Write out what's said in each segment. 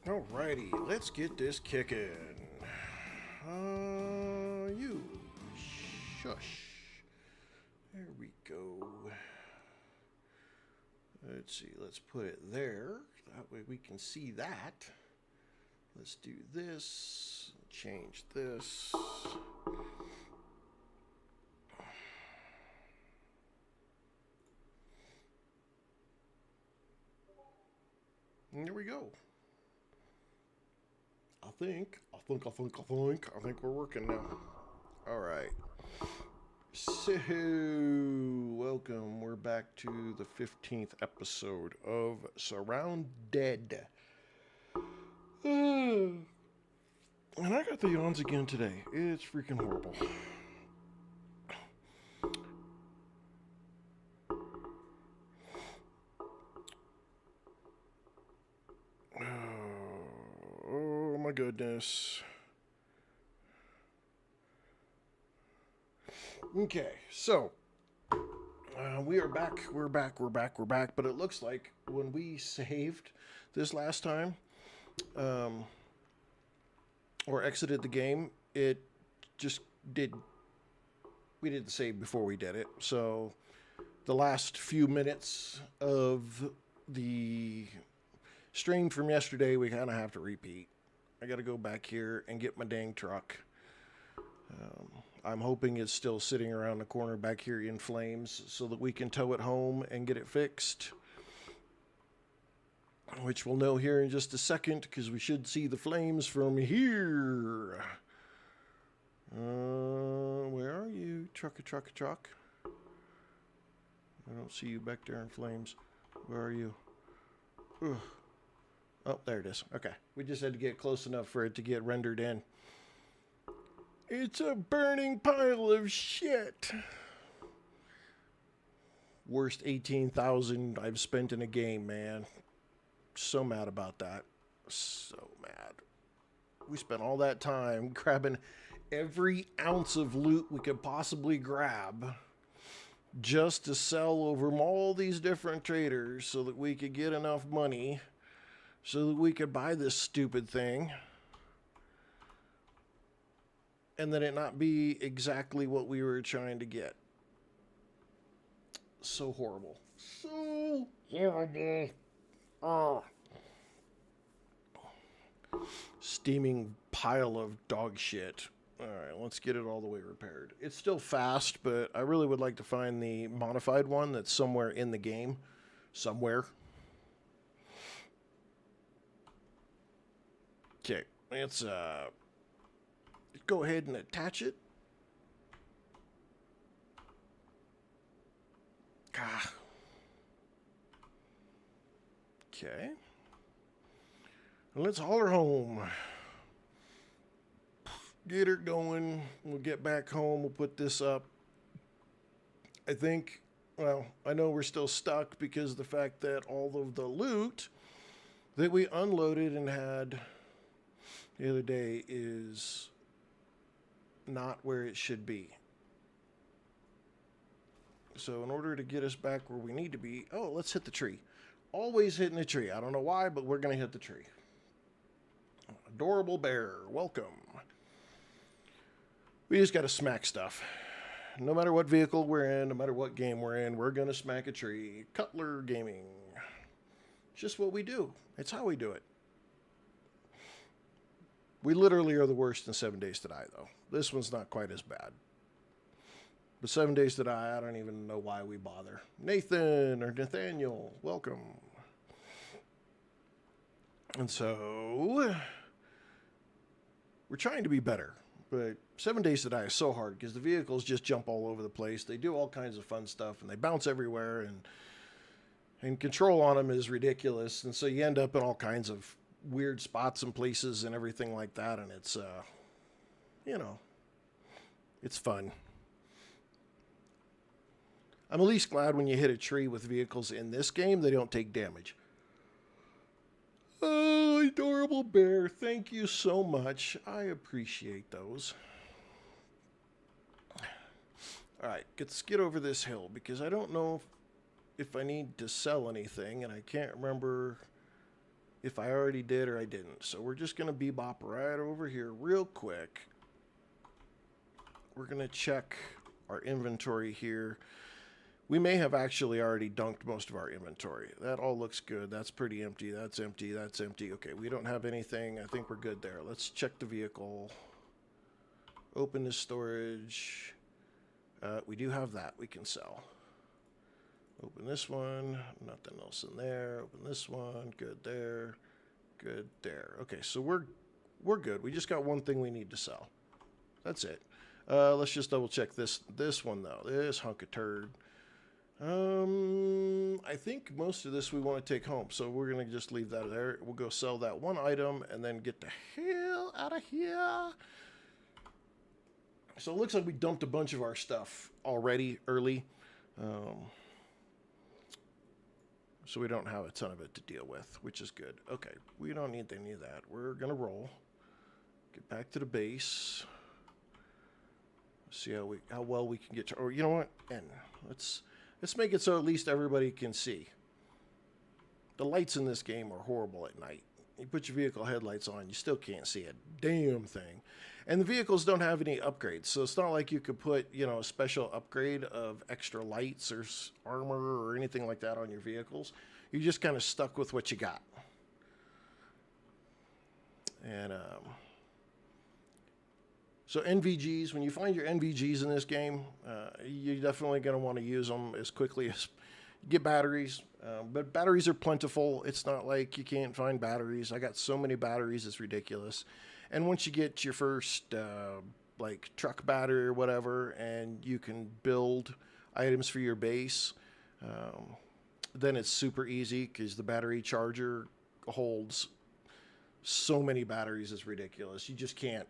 Alrighty, let's get this kicking. You. Shush. There we go. Let's see, let's put it there. That way we can see that. Let's do this. Change this. And there we go. I think we're working now. All right. So, welcome. We're back to the 15th episode of SurrounDead. And I got the yawns again today. It's freaking horrible. Oh my goodness. Okay, so we are back. We're back. But it looks like when we saved this last time, or exited the game, it just did. We didn't save before we did it, so the last few minutes of the stream from yesterday, we kind of have to repeat. I got to go back here and get my dang truck. I'm hoping it's still sitting around the corner back here in flames so that we can tow it home and get it fixed. Which we'll know here in just a second because we should see the flames from here. Where are you? Truck. I don't see you back there in flames. Where are you? Ugh. Oh, there it is. Okay. We just had to get close enough for it to get rendered in. It's a burning pile of shit. Worst 18,000 I've spent in a game, man. So mad about that. So mad. We spent all that time grabbing every ounce of loot we could possibly grab just to sell over all these different traders so that we could get enough money so that we could buy this stupid thing. And then it not be exactly what we were trying to get. So horrible. So horrible. Oh. Steaming pile of dog shit. Alright, let's get it all the way repaired. It's still fast, but I really would like to find the modified one that's somewhere in the game. Somewhere. Okay, let's go ahead and attach it. Ah. Okay. Let's haul her home. Get her going. We'll get back home. We'll put this up. I think, well, I know we're still stuck because of the fact that all of the loot that we unloaded and had the other day is not where it should be. So in order to get us back where we need to be, oh, let's hit the tree. Always hitting the tree. I don't know why, but we're going to hit the tree. Adorable bear, welcome. We just got to smack stuff. No matter what vehicle we're in, no matter what game we're in, we're going to smack a tree. Cutler Gaming. It's just what we do. It's how we do it. We literally are the worst in 7 Days to Die, though. This one's not quite as bad. But 7 Days to Die, I don't even know why we bother. Nathan or Nathaniel, welcome. And so, we're trying to be better. But 7 Days to Die is so hard because the vehicles just jump all over the place. They do all kinds of fun stuff and they bounce everywhere. And control on them is ridiculous. And so you end up in all kinds of weird spots and places and everything like that. And it's, you know, it's fun. I'm at least glad when you hit a tree with vehicles in this game, they don't take damage. Oh, adorable bear. Thank you so much. I appreciate those. All right, let's get over this hill because I don't know if I need to sell anything, and I can't remember if I already did or I didn't. So we're just going to bebop right over here real quick. We're going to check our inventory here. We may have actually already dunked most of our inventory. That all looks good. That's pretty empty. That's empty. That's empty. Okay, we don't have anything. I think we're good there. Let's check the vehicle. Open the storage. We do have that we can sell. Open this one. Nothing else in there. Open this one. Good there. Good there. Okay, so we're good. We just got one thing we need to sell. That's it. Let's just double check this one though. This hunk of turd. I think most of this we want to take home, so we're gonna just leave that there. We'll go sell that one item and then get the hell out of here. So it looks like we dumped a bunch of our stuff already early, so we don't have a ton of it to deal with, which is good. Okay, we don't need any of that. We're gonna roll. Get back to the base. See how well we can get to, or you know what? And let's make it so at least everybody can see. The lights in this game are horrible at night. You put your vehicle headlights on, you still can't see a damn thing. And the vehicles don't have any upgrades, so it's not like you could put, you know, a special upgrade of extra lights or armor or anything like that on your vehicles. You're just kind of stuck with what you got. And so NVGs, when you find your NVGs in this game, you're definitely going to want to use them as quickly as get batteries. But batteries are plentiful. It's not like you can't find batteries. I got so many batteries, it's ridiculous. And once you get your first like truck battery or whatever, and you can build items for your base, then it's super easy because the battery charger holds so many batteries, it's ridiculous. You just can't.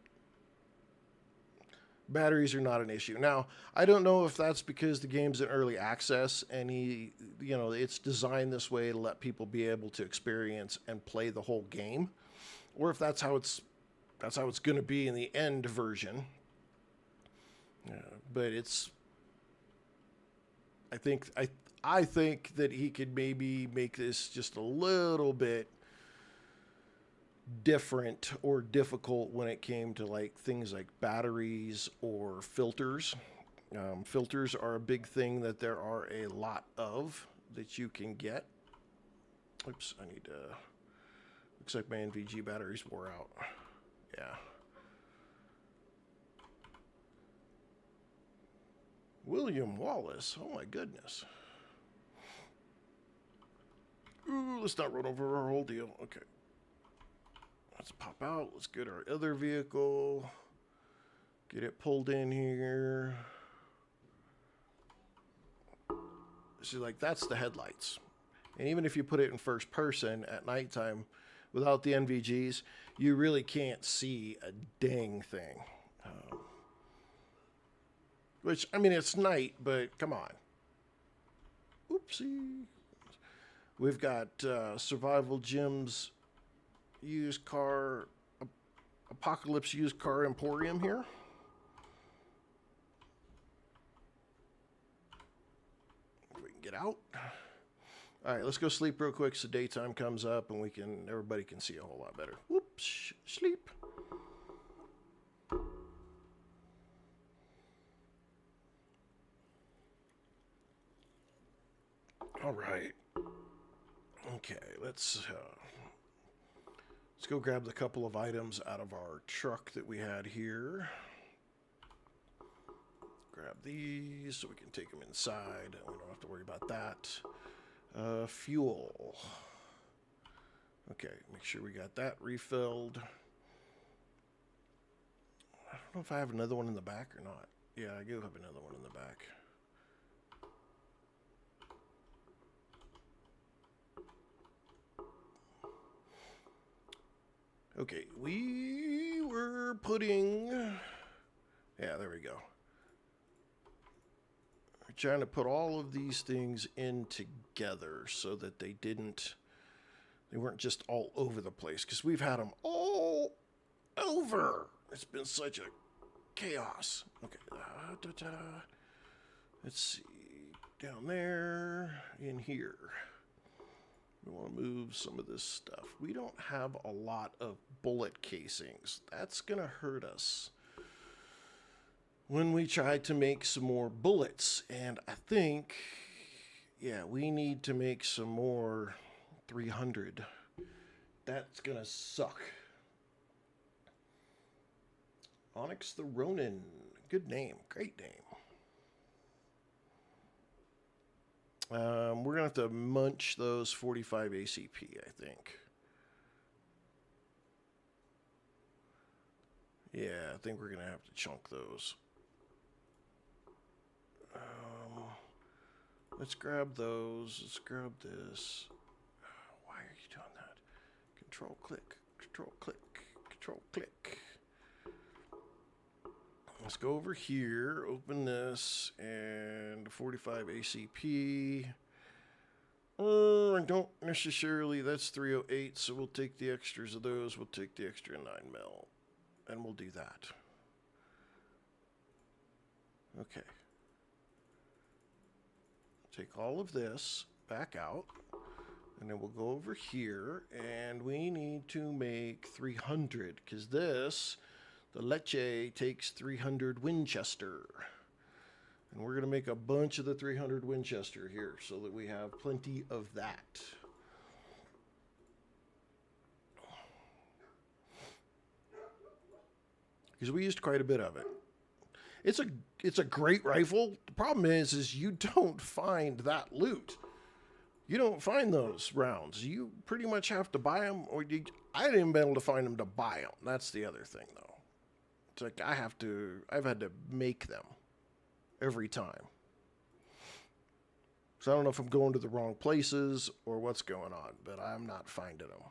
Batteries are not an issue. Now, I don't know if that's because the game's in early access and it's designed this way to let people be able to experience and play the whole game, or if that's how it's going to be in the end version. But it's, I think that he could maybe make this just a little bit different or difficult when it came to like things like batteries or filters. Filters are a big thing that there are a lot of that you can get. Oops, I need to, looks like my NVG batteries wore out. Yeah. William Wallace, oh my goodness. Ooh, let's not run over our whole deal. Okay. Let's pop out. Let's get our other vehicle. Get it pulled in here. See, like, that's the headlights. And even if you put it in first person at nighttime without the NVGs, you really can't see a dang thing. Which, I mean, it's night, but come on. Oopsie. We've got Survival Jim's used car, Apocalypse used car emporium here. If we can get out. All right, let's go sleep real quick so daytime comes up and everybody can see a whole lot better. Whoops, sleep. All right. Okay, let's go grab the couple of items out of our truck that we had here. Grab these so we can take them inside. We don't have to worry about that. Fuel. Okay, make sure we got that refilled. I don't know if I have another one in the back or not. Yeah, I do have another one in the back. Okay, we were putting, yeah, there we go. We're trying to put all of these things in together so that they weren't just all over the place, because we've had them all over. It's been such a chaos. Okay, let's see, down there, in here. We want to move some of this stuff. We don't have a lot of bullet casings. That's going to hurt us when we try to make some more bullets. And I think, yeah, we need to make some more 300. That's going to suck. Onyx the Ronin. Good name. Great name. We're going to have to munch those 45 ACP, I think. Yeah, I think we're going to have to chunk those. Let's grab those. Let's grab this. Why are you doing that? Control click. Control click. Control click. Let's go over here, open this, and 45 ACP. I don't necessarily, that's 308, so we'll take the extras of those. We'll take the extra 9mm, and we'll do that. Okay. Take all of this back out, and then we'll go over here, and we need to make 300, because this... The Leche takes 300 Winchester. And we're going to make a bunch of the 300 Winchester here so that we have plenty of that. Because we used quite a bit of it. It's a great rifle. The problem is you don't find that loot. You don't find those rounds. You pretty much have to buy them. I didn't be able to find them to buy them. That's the other thing, though. It's like I've had to make them every time. So I don't know if I'm going to the wrong places or what's going on, but I'm not finding them.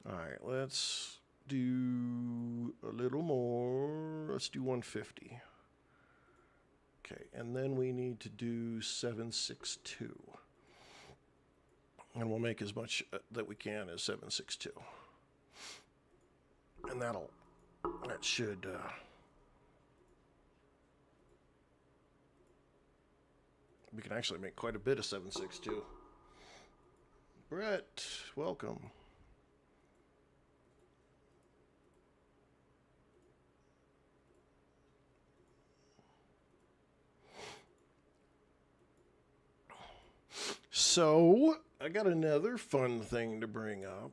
All right, let's do a little more. Let's do 150. Okay, and then we need to do 762. And we'll make as much that we can as 762. And that should, we can actually make quite a bit of 762. Brett, welcome. So, I got another fun thing to bring up.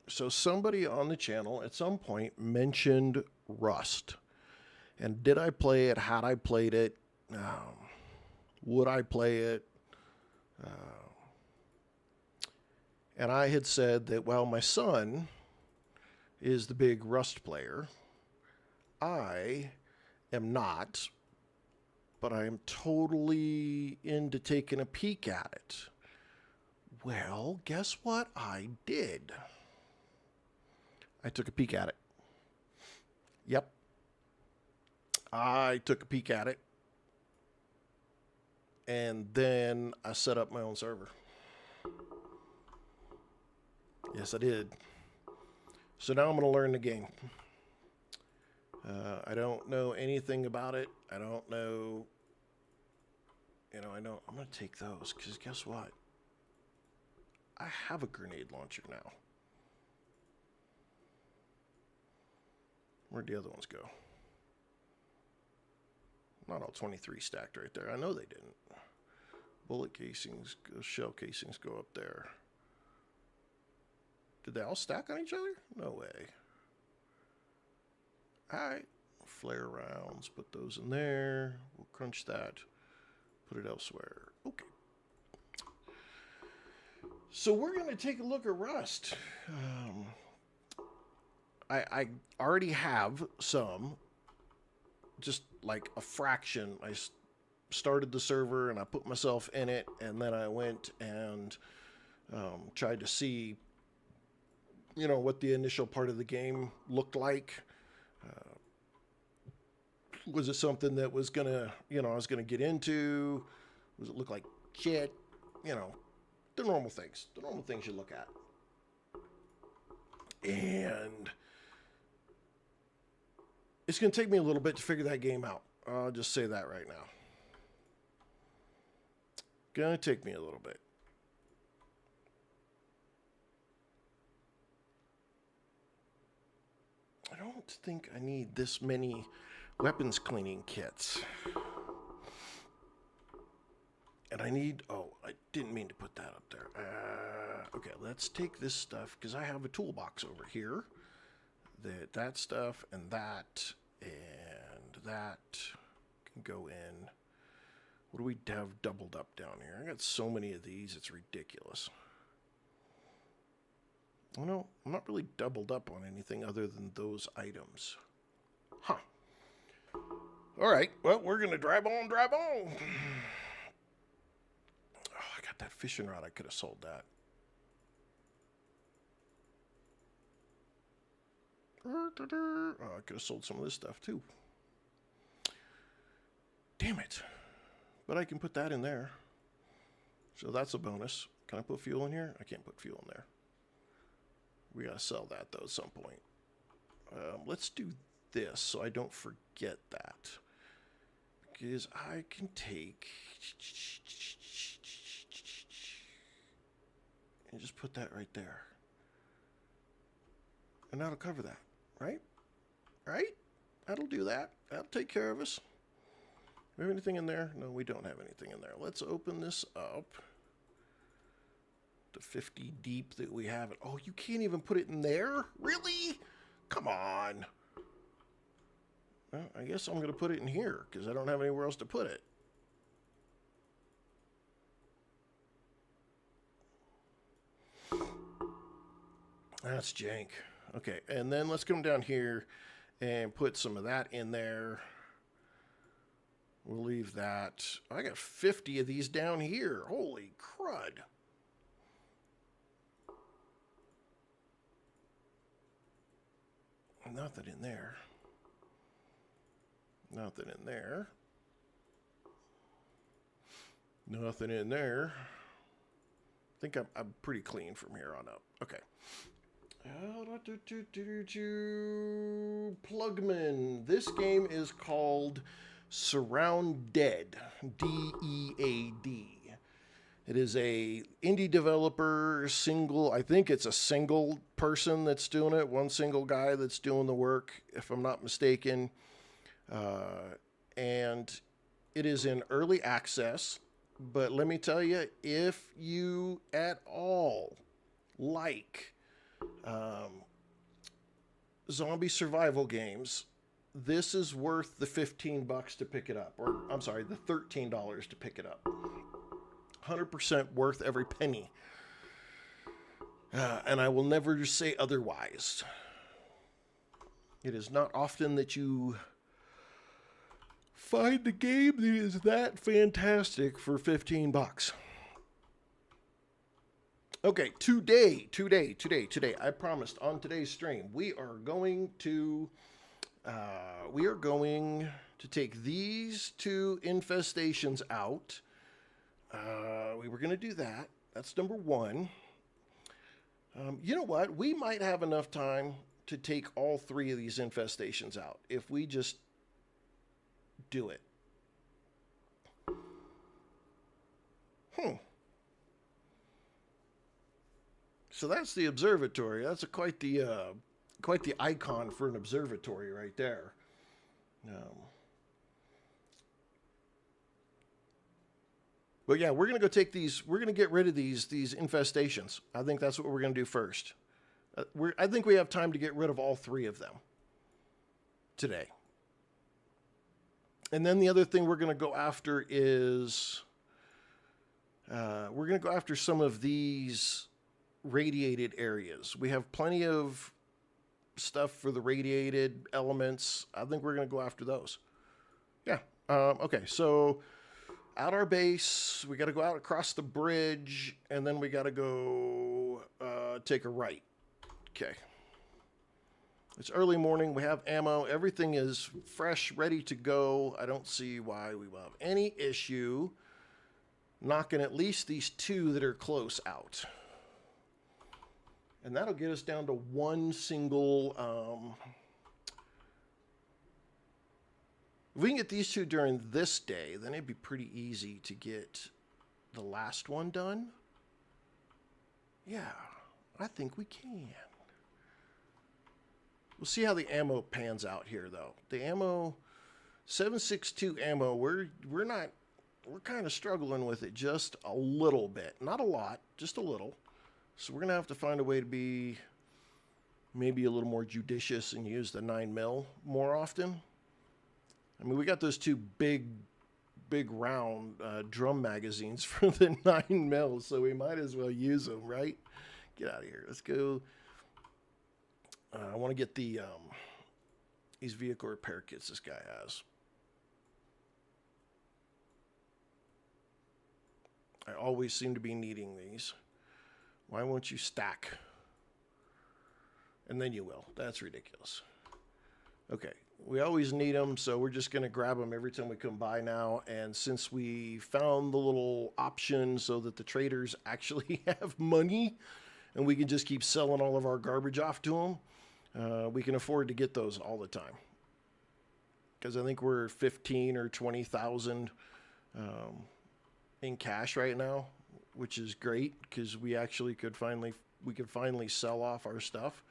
So somebody on the channel at some point mentioned Rust. And did I play it? Had I played it? Would I play it? And I had said that, well, my son is the big Rust player. I am not, but I am totally into taking a peek at it. Well, guess what I did? I took a peek at it. Yep. I took a peek at it. And then I set up my own server. Yes, I did. So now I'm going to learn the game. I don't know anything about it. I don't know. I'm going to take those because guess what? I have a grenade launcher now. Where'd the other ones go? Not all 23 stacked right there. I know they didn't. Bullet casings, shell casings go up there. Did they all stack on each other? No way. All right. Flare rounds. Put those in there. We'll crunch that. Put it elsewhere. Okay. So we're going to take a look at Rust. I already have some, just like a fraction. I started the server and I put myself in it, and then I went and tried to see, what the initial part of the game looked like. Was it something that was gonna, I was gonna get into? Does it look like shit? The normal things you look at. And it's going to take me a little bit to figure that game out. I'll just say that right now. Going to take me a little bit. I don't think I need this many weapons cleaning kits. And I need, oh, I didn't mean to put that up there. Okay, let's take this stuff, because I have a toolbox over here. That stuff and that can go in. What do we have doubled up down here? I got so many of these, it's ridiculous. Oh no, I'm not really doubled up on anything other than those items. Huh. All right, well, we're going to drive on, drive on. Oh, I got that fishing rod. I could have sold that. Oh, I could have sold some of this stuff too. Damn it. But I can put that in there. So that's a bonus. Can I put fuel in here? I can't put fuel in there. We got to sell that though at some point. Let's do this so I don't forget that. Because I can take and just put that right there. And that'll cover that, right? Right? That'll do that. That'll take care of us. Do we have anything in there? No, we don't have anything in there. Let's open this up. The 50 deep that we have. Oh, you can't even put it in there? Really? Come on. Well, I guess I'm going to put it in here because I don't have anywhere else to put it. That's jank. Okay, and then let's come down here and put some of that in there. We'll leave that. I got 50 of these down here. Holy crud. Nothing in there. Nothing in there. Nothing in there. I think I'm pretty clean from here on up. Okay. Plugman. This game is called SurrounDead. D-E-A-D. It is a indie developer, single, I think it's a single person that's doing it, one single guy that's doing the work, if I'm not mistaken. And it is in early access, but let me tell you, if you at all like zombie survival games, this is worth the $15 to pick it up, or I'm sorry, the $13 to pick it up. 100% worth every penny. And I will never say otherwise. It is not often that you find a game that is that fantastic for $15. Okay, today, I promised on today's stream, we are going to take these two infestations out. We were going to do that. That's number one. You know what? We might have enough time to take all three of these infestations out if we just do it. So that's the observatory. That's quite the icon for an observatory right there. But yeah, we're going to go take these. We're going to get rid of these infestations. I think that's what we're going to do first. I think we have time to get rid of all three of them today. And then the other thing we're going to go after is we're going to go after some of these radiated areas. We have plenty of stuff for the radiated elements. I think we're going to go after those. Yeah. Okay, so at our base, we got to go out across the bridge, and then we got to go take a right. Okay. It's early morning. We have ammo. Everything is fresh, ready to go. I don't see why we will have any issue knocking at least these two that are close out. And that'll get us down to one single... if we can get these two during this day, then it'd be pretty easy to get the last one done. Yeah, I think we can. We'll see how the ammo pans out here, though. The ammo, 7.62 ammo, we're kind of struggling with it just a little bit. Not a lot, just a little. So we're going to have to find a way to be maybe a little more judicious and use the 9mm more often. I mean, we got those two big round drum magazines for the 9mm, so we might as well use them, right? Get out of here. Let's go. I want to get the these vehicle repair kits this guy has. I always seem to be needing these. Why won't you stack? And then you will. That's ridiculous. Okay, we always need them, so we're just going to grab them every time we come by now. And since we found the little option so that the traders actually have money and we can just keep selling all of our garbage off to them, we can afford to get those all the time. Because I think we're 15 or 20,000 in cash right now, which is great because we actually could finally sell off our stuff.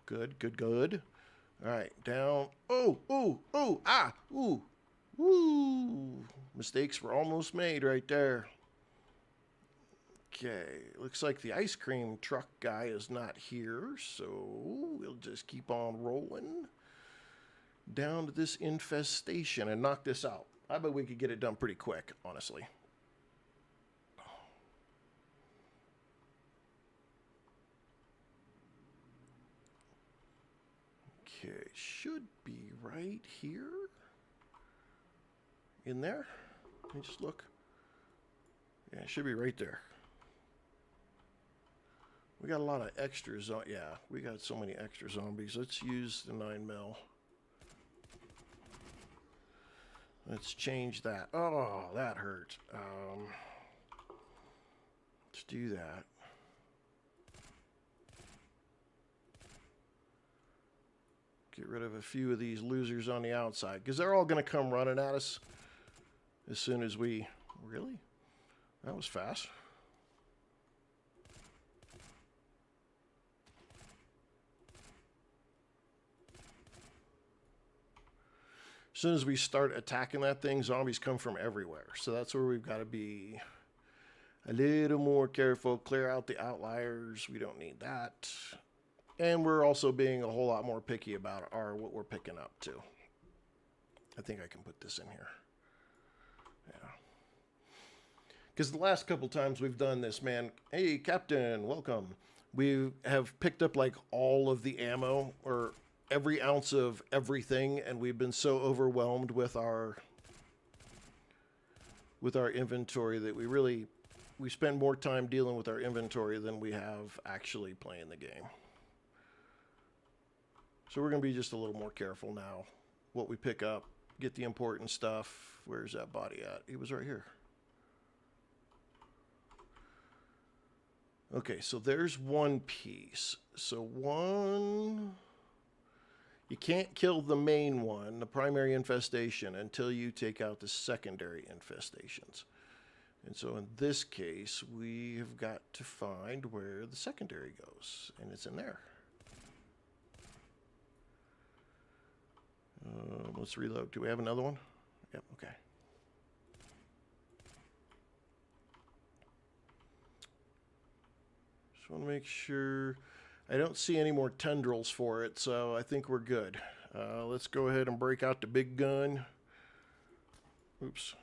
Good. All right, down. Woo! Mistakes were almost made right there. Okay, looks like the ice cream truck guy is not here, so we'll just keep on rolling down to this infestation and knock this out. I bet we could get it done pretty quick, honestly. Okay, should be right here. In there? Let me just look. Yeah, it should be right there. We got a lot of extras. Yeah, we got so many extra zombies. Let's use the 9mm. Let's change that. Oh, that hurt. Let's do that. Get rid of a few of these losers on the outside, because they're all going to come running at us as soon as we... Really? That was fast. As soon as we start attacking that thing, zombies come from everywhere. So that's where we've got to be a little more careful. Clear out the outliers. We don't need that. And we're also being a whole lot more picky about what we're picking up, too. I think I can put this in here. Yeah. Because the last couple times we've done this, man. Hey, Captain, welcome. We have picked up, like, all of the ammo, or every ounce of everything, and we've been so overwhelmed with our inventory that we spend more time dealing with our inventory than we have actually playing the game. So we're going to be just a little more careful now. What we pick up, get the important stuff. Where's that body at? He was right here. Okay, so there's one piece. So one... You can't kill the main one, the primary infestation, until you take out the secondary infestations. And so in this case, we have got to find where the secondary goes, and it's in there. Let's reload. Do we have another one? Yep, okay. Just want to make sure... I don't see any more tendrils for it, so I think we're good. Let's go ahead and break out the big gun. Oops.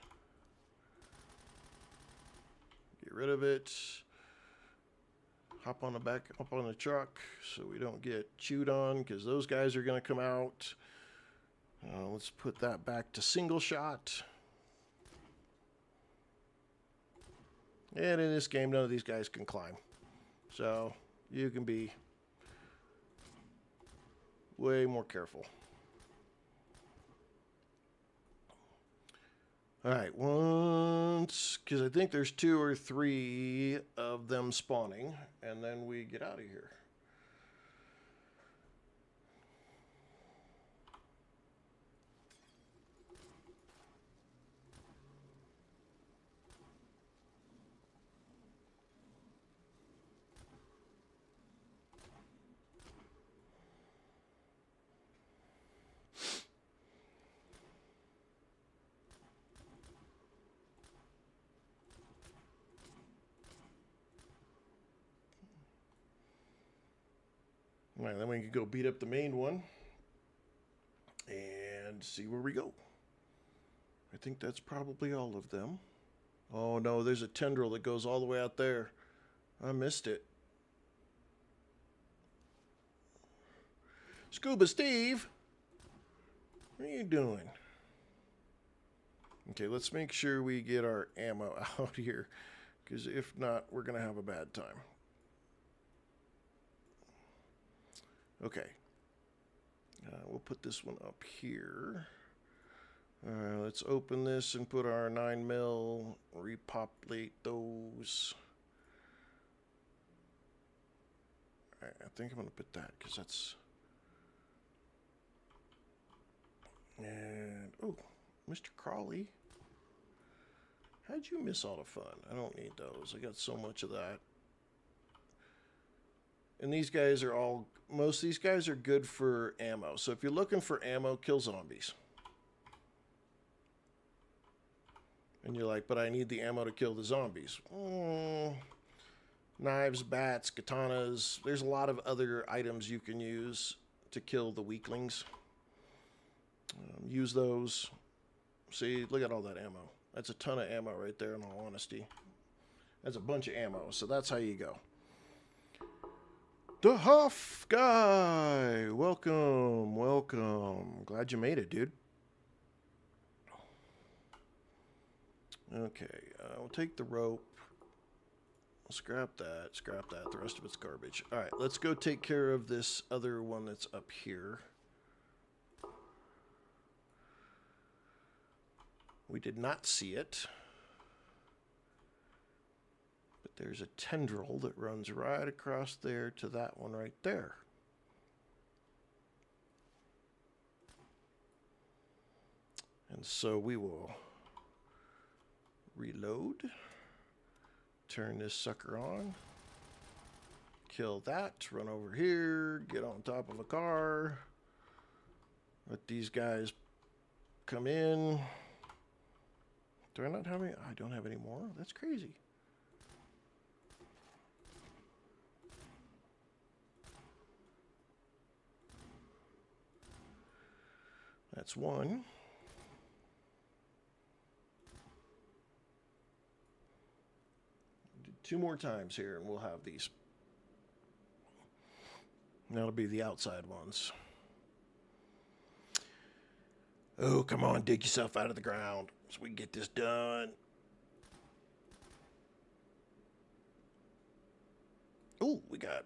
Get rid of it. Hop on the back, up on the truck, so we don't get chewed on, because those guys are going to come out. Let's put that back to single shot. And in this game, none of these guys can climb. So you can be way more careful. All right, once, because I think there's 2 or 3 of them spawning, and then we get out of here. All right, then we can go beat up the main one and see where we go. I think that's probably all of them. Oh no, there's a tendril that goes all the way out there. I missed it. Scuba Steve, what are you doing? Okay, let's make sure we get our ammo out here, because if not, we're going to have a bad time. Okay. We'll put this one up here. Let's open this and put our 9mm, repopulate those. All right, I think I'm going to put that, because that's... And, oh, Mr. Crawley. How'd you miss all the fun? I don't need those. I got so much of that. And these guys are all, most of these guys are good for ammo. So if you're looking for ammo, kill zombies. And you're like, but I need the ammo to kill the zombies. Knives, bats, katanas. There's a lot of other items you can use to kill the weaklings. Use those. See, look at all that ammo. That's a ton of ammo right there, in all honesty. That's a bunch of ammo, so that's how you go. The Huff Guy! Welcome, welcome. Glad you made it, dude. Okay, we'll take the rope. Scrap that, scrap that. The rest of it's garbage. All right, let's go take care of this other one that's up here. We did not see it. But there's a tendril that runs right across there to that one right there. And so we will reload. Turn this sucker on. Kill that. Run over here. Get on top of a car. Let these guys come in. Do I not have any? I don't have any more. That's crazy. That's one. Do 2 more times here and we'll have these. That'll be the outside ones. Oh, come on, dig yourself out of the ground so we can get this done. Oh, we got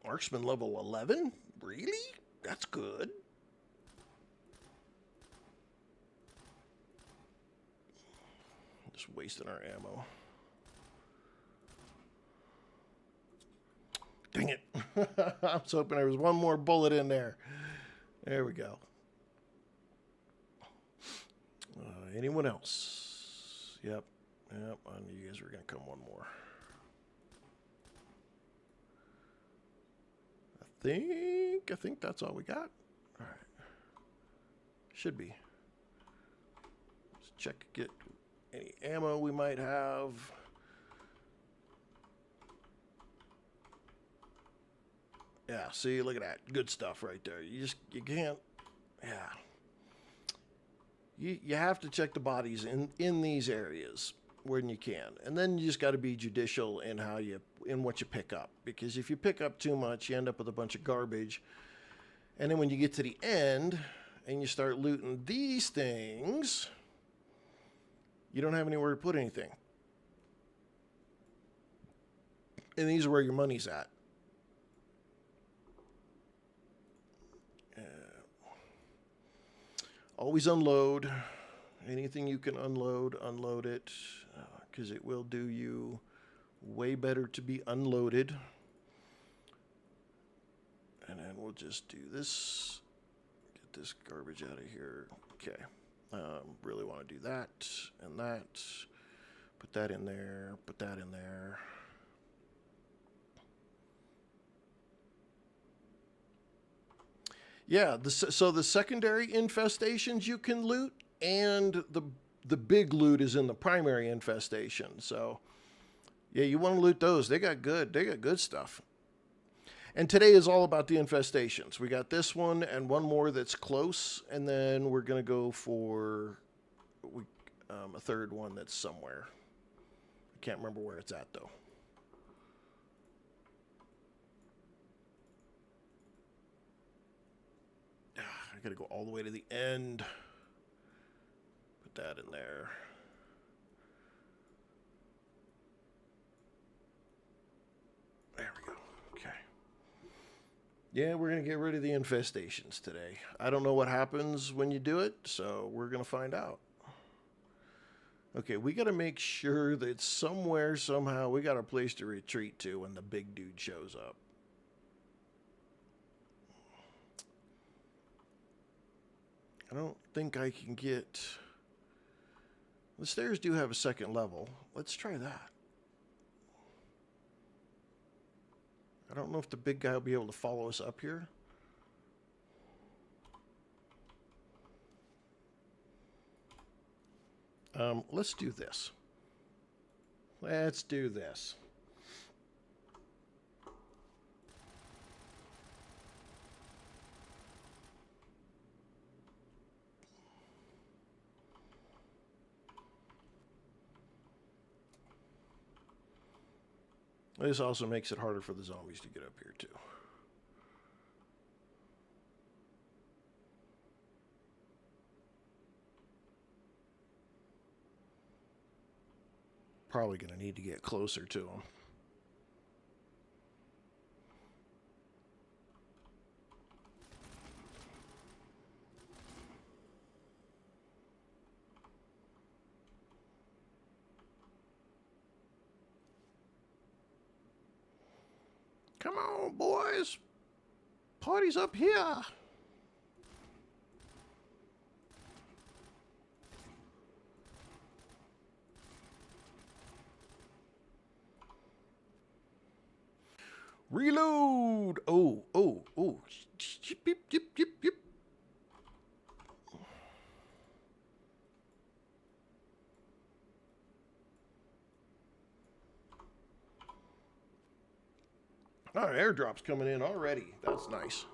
marksman level 11? Really? That's good. Just wasting our ammo. Dang it. I was hoping there was one more bullet in there. There we go. Anyone else? Yep. Yep. I knew you guys were going to come one more. I think that's all we got. All right. Should be. Let's check, get any ammo we might have. Yeah, see, look at that. Good stuff right there. You can't, yeah. You have to check the bodies in these areas when you can. And then you just got to be judicial in what you pick up. Because if you pick up too much, you end up with a bunch of garbage. And then when you get to the end and you start looting these things, you don't have anywhere to put anything. And these are where your money's at. Always unload. Anything you can unload, unload it. Because it will do you way better to be unloaded. And then we'll just do this. Get this garbage out of here. Okay. Really want to do that and that. Put that in there. Put that in there. Yeah, so the secondary infestations you can loot, and the big loot is in the primary infestation. So, yeah, you want to loot those. They got good stuff. And today is all about the infestations. We got this one and one more that's close, and then we're going to go for a third one that's somewhere. I can't remember where it's at, though. I got to go all the way to the end. Put that in there. There we go. Okay. Yeah, we're going to get rid of the infestations today. I don't know what happens when you do it, so we're going to find out. Okay, we got to make sure that somewhere, somehow, we got a place to retreat to when the big dude shows up. I don't think I can get... The stairs do have a second level. Let's try that. I don't know if the big guy will be able to follow us up here. Let's do this. Let's do this. This also makes it harder for the zombies to get up here, too. Probably going to need to get closer to them. Come on, boys. Party's up here. Reload. Oh. Yip, yip, yip, yip, yip. Oh, airdrop's coming in already. That's nice.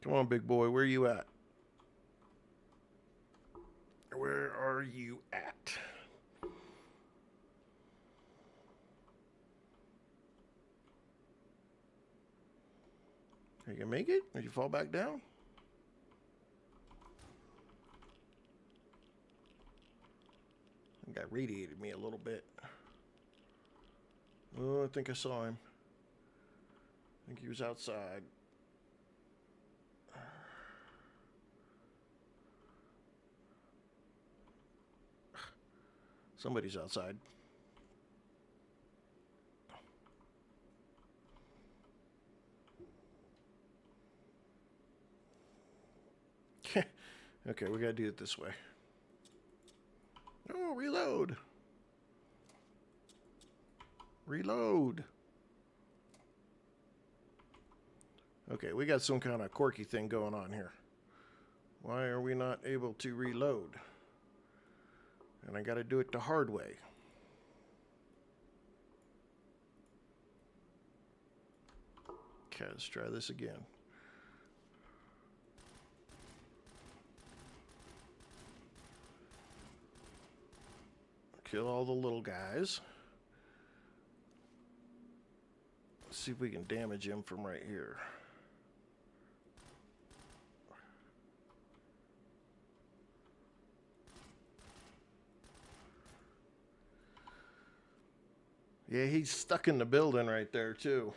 Come on, big boy. Where are you at? Where are you at? Are you gonna make it? Did you fall back down? I think that radiated me a little bit. Oh, I think I saw him. I think he was outside. Somebody's outside. Okay, we gotta do it this way. Oh, reload. Reload. Okay, we got some kind of quirky thing going on here. Why are we not able to reload? And I gotta do it the hard way. Okay, let's try this again. Kill all the little guys. Let's see if we can damage him from right here. Yeah, he's stuck in the building right there, too.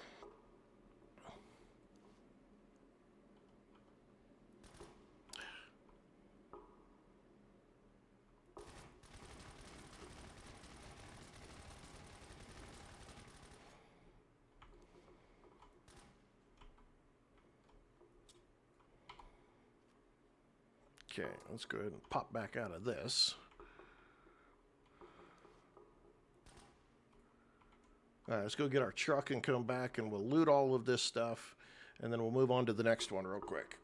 Okay, let's go ahead and pop back out of this. All right, let's go get our truck and come back, and we'll loot all of this stuff, and then we'll move on to the next one real quick.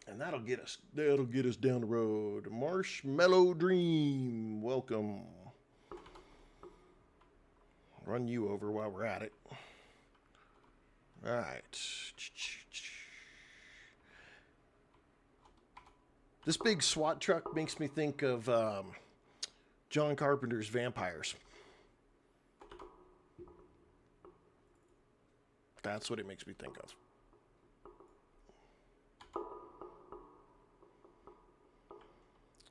And that'll get us down the road. Marshmallow Dream, welcome. Run you over while we're at it. All right. This big SWAT truck makes me think of John Carpenter's Vampires. That's what it makes me think of.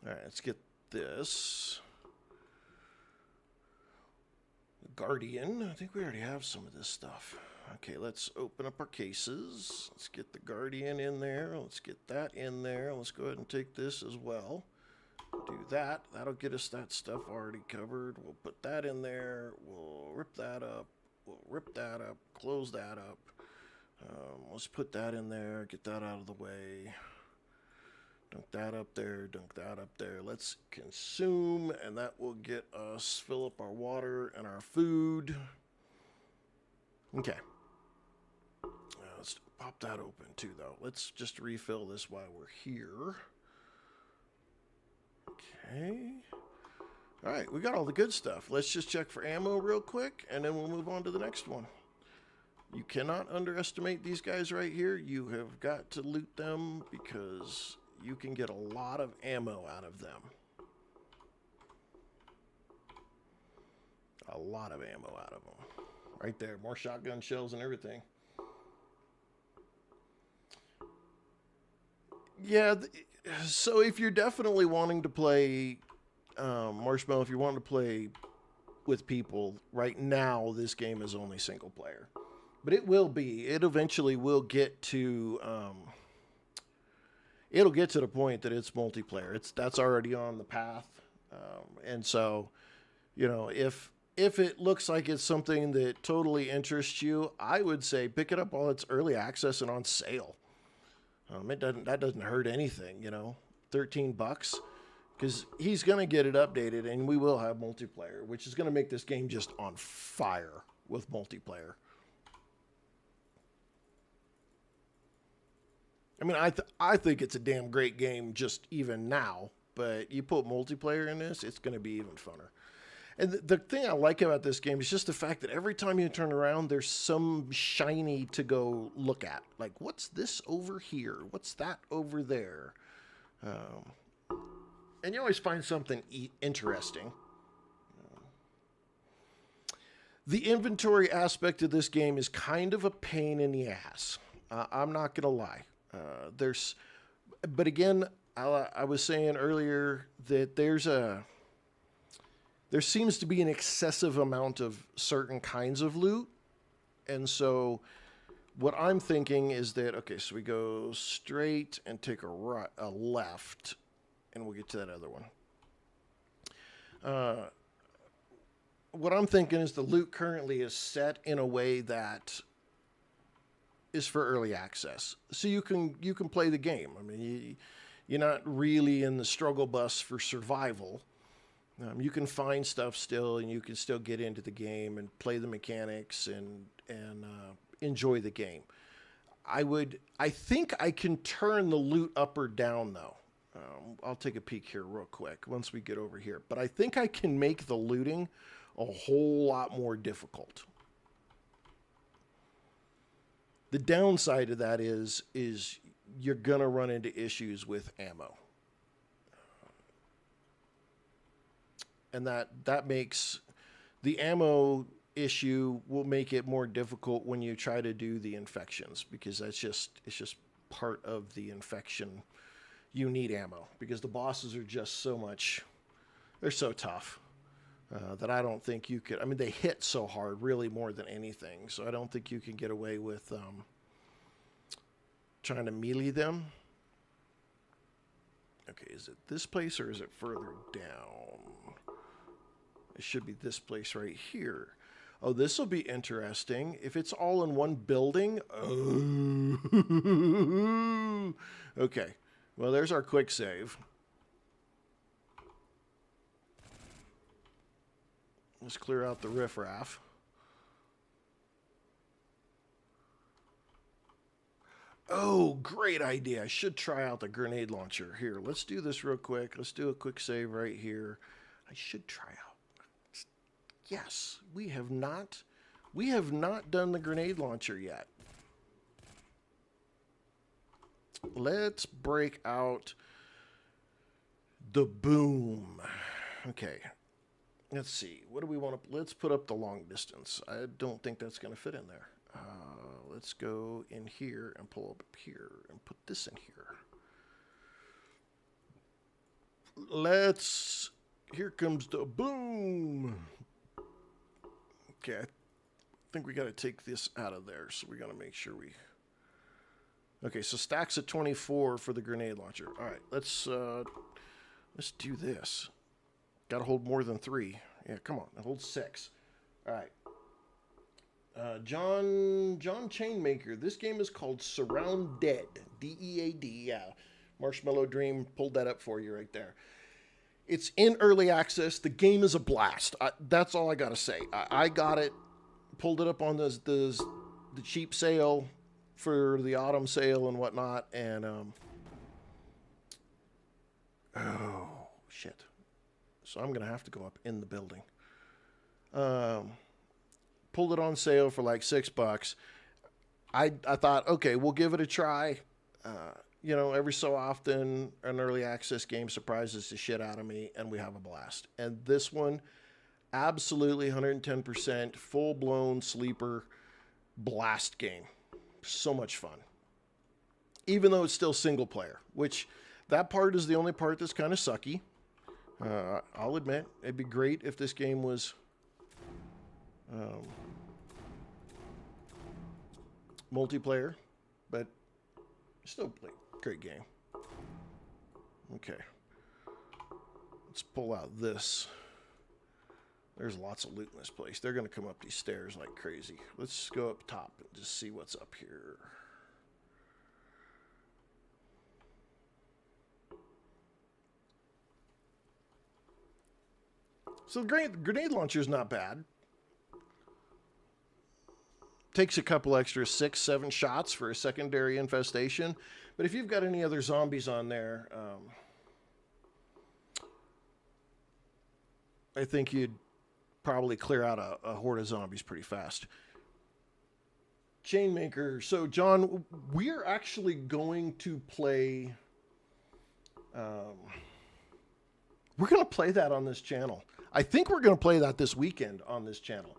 All right, let's get this. Guardian. I think we already have some of this stuff. Okay, let's open up our cases. Let's get the Guardian in there. Let's get that in there. Let's go ahead and take this as well. Do that. That'll get us that stuff already covered. We'll put that in there. We'll rip that up. We'll rip that up. Close that up. Let's put that in there. Get that out of the way. Dunk that up there. Dunk that up there. Let's consume, and that will get us fill up our water and our food. Okay. Let's pop that open too, though. Let's just refill this while we're here. Okay. All right, we got all the good stuff. Let's just check for ammo real quick, and then we'll move on to the next one. You cannot underestimate these guys right here. You have got to loot them because you can get a lot of ammo out of them. A lot of ammo out of them. Right there, more shotgun shells and everything. Yeah, so if you're definitely wanting to play Marshmallow, if you're wanting to play with people, right now this game is only single player. But it will be. It eventually will get to it'll get to the point that it's multiplayer. That's already on the path. And so, you know, if it looks like it's something that totally interests you, I would say pick it up while it's early access and on sale. That doesn't hurt anything, you know. $13, because he's going to get it updated, and we will have multiplayer, which is going to make this game just on fire with multiplayer. I mean, I think it's a damn great game just even now, but you put multiplayer in this, it's going to be even funner. And the thing I like about this game is just the fact that every time you turn around, there's some shiny to go look at. Like, what's this over here? What's that over there? And you always find something interesting. The inventory aspect of this game is kind of a pain in the ass. I'm not going to lie. But again, I was saying earlier that there seems to be an excessive amount of certain kinds of loot. And so what I'm thinking is that, okay, so we go straight and take a left, and we'll get to that other one. What I'm thinking is the loot currently is set in a way that is for early access. So you can play the game. I mean, you're not really in the struggle bus for survival. You can find stuff still, and you can still get into the game and play the mechanics and enjoy the game. I think I can turn the loot up or down, though. I'll take a peek here real quick once we get over here. But I think I can make the looting a whole lot more difficult. The downside of that is you're going to run into issues with ammo. And that makes the ammo issue will make it more difficult when you try to do the infections, because it's just part of the infection. You need ammo because the bosses are just they're so tough that I don't think you could. I mean, they hit so hard, really more than anything. So I don't think you can get away with trying to melee them. Okay, is it this place or is it further down? It should be this place right here. Oh, this will be interesting. If it's all in one building. Oh. Okay. Well, there's our quick save. Let's clear out the riffraff. Oh, great idea. I should try out the grenade launcher. Here, let's do this real quick. Let's do a quick save right here. I should try out. Yes, we have not done the grenade launcher yet. Let's break out the boom. Okay. Let's see. What do we want to... Let's put up the long distance. I don't think that's going to fit in there. Let's go in here and pull up here and put this in here. Let's... Here comes the boom. Okay. I think we got to take this out of there. So we got to make sure we... Okay, so stacks of 24 for the grenade launcher. All right, let's do this. Got to hold more than 3. Yeah, come on. Hold 6. All right. John Chainmaker. This game is called SurrounDead. D-E-A-D. Yeah. Marshmallow Dream pulled that up for you right there. It's in early access. The game is a blast. That's all I got to say. I got it. Pulled it up on the cheap sale for the autumn sale and whatnot. And, oh, shit. So I'm going to have to go up in the building. Pulled it on sale for like $6. I thought, okay, we'll give it a try. You know, every so often an early access game surprises the shit out of me and we have a blast. And this one, absolutely 110% full-blown sleeper blast game. So much fun. Even though it's still single player, which that part is the only part that's kind of sucky. I'll admit, it'd be great if this game was multiplayer, but still play. Great game. Okay. Let's pull out this. There's lots of loot in this place. They're going to come up these stairs like crazy. Let's go up top and just see what's up here. So the grenade launcher is not bad. Takes a couple extra 6, 7 shots for a secondary infestation. But if you've got any other zombies on there, I think you'd probably clear out a horde of zombies pretty fast. Chainmaker. So, John, we're actually going to play... we're going to play that on this channel. I think we're going to play that this weekend on this channel.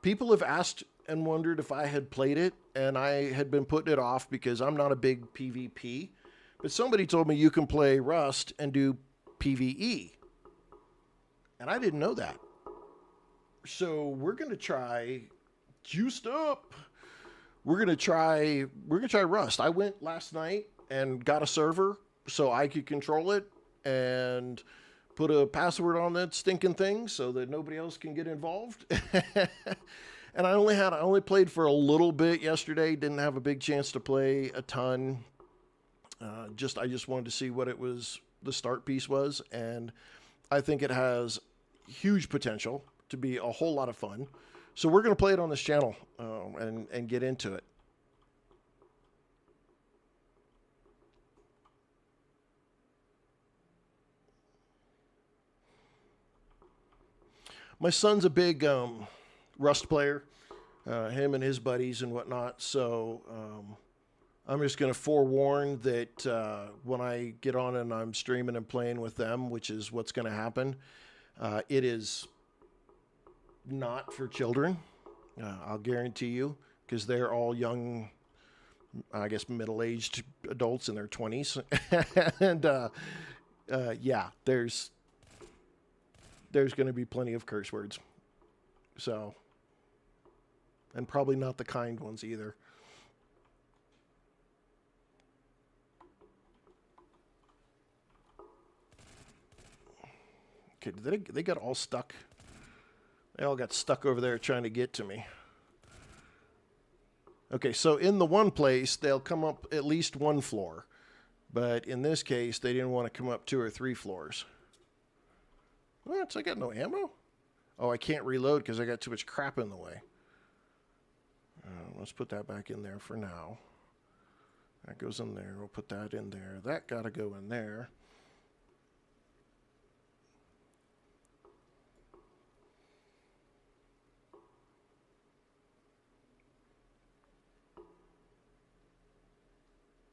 People have asked and wondered if I had played it, and I had been putting it off because I'm not a big PvP. But somebody told me you can play Rust and do PvE. And I didn't know that. So we're going to try juiced up. We're going to try Rust. I went last night and got a server so I could control it and put a password on that stinking thing so that nobody else can get involved. And I only played for a little bit yesterday. Didn't have a big chance to play a ton. I just wanted to see what it was, the start piece was. And I think it has huge potential to be a whole lot of fun. So we're going to play it on this channel and get into it. My son's a big Rust player, him and his buddies and whatnot. So I'm just going to forewarn that when I get on and I'm streaming and playing with them, which is what's going to happen, it is not for children. I'll guarantee you, because they're all young, I guess middle-aged adults in their 20s. And yeah, there's going to be plenty of curse words. So, and probably not the kind ones either. Okay, they got all stuck. They all got stuck over there trying to get to me. Okay, so in the one place, they'll come up at least one floor. But in this case, they didn't want to come up 2 or 3 floors. What? I got no ammo? Oh, I can't reload because I got too much crap in the way. Let's put that back in there for now. That goes in there. We'll put that in there. That got to go in there.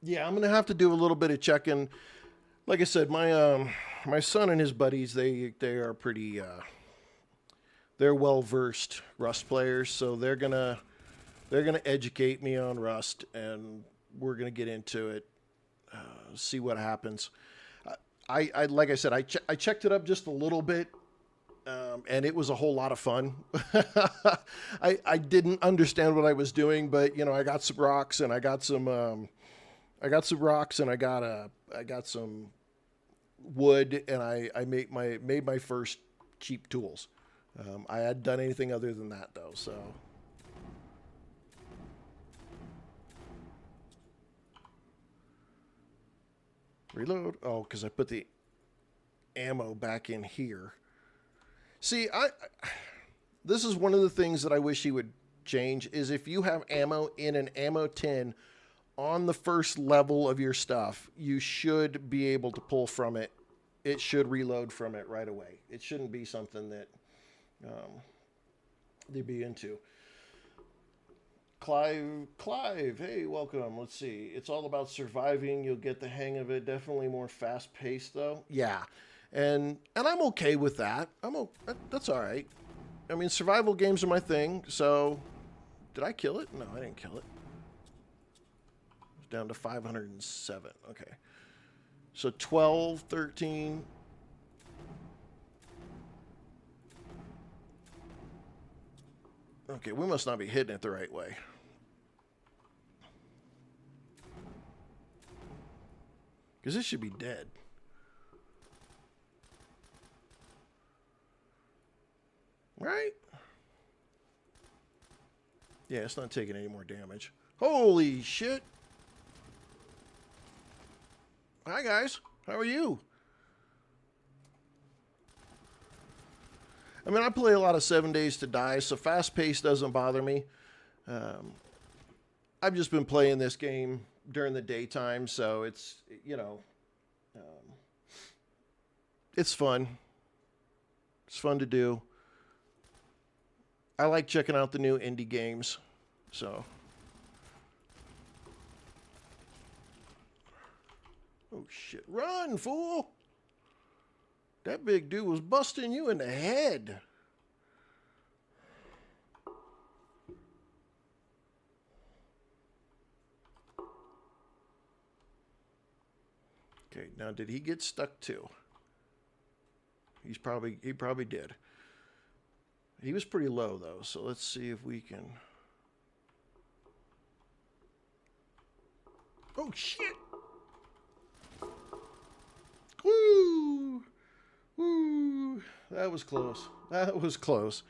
Yeah, I'm gonna have to do a little bit of checking. Like I said, my son and his buddies, they are pretty they're well versed Rust players, so they're gonna educate me on Rust, and we're gonna get into it, see what happens. I like I said, I checked it up just a little bit, and it was a whole lot of fun. I didn't understand what I was doing, but you know, I got some rocks and I got some wood, and I made my first cheap tools. I hadn't done anything other than that though, so. Reload. Oh, because I put the ammo back in here. See, this is one of the things that I wish he would change is if you have ammo in an ammo tin on the first level of your stuff, you should be able to pull from it. It should reload from it right away. It shouldn't be something that they'd be into. Clive, hey, welcome. Let's see. It's all about surviving. You'll get the hang of it. Definitely more fast paced though. Yeah, and I'm okay with that. That's all right. I mean, survival games are my thing. So, did I kill it? No, I didn't kill it. It's down to 507. Okay, so 12, 13. Okay, we must not be hitting it the right way. Because this should be dead. Right? Yeah, it's not taking any more damage. Holy shit. Hi, guys. How are you? I mean, I play a lot of 7 Days to Die, so fast pace doesn't bother me. I've just been playing this game during the daytime, so it's, you know, it's fun. It's fun to do. I like checking out the new indie games, so. Oh, shit. Run, fool! That big dude was busting you in the head. Okay, now did he get stuck too? He probably did. He was pretty low though, so let's see if we can. Oh shit! Woo! Woo! That was close. That was close.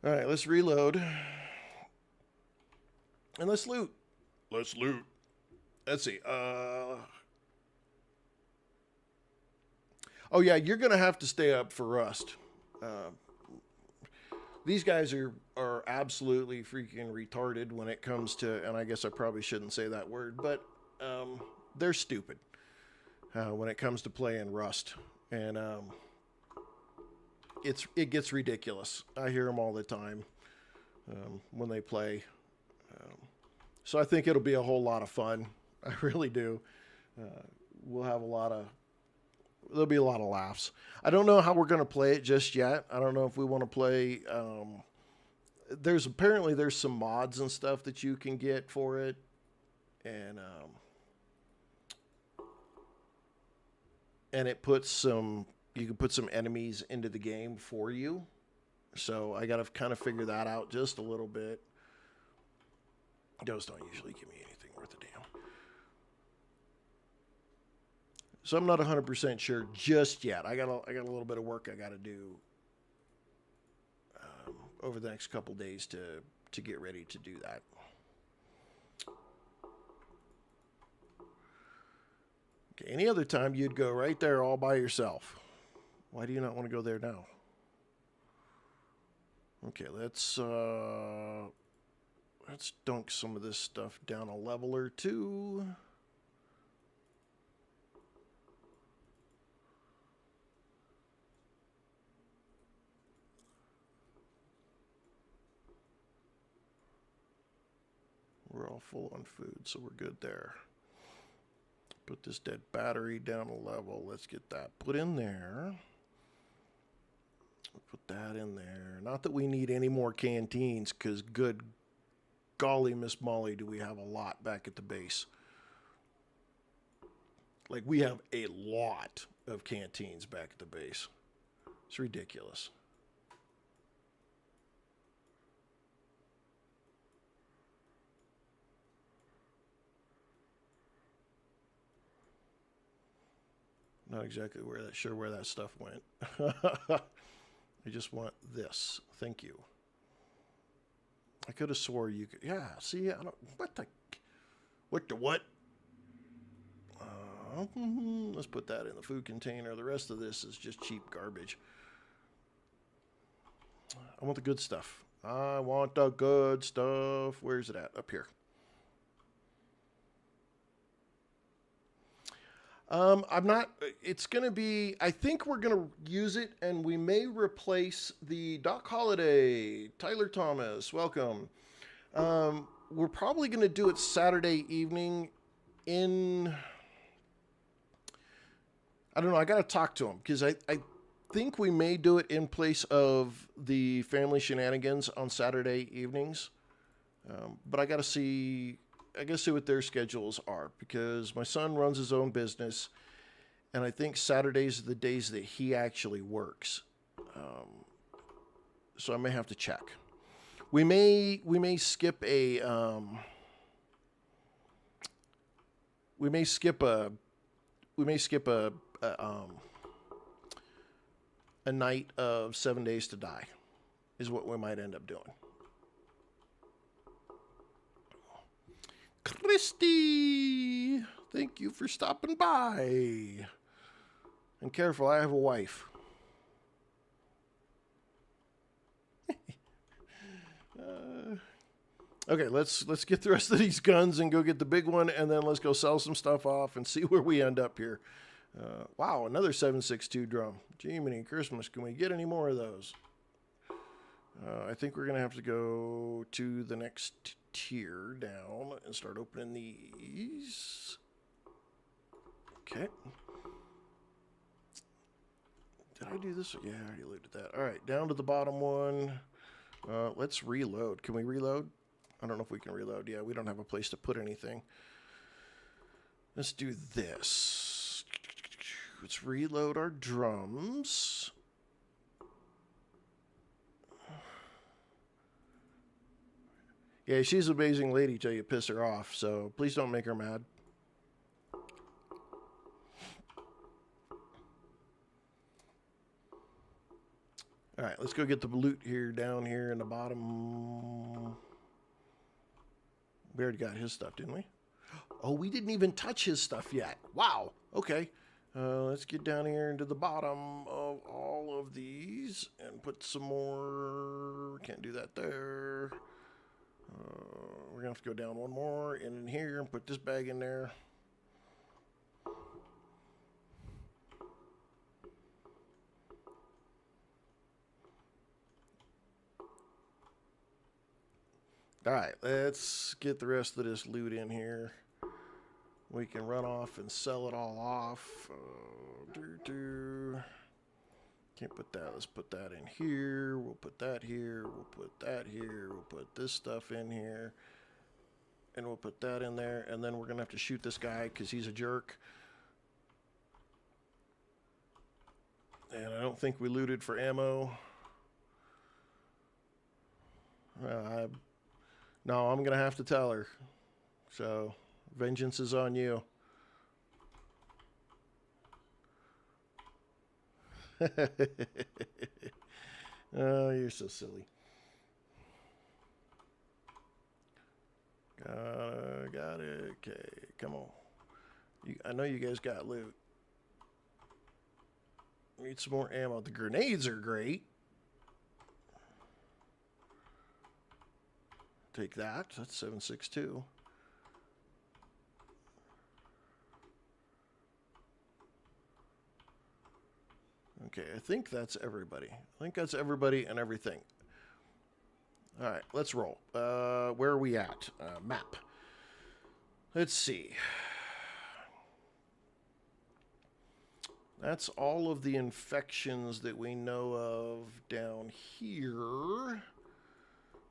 All right, let's reload. And let's loot. Let's loot. Let's see. Oh yeah, you're gonna have to stay up for Rust. These guys are absolutely freaking retarded when it comes to, and I guess I probably shouldn't say that word, but they're stupid when it comes to playing Rust, and it gets ridiculous. I hear them all the time when they play. So I think it'll be a whole lot of fun. I really do. We'll have there'll be a lot of laughs. I don't know how we're going to play it just yet. I don't know if we want to play. There's some mods and stuff that you can get for it, and it puts you can put some enemies into the game for you. So I got to kind of figure that out just a little bit. Those don't usually give me anything worth a damn. So I'm not 100% sure just yet. I got a little bit of work I got to do over the next couple days to get ready to do that. Okay, any other time you'd go right there all by yourself. Why do you not want to go there now? Okay, let's dunk some of this stuff down a level or two. We're all full on food, so we're good there. Put this dead battery down a level. Let's get that put in there. Put that in there. Not that we need any more canteens, because good golly, Miss Molly, do we have a lot back at the base. Like, we have a lot of canteens back at the base. It's ridiculous. Not exactly sure where that stuff went. I just want this. Thank you. I could have swore you could. Yeah, see, I don't. What the what? Let's put that in the food container. The rest of this is just cheap garbage. I want the good stuff. I want the good stuff. Where's it at? Up here. I'm not, it's going to be, I think we're going to use it, and we may replace the Doc Holiday. Tyler Thomas, welcome. We're probably going to do it Saturday evening in, I don't know, I got to talk to him, because I think we may do it in place of the family shenanigans on Saturday evenings. But I got to see what their schedules are, because my son runs his own business, and I think Saturdays are the days that he actually works. So I may have to check. We may skip a a night of 7 Days to Die is what we might end up doing. Christy, thank you for stopping by. And careful, I have a wife. Okay, let's get the rest of these guns and go get the big one, and then let's go sell some stuff off and see where we end up here. Wow, another 7.62 drum. Jiminy Christmas, can we get any more of those? I think we're going to have to go to the next tier down and start opening these. Okay. Did I do this? Yeah, I already loaded that. All right, down to the bottom one. Let's reload. Can we reload? I don't know if we can reload. Yeah, we don't have a place to put anything. Let's do this. Let's reload our drums. Yeah, she's an amazing lady till you piss her off, so please don't make her mad. All right, let's go get the loot here, down here in the bottom. We already got his stuff, didn't we? Oh, we didn't even touch his stuff yet. Wow. Okay. Let's get down here into the bottom of all of these and put some more. Can't do that there. We're going to have to go down one more and in here and put this bag in there. All right, let's get the rest of this loot in here. We can run off and sell it all off. Can't put that. Let's put that in here. We'll put that here. We'll put that here. We'll put this stuff in here. And we'll put that in there. And then we're going to have to shoot this guy because he's a jerk. And I don't think we looted for ammo. No, I'm going to have to tell her. So, vengeance is on you. Oh, you're so silly. Got it. Okay, come on. I know you guys got loot. Need some more ammo. The grenades are great. Take that. That's 7.62. Okay, I think that's everybody. I think that's everybody and everything. All right, let's roll. Where are we at? Map. Let's see. That's all of the infections that we know of down here.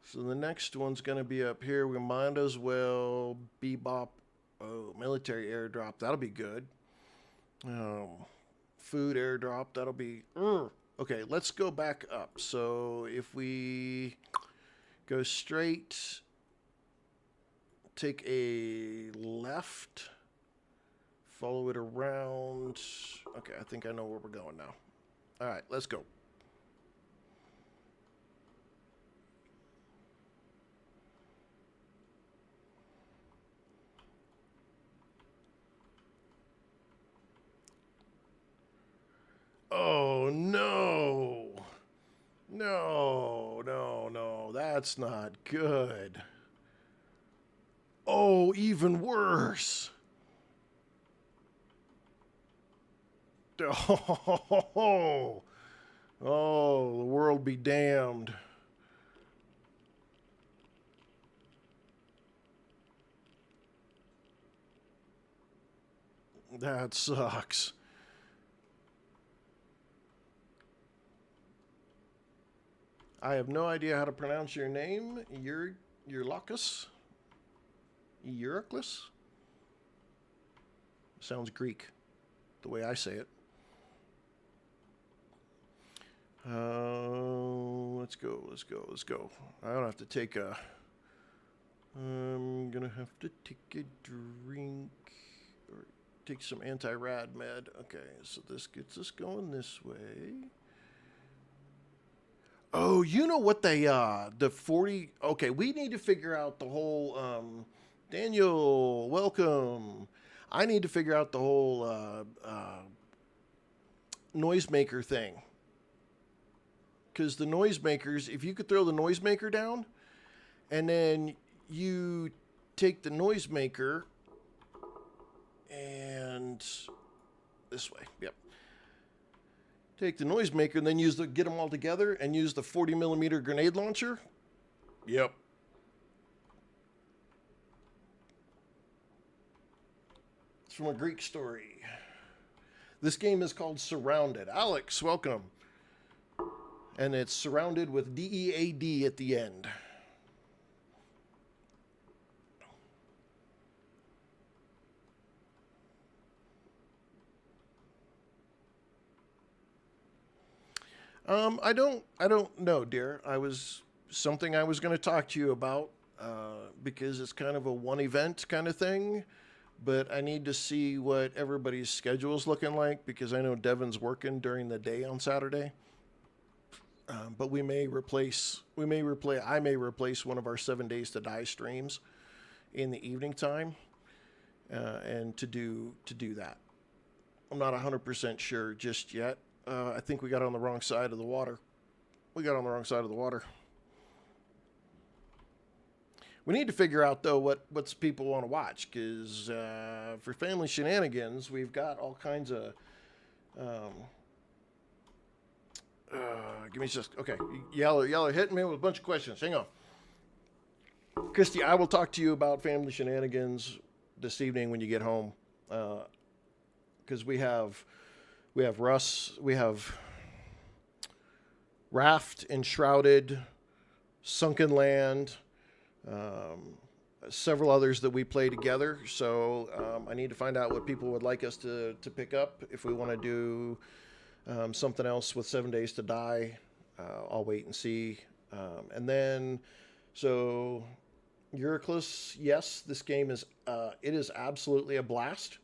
So the next one's going to be up here. We might as well bebop. Oh, military airdrop. That'll be good. Food airdrop. That'll be... Okay, let's go back up. So if we go straight, take a left, follow it around. Okay, I think I know where we're going now. All right, let's go. Oh, no. No, no, no. That's not good. Oh, even worse. Oh, oh, the world be damned. That sucks. I have no idea how to pronounce your name. Eurlocus? Euroclus? Sounds Greek, the way I say it. Let's go, let's go, let's go. I don't have to take a... I'm gonna have to take a drink or take some anti-rad med. Okay, so this gets us going this way. Oh, you know what they, the 40, okay, we need to figure out the whole, Daniel, welcome. I need to figure out the whole, noisemaker thing. Because the noisemakers, if you could throw the noisemaker down, and then you take the noisemaker, and this way, yep. Take the noisemaker and then get them all together and use the 40 millimeter grenade launcher. Yep. It's from a Greek story. This game is called SurrounDead. Alex, welcome. And it's surrounded with DEAD at the end. I don't know, dear. Something I was going to talk to you about, because it's kind of a one event kind of thing, but I need to see what everybody's schedule is looking like, because I know Devin's working during the day on Saturday. But I may replace one of our 7 Days to Die streams in the evening time, and to do that. I'm not 100% sure just yet. I think we got on the wrong side of the water. We need to figure out, though, what's people want to watch, because for family shenanigans, we've got all kinds of... give me just... Okay, y'all are hitting me with a bunch of questions. Hang on. Christy, I will talk to you about family shenanigans this evening when you get home, because we have Russ, we have Raft, Enshrouded, Sunken Land, several others that we play together. So I need to find out what people would like us to pick up. If we want to do something else with 7 Days to Die, I'll wait and see. And then, so Euroclus, yes, this game is, it is absolutely a blast.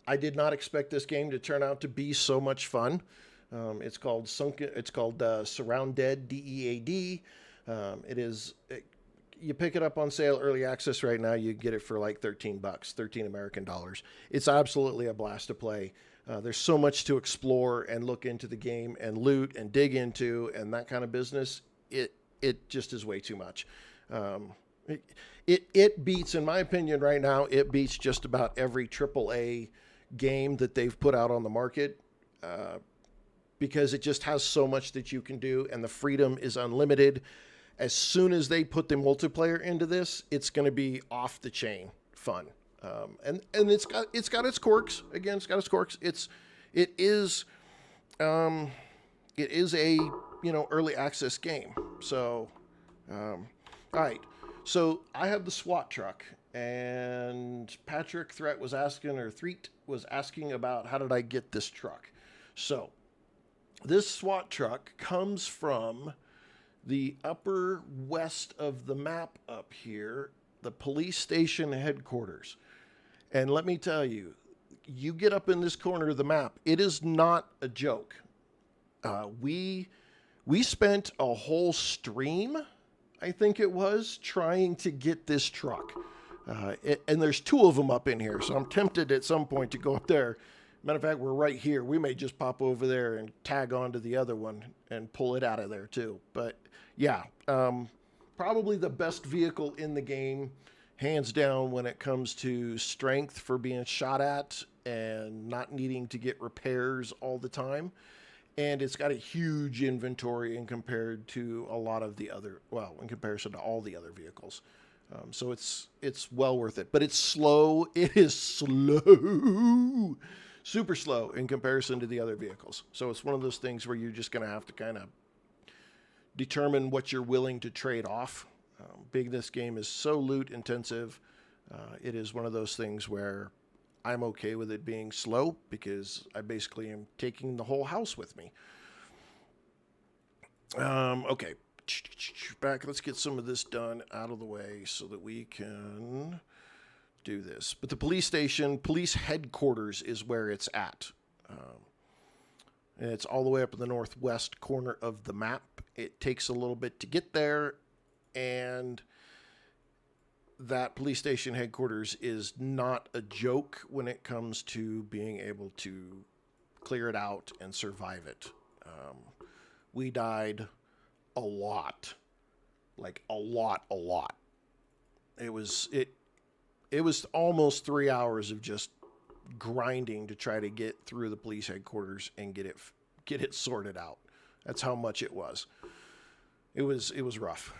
I did not expect this game to turn out to be so much fun. It's called SurrounDead, DEAD. You pick it up on sale, early access right now. You get it for like $13, 13 American dollars. It's absolutely a blast to play. There's so much to explore and look into the game and loot and dig into and that kind of business. It just is way too much. It beats, in my opinion, right now, it beats just about every AAA game that they've put out on the market. because it just has so much that you can do, and the freedom is unlimited. As soon as they put the multiplayer into this, it's going to be off the chain fun. And it's got its quirks. Again, it's got its quirks. It is a early access game. So all right. So I have the SWAT truck, and Patrick Threat was asking about how did I get this truck. So this SWAT truck comes from the upper west of the map up here, the police station headquarters. And let me tell you, you get up in this corner of the map, it is not a joke. We spent a whole stream, I think it was, trying to get this truck. And there's two of them up in here, so I'm tempted at some point to go up there. Matter of fact, we're right here. We may just pop over there and tag onto the other one and pull it out of there too. But yeah, probably the best vehicle in the game, hands down, when it comes to strength for being shot at and not needing to get repairs all the time. And it's got a huge inventory in comparison to all the other vehicles. So it's well worth it, but it's slow. It is slow, super slow in comparison to the other vehicles. So it's one of those things where you're just going to have to kind of determine what you're willing to trade off. This game is so loot intensive. It is one of those things where I'm okay with it being slow because I basically am taking the whole house with me. Okay. Back. Let's get some of this done out of the way so that we can do this. But the police headquarters is where it's at. And it's all the way up in the northwest corner of the map. It takes a little bit to get there, and that police station headquarters is not a joke when it comes to being able to clear it out and survive it. We died a lot. Like a lot. It was almost 3 hours of just grinding to try to get through the police headquarters and get it sorted out. That's how much it was. It was rough.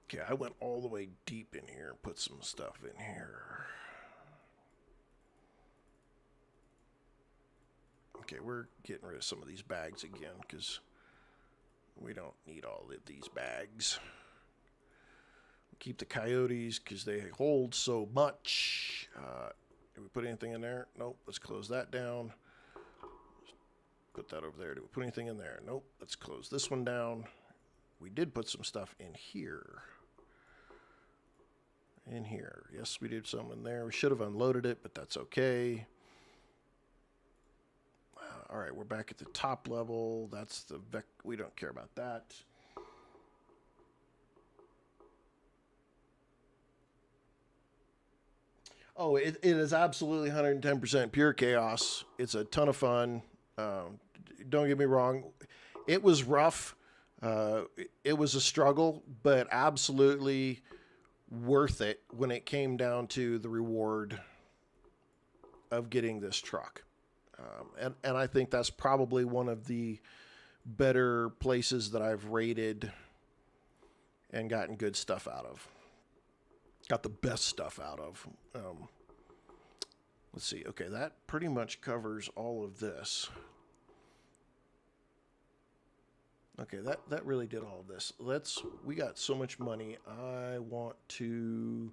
Okay, I went all the way deep in here and put some stuff in here. Okay, we're getting rid of some of these bags again because we don't need all of these bags. Keep the coyotes because they hold so much. Did we put anything in there? Nope. Let's close that down. Put that over there. Did we put anything in there? Nope. Let's close this one down. We did put some stuff in here. In here. Yes, we did some in there. We should have unloaded it, but that's okay. All right, we're back at the top level. That's the we don't care about that. Oh, it is absolutely 110% pure chaos. It's a ton of fun. Don't get me wrong. It was rough. It was a struggle, but absolutely worth it when it came down to the reward of getting this truck. And I think that's probably one of the better places that I've raided and gotten good stuff out of. Got the best stuff out of. Let's see. Okay, that pretty much covers all of this. Okay, that really did all of this. We got so much money. I want to...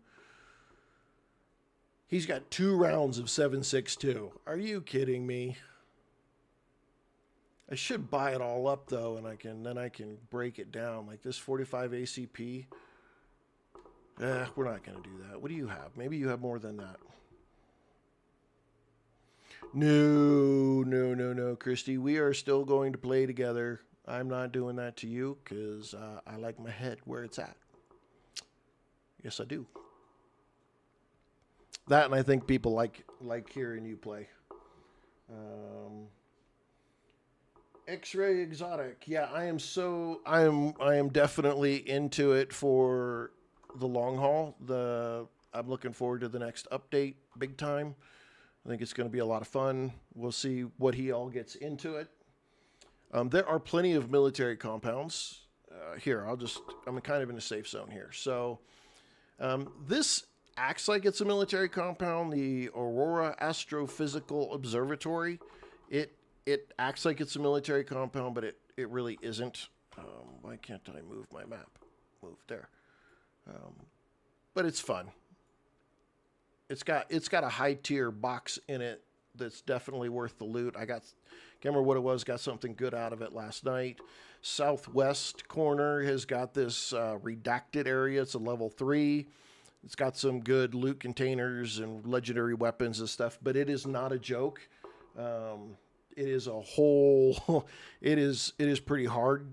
He's got 2 rounds of 7.62. Are you kidding me? I should buy it all up though, and then I can break it down like this 45 ACP. We're not going to do that. What do you have? Maybe you have more than that. No, Christy. We are still going to play together. I'm not doing that to you because I like my head where it's at. Yes, I do. That, and I think people like hearing you play. X-Ray Exotic. Yeah, I am definitely into it for the long haul. I'm looking forward to the next update big time. I think it's going to be a lot of fun. We'll see what he all gets into it. There are plenty of military compounds. Here, I'm kind of in a safe zone here. So this acts like it's a military compound, the Aurora Astrophysical Observatory. It acts like it's a military compound, but it really isn't. Why can't I move my map? Move there. But it's fun. It's got a high tier box in it that's definitely worth the loot. Can't remember what it was. Got something good out of it last night. Southwest corner has got this redacted area. It's a level 3. It's got some good loot containers and legendary weapons and stuff, but it is not a joke. It is a whole. It is pretty hard.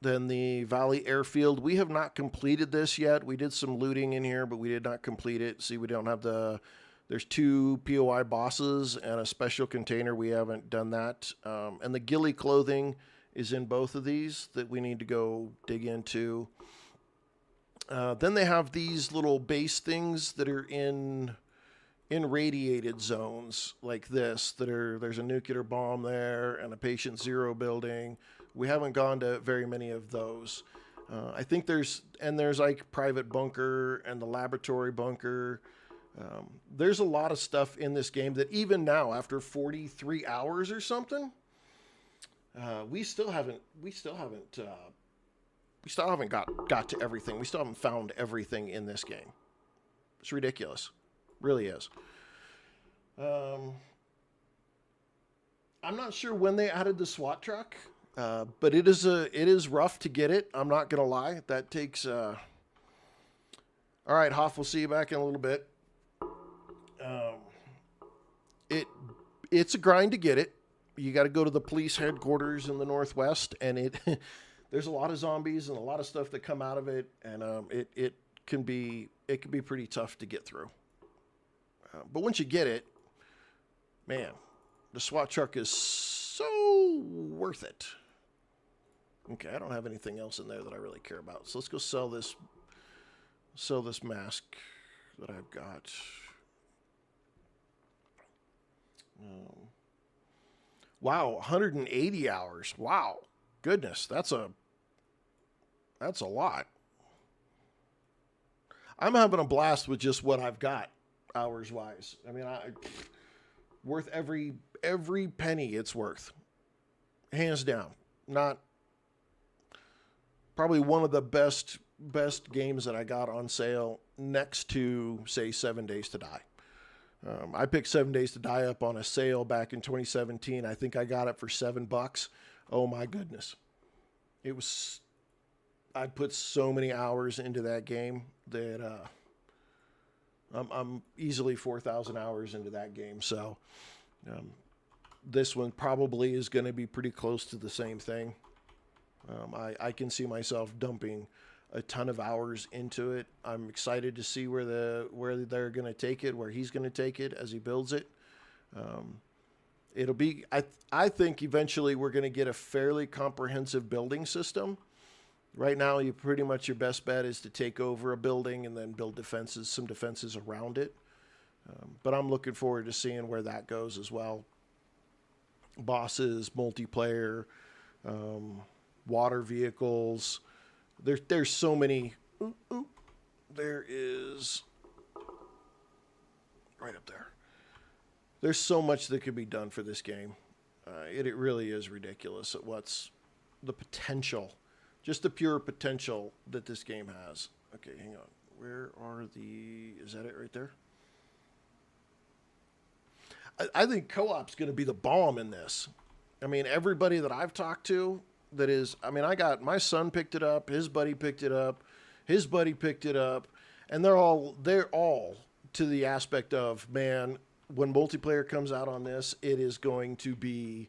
Then the Valley Airfield. We have not completed this yet. We did some looting in here, but we did not complete it. See, we don't have there's 2 POI bosses and a special container. We haven't done that. And the ghillie clothing is in both of these that we need to go dig into. Then they have these little base things that are in radiated zones like this. There's a nuclear bomb there and a patient zero building. We haven't gone to very many of those. I think there's like private bunker and the laboratory bunker. There's a lot of stuff in this game that even now, after 43 hours or something, we still haven't got to everything. We still haven't found everything in this game. It's ridiculous. Really is. I'm not sure when they added the SWAT truck. But it is rough to get it. I'm not going to lie. That takes, all right, Hoff, we'll see you back in a little bit. It's a grind to get it. You got to go to the police headquarters in the Northwest, and there's a lot of zombies and a lot of stuff that come out of it. And, it can be pretty tough to get through. But once you get it, man, the SWAT truck is so worth it. Okay, I don't have anything else in there that I really care about. So let's go sell this mask that I've got. Wow, 180 hours. Wow. Goodness, that's a lot. I'm having a blast with just what I've got hours wise. I mean, worth every penny it's worth. Hands down. Not probably one of the best games that I got on sale next to, say, 7 Days to Die. I picked 7 Days to Die up on a sale back in 2017. I think I got it for $7. Oh my goodness. I put so many hours into that game that I'm easily 4,000 hours into that game. So this one probably is going to be pretty close to the same thing. I can see myself dumping a ton of hours into it. I'm excited to see where they're going to take it, where he's going to take it as he builds it. It'll be, I think eventually we're going to get a fairly comprehensive building system. Right now, pretty much your best bet is to take over a building and then build some defenses around it. But I'm looking forward to seeing where that goes as well. Bosses, multiplayer, water vehicles. There's so many. There is right up there. There's so much that could be done for this game. It really is ridiculous at what's the potential, just the pure potential that this game has. Okay, hang on. Where are is that it right there? I think co-op's going to be the bomb in this. I mean, everybody that I've talked to my son picked it up, his buddy picked it up, his buddy picked it up, and they're all to the aspect of, man, when multiplayer comes out on this, it is going to be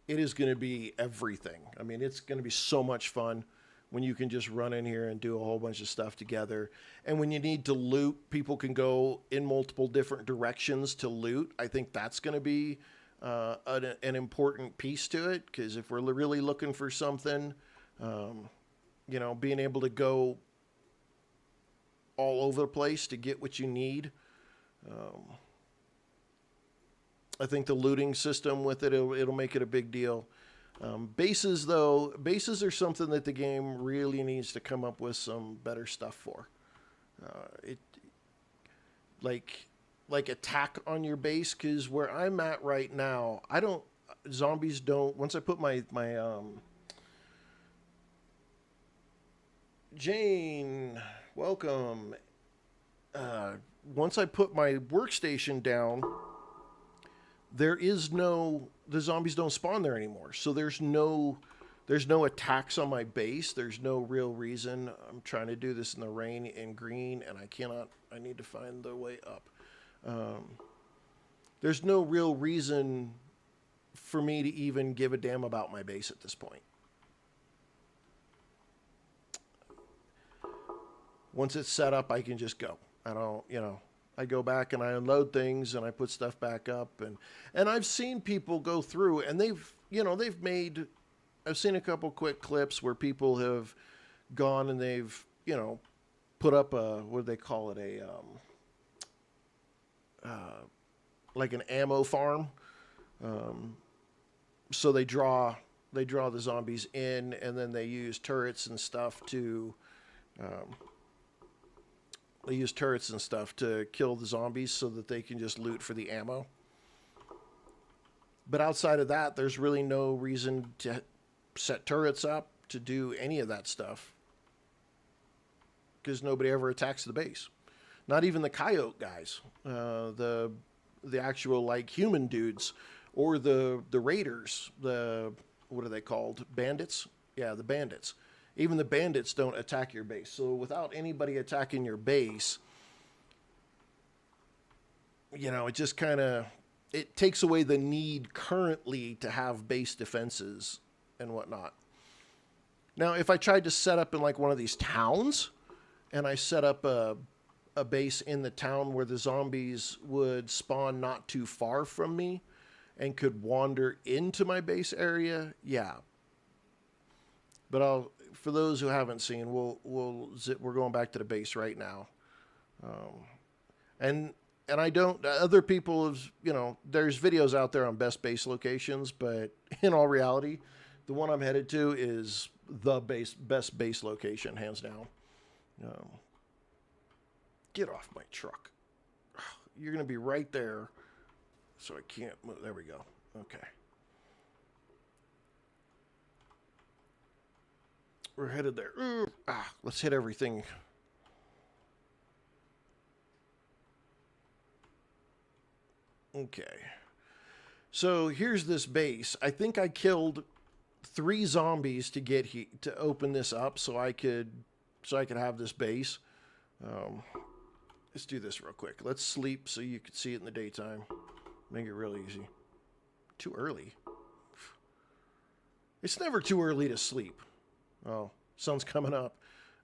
everything. I mean, it's going to be so much fun when you can just run in here and do a whole bunch of stuff together. And when you need to loot, people can go in multiple different directions to loot. I think that's going to be an important piece to it, because if we're really looking for something, being able to go all over the place to get what you need I think the looting system with it, it'll make it a big deal. Bases, though, bases are something that the game really needs to come up with some better stuff for. It like attack on your base, because where I'm at right now, zombies don't. Once I put my Jane, welcome. Once I put my workstation down, the zombies don't spawn there anymore. So there's no attacks on my base. There's no real reason. I'm trying to do this in the rain in green, and I cannot. I need to find the way up. There's no real reason for me to even give a damn about my base at this point. Once it's set up, I can just go. I don't, I go back and I unload things and I put stuff back up, and I've seen people go through and they've made, I've seen a couple quick clips where people have gone and they've, put up what do they call it? Like an ammo farm. So they draw the zombies in, and then they use turrets and stuff to, kill the zombies so that they can just loot for the ammo. But outside of that, there's really no reason to set turrets up to do any of that stuff, because nobody ever attacks the base. Not even the coyote guys, the actual like human dudes, or the raiders. What are they called? Bandits? Yeah, the bandits. Even the bandits don't attack your base. So without anybody attacking your base, it just kind of, it takes away the need currently to have base defenses and whatnot. Now, if I tried to set up in like one of these towns, and I set up a base in the town where the zombies would spawn not too far from me and could wander into my base area, yeah. But for those who haven't seen, we're going back to the base right now. And I don't, other people have, there's videos out there on best base locations, but in all reality, the one I'm headed to is the best base location, hands down. Get off my truck. You're going to be right there, so I can't move. There we go. Okay. We're headed there. Let's hit everything. Okay. So here's this base. I think I killed 3 zombies to get to open this up so I could have this base. Let's do this real quick. Let's sleep so you can see it in the daytime. Make it real easy. Too early. It's never too early to sleep. Oh, sun's coming up.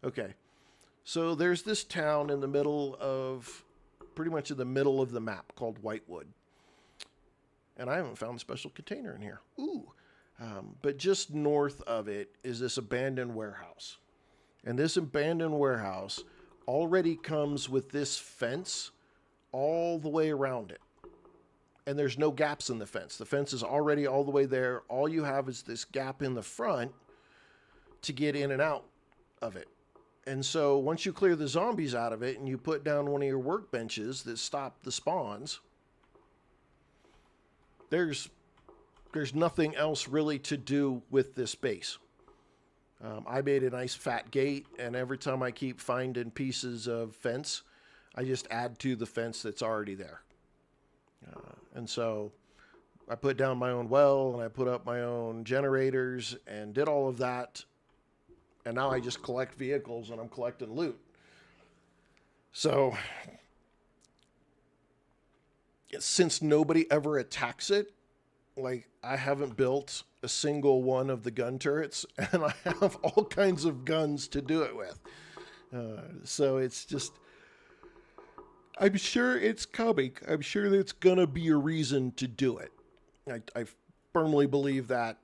Okay. So there's this town in the middle of, pretty much in the middle of the map, called Whitewood. And I haven't found a special container in here. Ooh. But just north of it is this abandoned warehouse. And this abandoned warehouse already comes with this fence all the way around it. And there's no gaps in the fence. The fence is already all the way there. All you have is this gap in the front to get in and out of it. And so once you clear the zombies out of it and you put down one of your workbenches that stop the spawns, there's nothing else really to do with this base. I made a nice fat gate, and every time I keep finding pieces of fence, I just add to the fence that's already there. And so I put down my own well, and I put up my own generators and did all of that. And now I just collect vehicles and I'm collecting loot. So since nobody ever attacks it, like, I haven't built a single one of the gun turrets, and I have all kinds of guns to do it with. So it's just, I'm sure it's coming. I'm sure there's going to be a reason to do it. I firmly believe that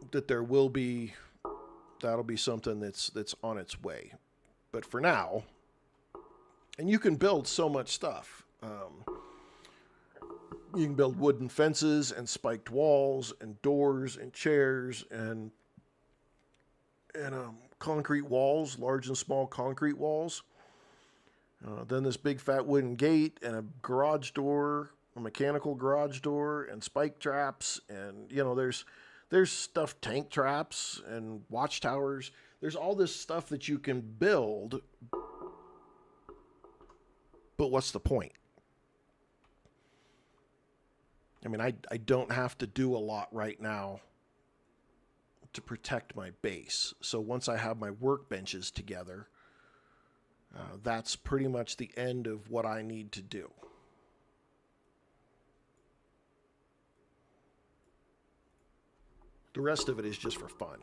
there will be, that'll be something that's on its way. But for now, and you can build so much stuff. You can build wooden fences and spiked walls and doors and chairs and concrete walls, large and small concrete walls. Then this big fat wooden gate and a garage door, a mechanical garage door, and spike traps, and there's stuffed tank traps and watchtowers. There's all this stuff that you can build, but what's the point? I mean, I don't have to do a lot right now to protect my base. So once I have my workbenches together, that's pretty much the end of what I need to do. The rest of it is just for fun.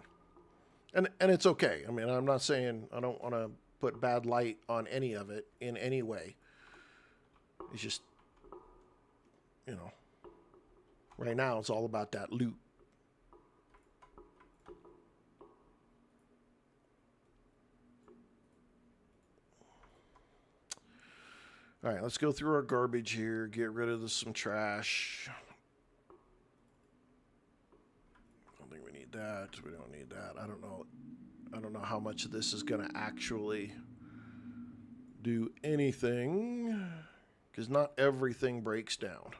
And it's okay. I mean, I'm not saying I don't want to put bad light on any of it in any way. It's just, right now it's all about that loot. All right, let's go through our garbage here, get rid of some trash. I don't think we need that. We don't need that. I don't know how much of this is going to actually do anything, because not everything breaks down.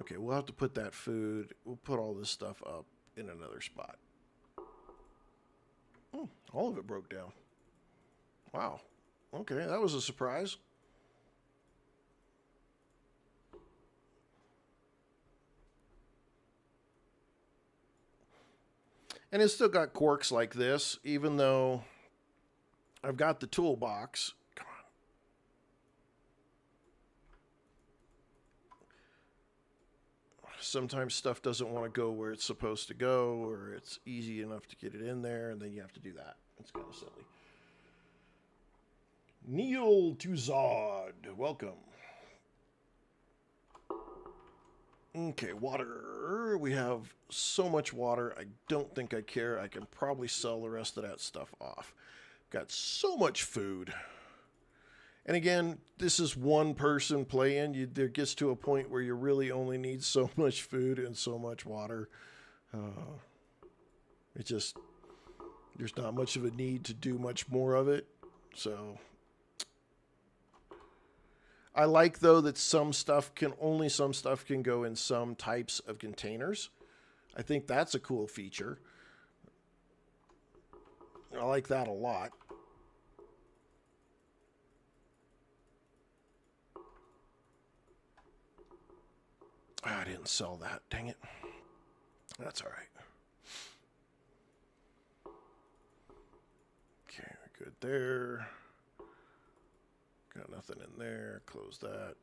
Okay, we'll have to put that food, we'll put all this stuff up in another spot. All of it broke down. Wow. Okay, that was a surprise. And it's still got quirks like this, even though I've got the toolbox. Come on. Sometimes stuff doesn't want to go where it's supposed to go, or it's easy enough to get it in there, and then you have to do that. It's kind of silly. Neil Tuzod, welcome. Okay, water. We have so much water, I don't think I care. I can probably sell the rest of that stuff off. Got so much food. And again, this is one person playing. There gets to a point where you really only need so much food and so much water. There's not much of a need to do much more of it. So I like, though, that some stuff can go in some types of containers. I think that's a cool feature. I like that a lot. I didn't sell that. Dang it. That's all right. Okay, we're good there. Got nothing in there. Close that.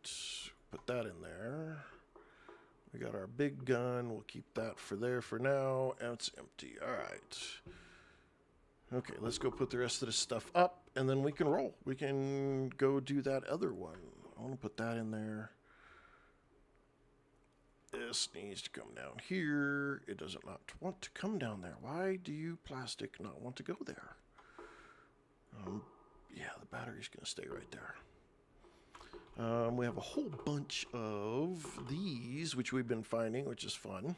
Put that in there. We got our big gun. We'll keep that for there for now. And it's empty. All right. Okay, let's go put the rest of this stuff up, and then we can roll. We can go do that other one. I want to put that in there. This needs to come down here. It does not want to come down there. Why do you, plastic, not want to go there? Yeah, the battery's going to stay right there. We have a whole bunch of these, which we've been finding, which is fun.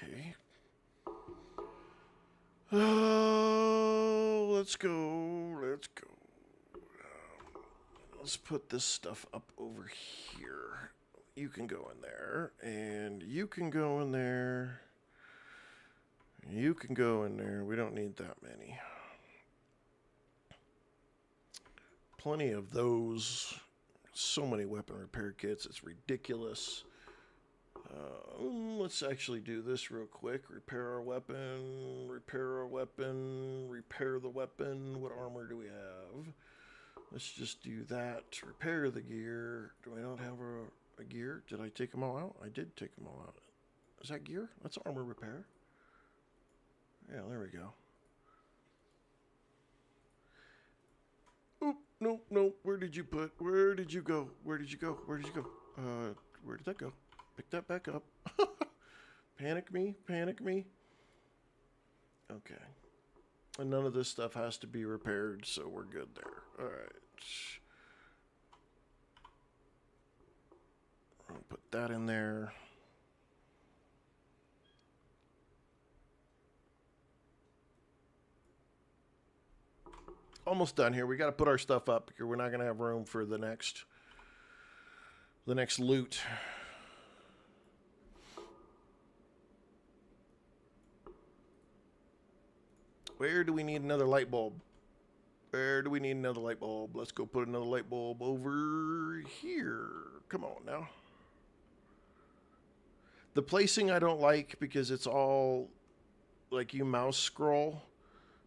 Okay. Oh, let's go. Let's go. Let's put this stuff up over here. You can go in there, and you can go in there. You can go in there. We don't need that many. Plenty of those. So many weapon repair kits. It's ridiculous. Let's actually do this real quick. Repair our weapon. Repair our weapon. Repair the weapon. What armor do we have? Let's just do that. Repair the gear. Do I not have a gear? Did I take them all out? I did take them all out. Is that gear? That's armor repair. Yeah, there we go. Oop, no. Where did you put? Where did you go? Where did you go? Where did you go? Where did that go? Pick that back up. Panic me? Panic me? Okay. And none of this stuff has to be repaired, so we're good there. All right. I'll put that in there. Almost done here. We got to put our stuff up because we're not going to have room for the next loot. Where do we need another light bulb? Where do we need another light bulb? Let's go put another light bulb over here. Come on now. The placing I don't like because it's all like you mouse scroll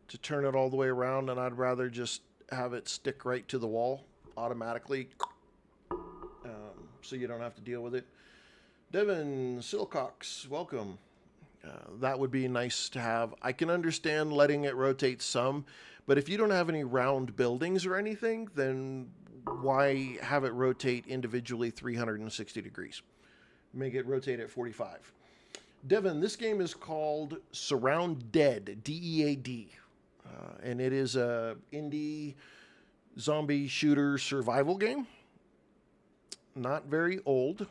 to turn it all the way around, and I'd rather just have it stick right to the wall automatically, so you don't have to deal with it. Devin Silcox, welcome. That would be nice to have. I can understand letting it rotate some, but if you don't have any round buildings or anything, then why have it rotate individually 360 degrees? Make it rotate at 45. Devin, this game is called SurrounDead, D-E-A-D. And it is a indie zombie shooter survival game. Not very old.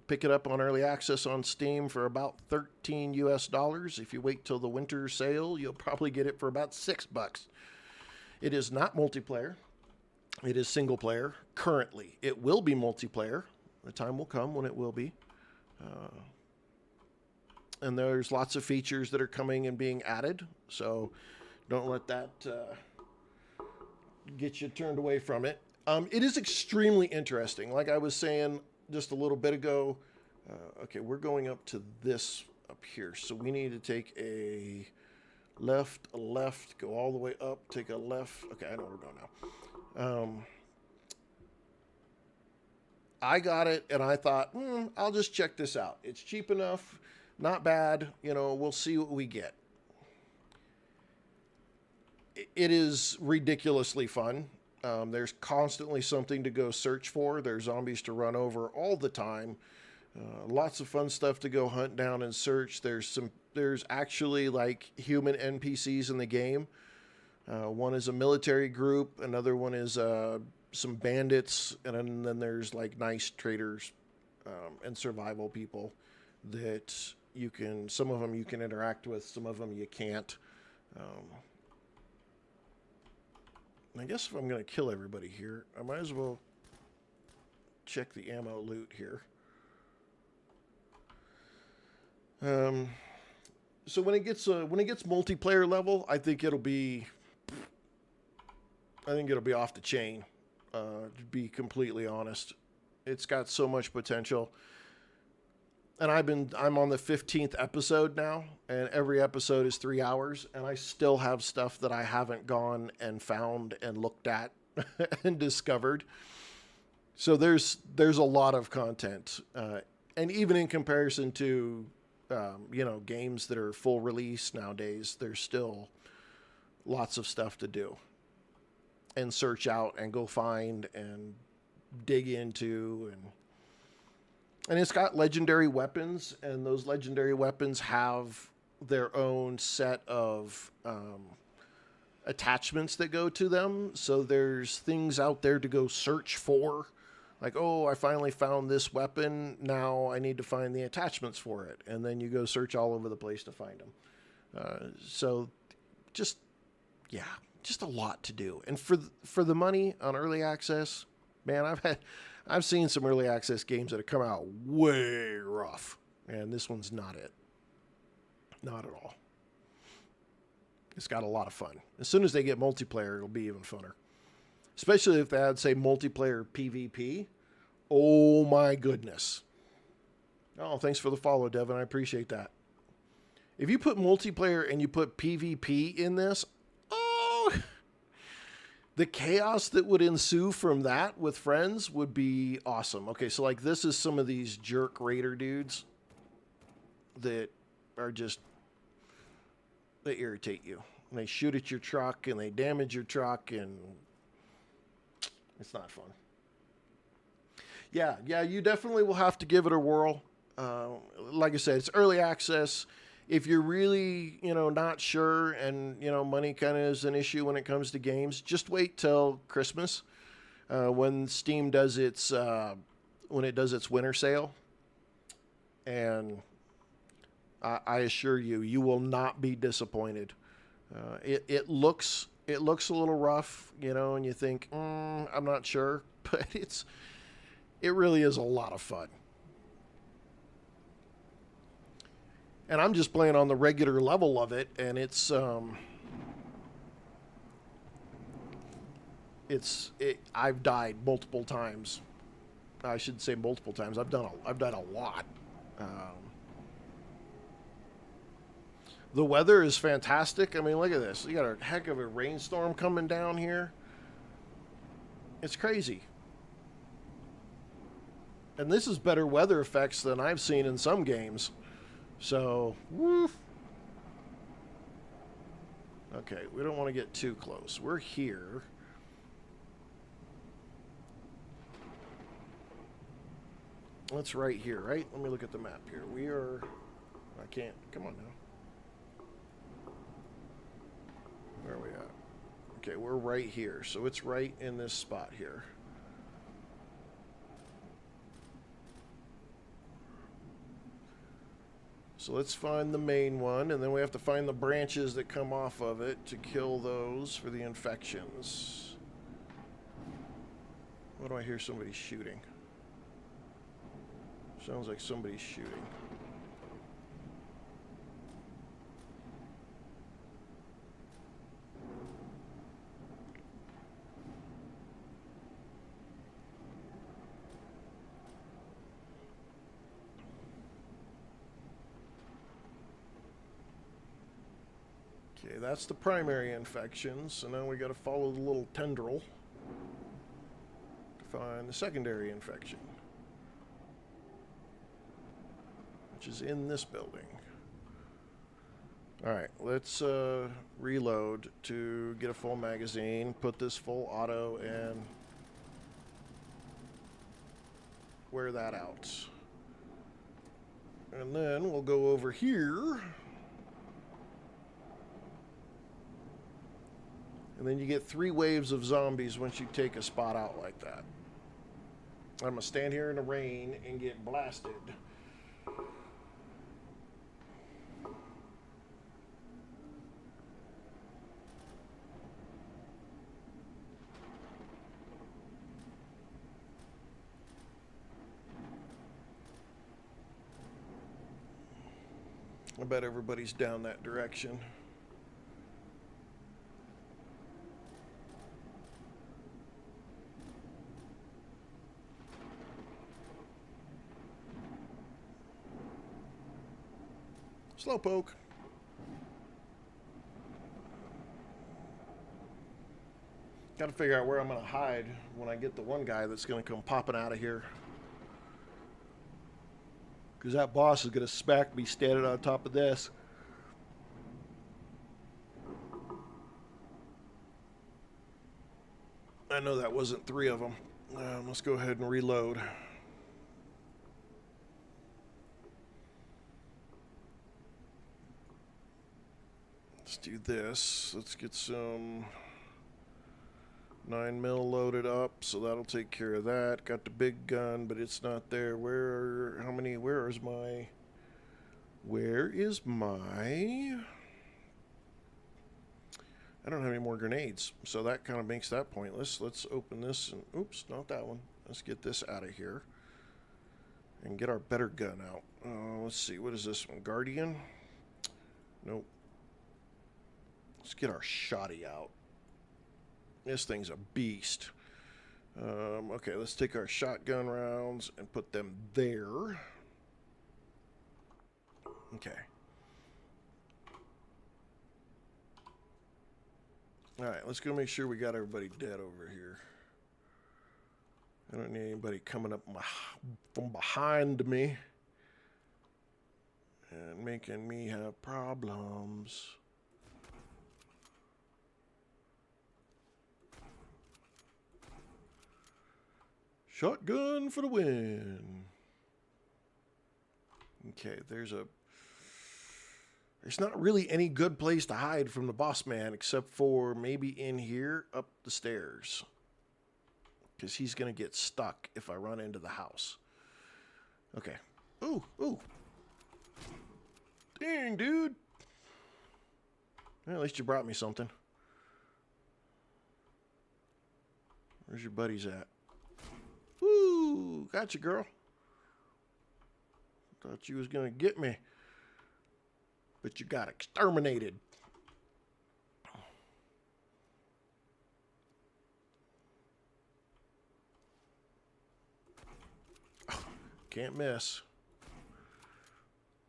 Pick it up on early access on Steam for about $13 US. If you wait till the winter sale, you'll probably get it for about $6. It is not multiplayer. It is single player currently. It will be multiplayer. The time will come when it will be. And there's lots of features that are coming and being added. So don't let that get you turned away from it. It is extremely interesting. Like I was saying just a little bit ago, okay, we're going up to this up here. So we need to take a left, go all the way up, take a left. Okay, I know where we're going now. I got it, and I thought, I'll just check this out. It's cheap enough, not bad. You know, we'll see what we get. It is ridiculously fun. There's constantly something to go search for. There's zombies to run over all the time. Lots of fun stuff to go hunt down and search. There's actually like human NPCs in the game. One is a military group. Another one is some bandits, and then there's like nice traders and survival people that you can. Some of them you can interact with. Some of them you can't. I guess if I'm going to kill everybody here, I might as well check the ammo loot here. So when it gets multiplayer level, I think it'll be off the chain. To be completely honest, it's got so much potential. And I'm on the 15th episode now, and every episode is 3 hours, and I still have stuff that I haven't gone and found and looked at and discovered. So there's a lot of content, and even in comparison to games that are full release nowadays, there's still lots of stuff to do and search out and go find and dig into. And it's got legendary weapons, and those legendary weapons have their own set of attachments that go to them. So there's things out there to go search for. Like, oh, I finally found this weapon. Now I need to find the attachments for it. And then you go search all over the place to find them. So just a lot to do. And for the money on early access, man, I've seen some early access games that have come out way rough, and this one's not it. Not at all. It's got a lot of fun. As soon as they get multiplayer, it'll be even funner. Especially if they had, say, multiplayer PvP. Oh, my goodness. Oh, thanks for the follow, Devin. I appreciate that. If you put multiplayer and you put PvP in this, the chaos that would ensue from that with friends would be awesome. Okay, so like this is some of these jerk raider dudes that are just, they irritate you. And they shoot at your truck and they damage your truck, and it's not fun. Yeah, you definitely will have to give it a whirl. Like I said, it's early access. If you're really, not sure and, money kind of is an issue when it comes to games, just wait till Christmas when Steam does its winter sale. And I assure you, you will not be disappointed. It looks a little rough, and you think, I'm not sure, but it really is a lot of fun. And I'm just playing on the regular level of it, and I've died multiple times. I should say multiple times. I've done a lot. The weather is fantastic. I mean, look at this. You got a heck of a rainstorm coming down here. It's crazy. And this is better weather effects than I've seen in some games. So, woof. Okay, we don't want to get too close. We're here. That's right here, right? Let me look at the map here. We are... I can't... Come on now. Where are we at? Okay, we're right here. So it's right in this spot here. So let's find the main one, and then we have to find the branches that come off of it to kill those for the infections. What do I hear somebody shooting? Sounds like somebody's shooting. Okay, that's the primary infection, so now we got to follow the little tendril to find the secondary infection, which is in this building. Alright, let's reload to get a full magazine, put this full auto, and wear that out. And then we'll go over here. And then you get 3 waves of zombies once you take a spot out like that. I'm going to stand here in the rain and get blasted. I bet everybody's down that direction. Slowpoke. Got to figure out where I'm going to hide when I get the one guy that's going to come popping out of here. Because that boss is going to smack me standing on top of this. I know that wasn't 3 of them. Let's go ahead and reload. Let's do this. Let's get some 9mm loaded up, so that'll take care of that. Got the big gun, but it's not there. Where is my... I don't have any more grenades, so that kind of makes that pointless. Let's open this and... Oops, not that one. Let's get this out of here and get our better gun out. Let's see, what is this one? Guardian? Nope. Let's get our shotty out. This thing's a beast. Okay, let's take our shotgun rounds and put them there. Okay. Alright, let's go make sure we got everybody dead over here. I don't need anybody coming up from behind me and making me have problems. Shotgun for the win. Okay, there's not really any good place to hide from the boss man except for maybe in here up the stairs. Because he's going to get stuck if I run into the house. Okay. Ooh, ooh. Dang, dude. Well, at least you brought me something. Where's your buddies at? Woo! Gotcha, girl. Thought you was going to get me. But you got exterminated. Can't miss.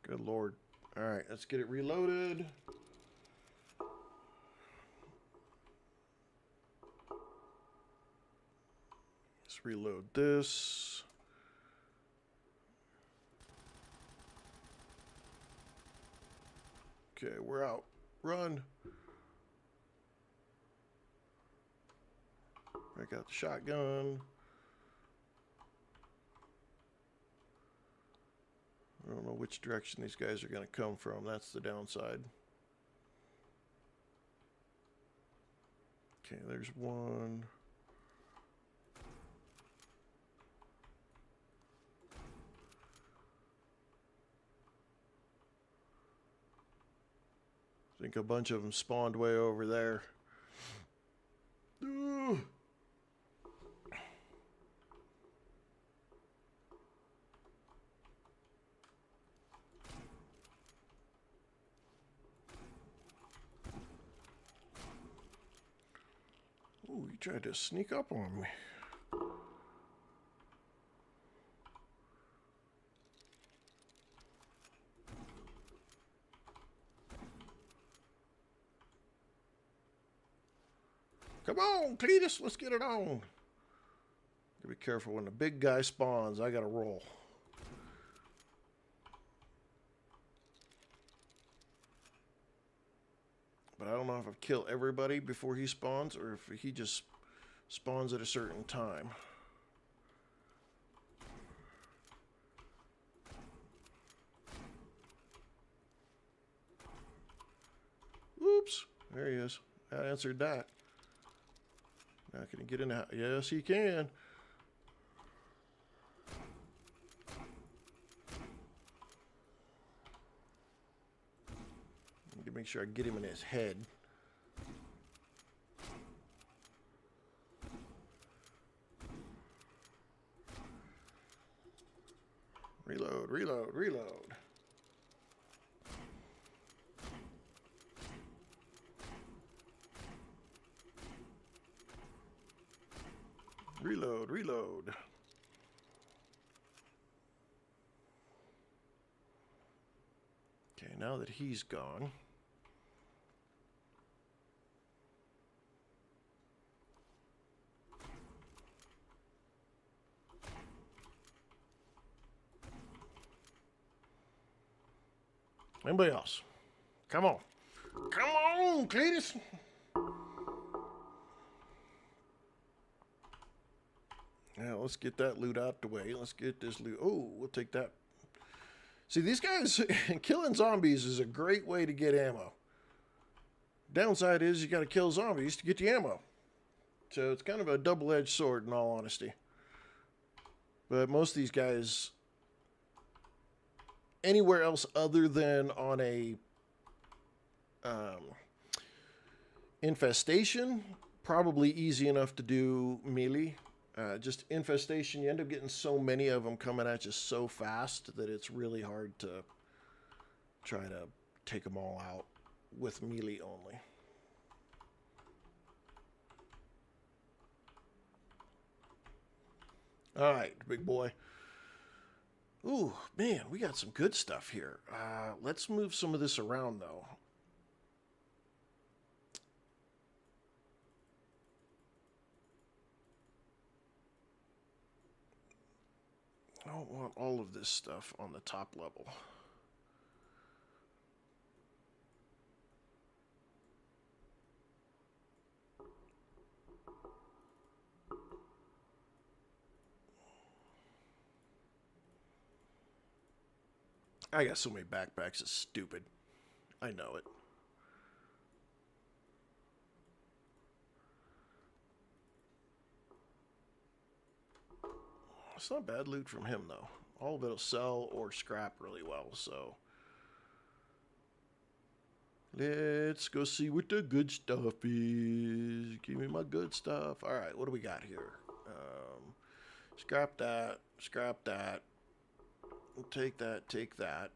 Good Lord. All right, let's get it reloaded. Let's reload this. Okay, we're out. Run. Break out the shotgun. I don't know which direction these guys are going to come from. That's the downside. Okay, there's one. I think a bunch of them spawned way over there. Ooh. Ooh, he tried to sneak up on me. Come on, Cletus, let's get it on. Gotta be careful when the big guy spawns. I gotta roll. But I don't know if I kill everybody before he spawns or if he just spawns at a certain time. Oops, there he is. I answered that. Now can he get in the house? Yes, he can. I need to make sure I get him in his head. Reload, reload, reload. Reload, reload. Okay, now that he's gone. Anybody else? Come on. Come on, Cletus. Now, let's get that loot out the way. Let's get this loot. Oh, we'll take that. See, these guys, killing zombies is a great way to get ammo. Downside is you got to kill zombies to get the ammo. So it's kind of a double-edged sword, in all honesty. But most of these guys, anywhere else other than on a infestation, probably easy enough to do melee. Just infestation, you end up getting so many of them coming at you so fast that it's really hard to try to take them all out with melee only. All right, big boy. Ooh, man, we got some good stuff here. Let's move some of this around, though. I don't want all of this stuff on the top level. I got so many backpacks, it's stupid. I know it. It's not bad loot from him, though. All of it'll sell or scrap really well, so... Let's go see what the good stuff is. Give me my good stuff. Alright, what do we got here? Scrap that. Scrap that. We'll take that. Take that.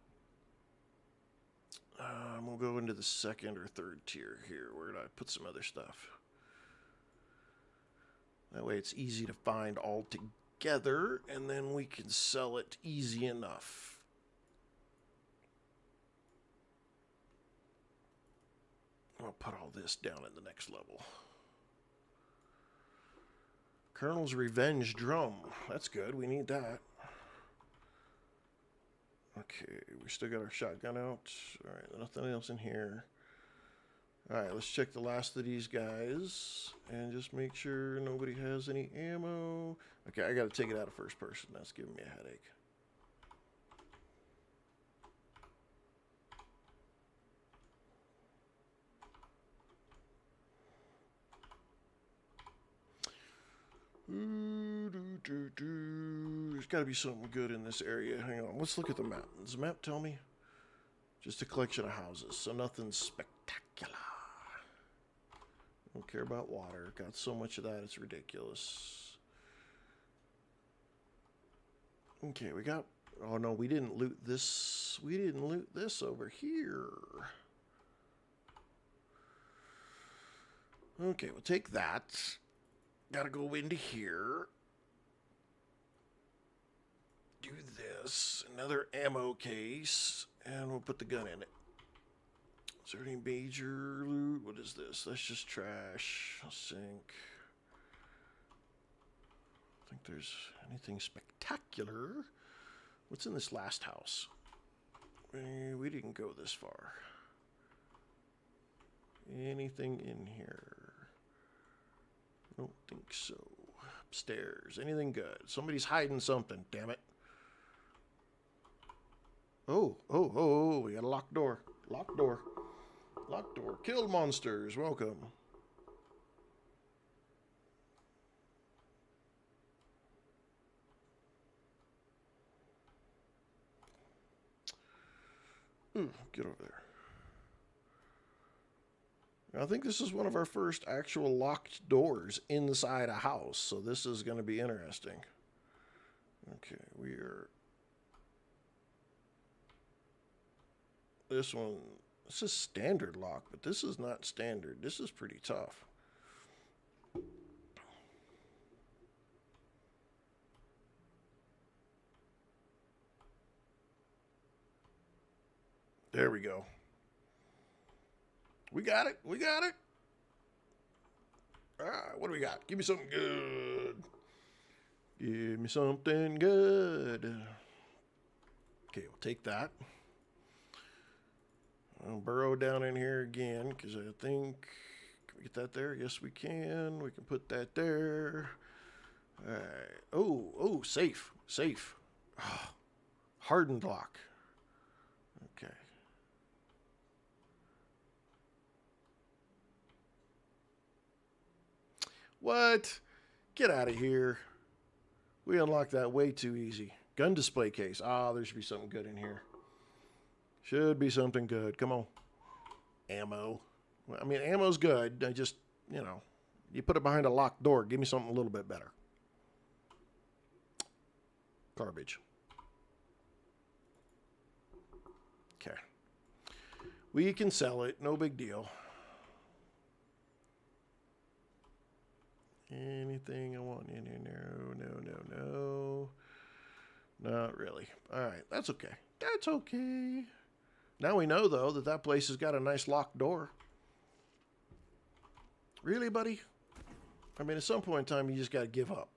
We'll go into the second or third tier here. Where did I put some other stuff? That way it's easy to find all together, and then we can sell it easy enough. I'll put all this down in the next level. Colonel's Revenge Drum. That's good. We need that. Okay, we still got our shotgun out. Alright, nothing else in here. Alright, let's check the last of these guys. And just make sure nobody has any ammo. Okay, I gotta take it out of first person. That's giving me a headache. There's got to be something good in this area. Hang on. Let's look at the map. Does the map tell me? Just a collection of houses, so nothing spectacular. Don't care about water. Got so much of that, it's ridiculous. Okay, we got... Oh, no, we didn't loot this. We didn't loot this over here. Okay, we'll take that. Gotta go into here. Do this. Another ammo case. And we'll put the gun in it. Is there any major loot? What is this? That's just trash. Sink. I think there's anything spectacular. What's in this last house? We didn't go this far. Anything in here? Don't think so. Upstairs. Anything good? Somebody's hiding something, damn it. Oh, we got a locked door. Locked door. Locked door. Kill monsters. Welcome. Ooh, get over there. I think this is one of our first actual locked doors inside a house, so this is going to be interesting. Okay, we are... This one, this is standard lock, but this is not standard. This is pretty tough. There we go. We got it. We got it. All right, what do we got? Give me something good. Give me something good. Okay, we'll take that. I'll burrow down in here again because I think... Can we get that there? Yes, we can. We can put that there. All right. Oh, safe. Safe. Oh, hardened lock. Okay. What? Get out of here. We unlocked that way too easy. Gun display case. Ah, there should be something good in here. Should be something good. Come on. Ammo. Well, I mean, ammo's good. I just, you know, you put it behind a locked door. Give me something a little bit better. Garbage. Okay. We can sell it. No big deal. Anything I want in here? No. Not really. All right. That's okay. That's okay. Now we know, though, that that place has got a nice locked door. Really, buddy? I mean, at some point in time, you just got to give up.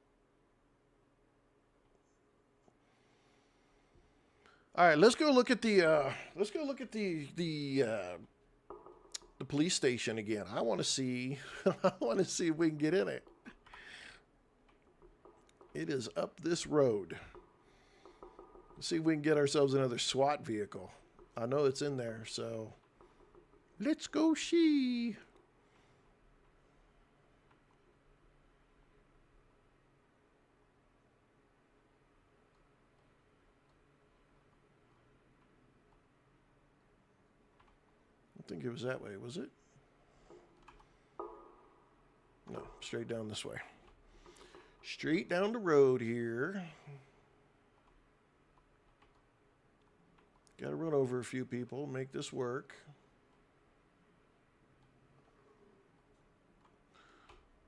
All right, let's go look at the police station again. I want to see. I want to see if we can get in it. It is up this road. Let's see if we can get ourselves another SWAT vehicle. I know it's in there, so let's go see. I think it was that way, was it? No, straight down this way. Straight down the road here. Got to run over a few people, make this work.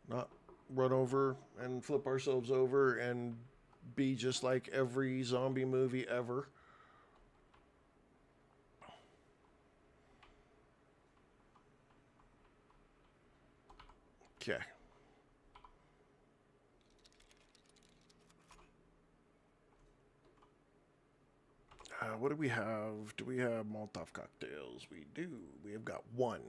Not run over and flip ourselves over and be just like every zombie movie ever. Okay. What do we have? Do we have Molotov cocktails? We do. We have got one.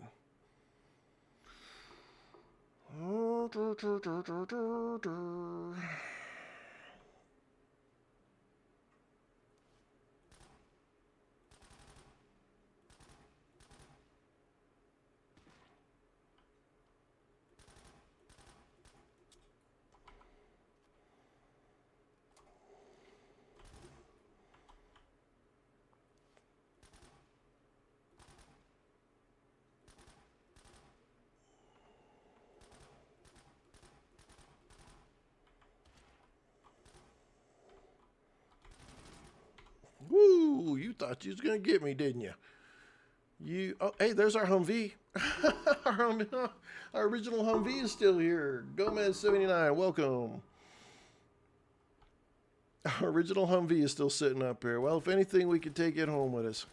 Woo! You thought you was gonna get me, didn't you? Oh, hey, there's our Humvee. Our original Humvee is still here. Gomez79, welcome. Our original Humvee is still sitting up here. Well, if anything, we could take it home with us.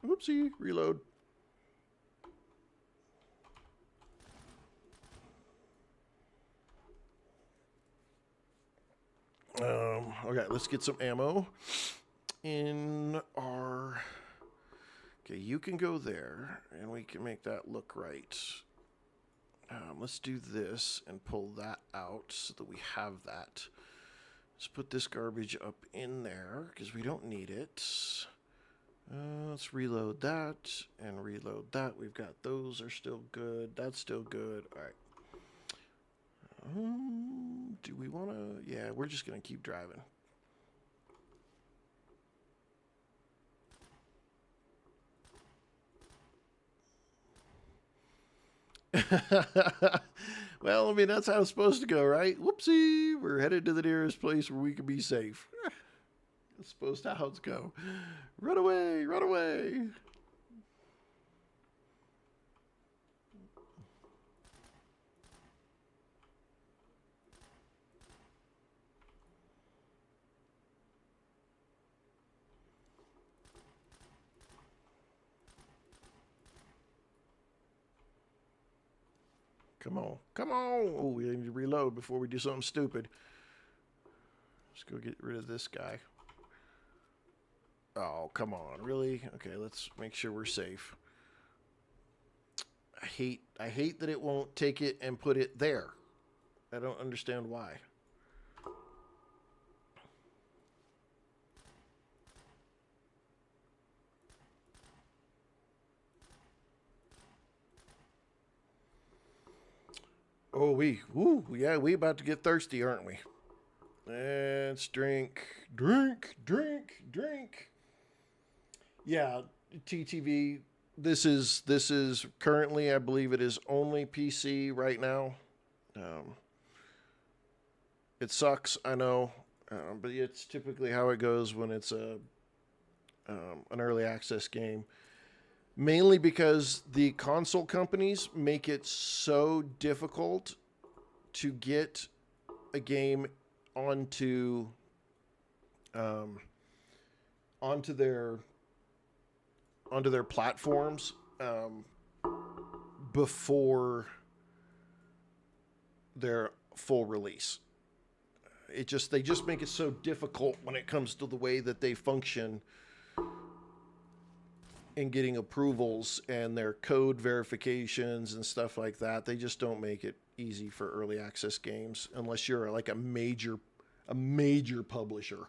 Oopsie, reload. Okay, let's get some ammo in our... Okay, you can go there, and we can make that look right. Let's do this and pull that out so that we have that. Let's put this garbage up in there, because we don't need it. Let's reload that, and reload that. We've got those are still good. That's still good. All right. Do we want to... Yeah, we're just going to keep driving. Well, I mean, that's how it's supposed to go, right? Whoopsie! We're headed to the nearest place where we can be safe. That's supposed to how it's go. Run away! Run away! Come on. Come on. Oh, we need to reload before we do something stupid. Let's go get rid of this guy. Oh, come on. Really? Okay, let's make sure we're safe. I hate that it won't take it and put it there. I don't understand why. Oh, yeah, we about to get thirsty, aren't we? Let's drink. Yeah, TTV. This is currently, I believe it is only PC right now. It sucks, I know, but it's typically how it goes when it's an early access game. Mainly because the console companies make it so difficult to get a game onto their platforms before their full release. They just make it so difficult when it comes to the way that they function. in getting approvals and their code verifications and stuff like that. They just don't make it easy for early access games unless you're like a major publisher.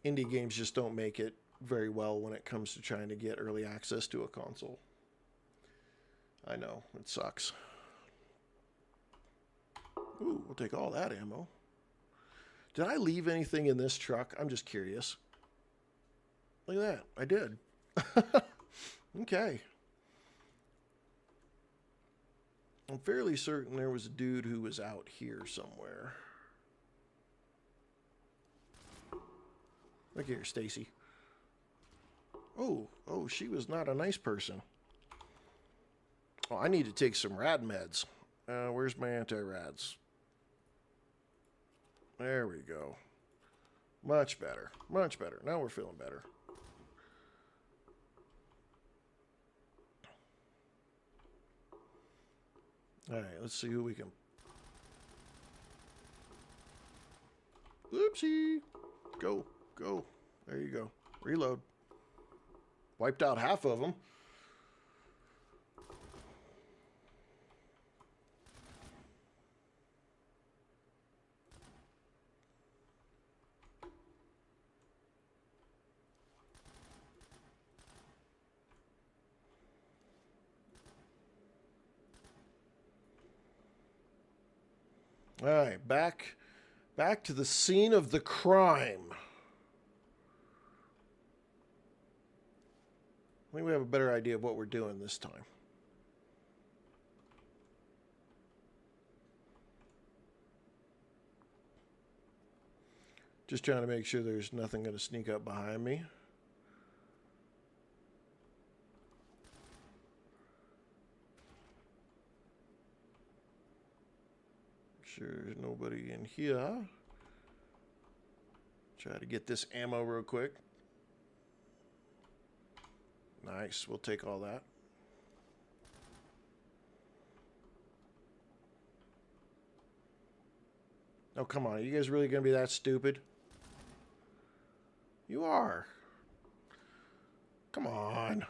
Indie games just don't make it very well when it comes to trying to get early access to a console. I know, it sucks. Ooh, we'll take all that ammo. Did I leave anything in this truck? I'm just curious. Look at that. I did. Okay. I'm fairly certain there was a dude who was out here somewhere. Look here, Stacy. Oh, she was not a nice person. Oh, I need to take some rad meds. Where's my anti-rads? There we go. Much better. Much better. Now we're feeling better. All right, let's see who we can... Oopsie. Go. Go. There you go. Reload. Wiped out half of them. All right, back to the scene of the crime. I think we have a better idea of what we're doing this time. Just trying to make sure there's nothing going to sneak up behind me. Sure there's nobody in here. Try to get this ammo real quick. Nice, we'll take all that. Oh, come on, are you guys really going to be that stupid? You are. Come on.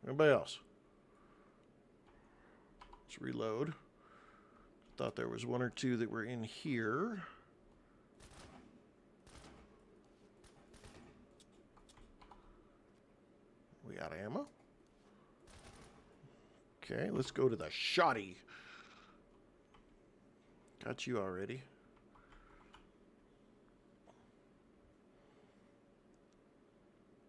Anybody else? Let's reload. Thought there was one or two that were in here. We got ammo. Okay, let's go to the shoddy. Got you already.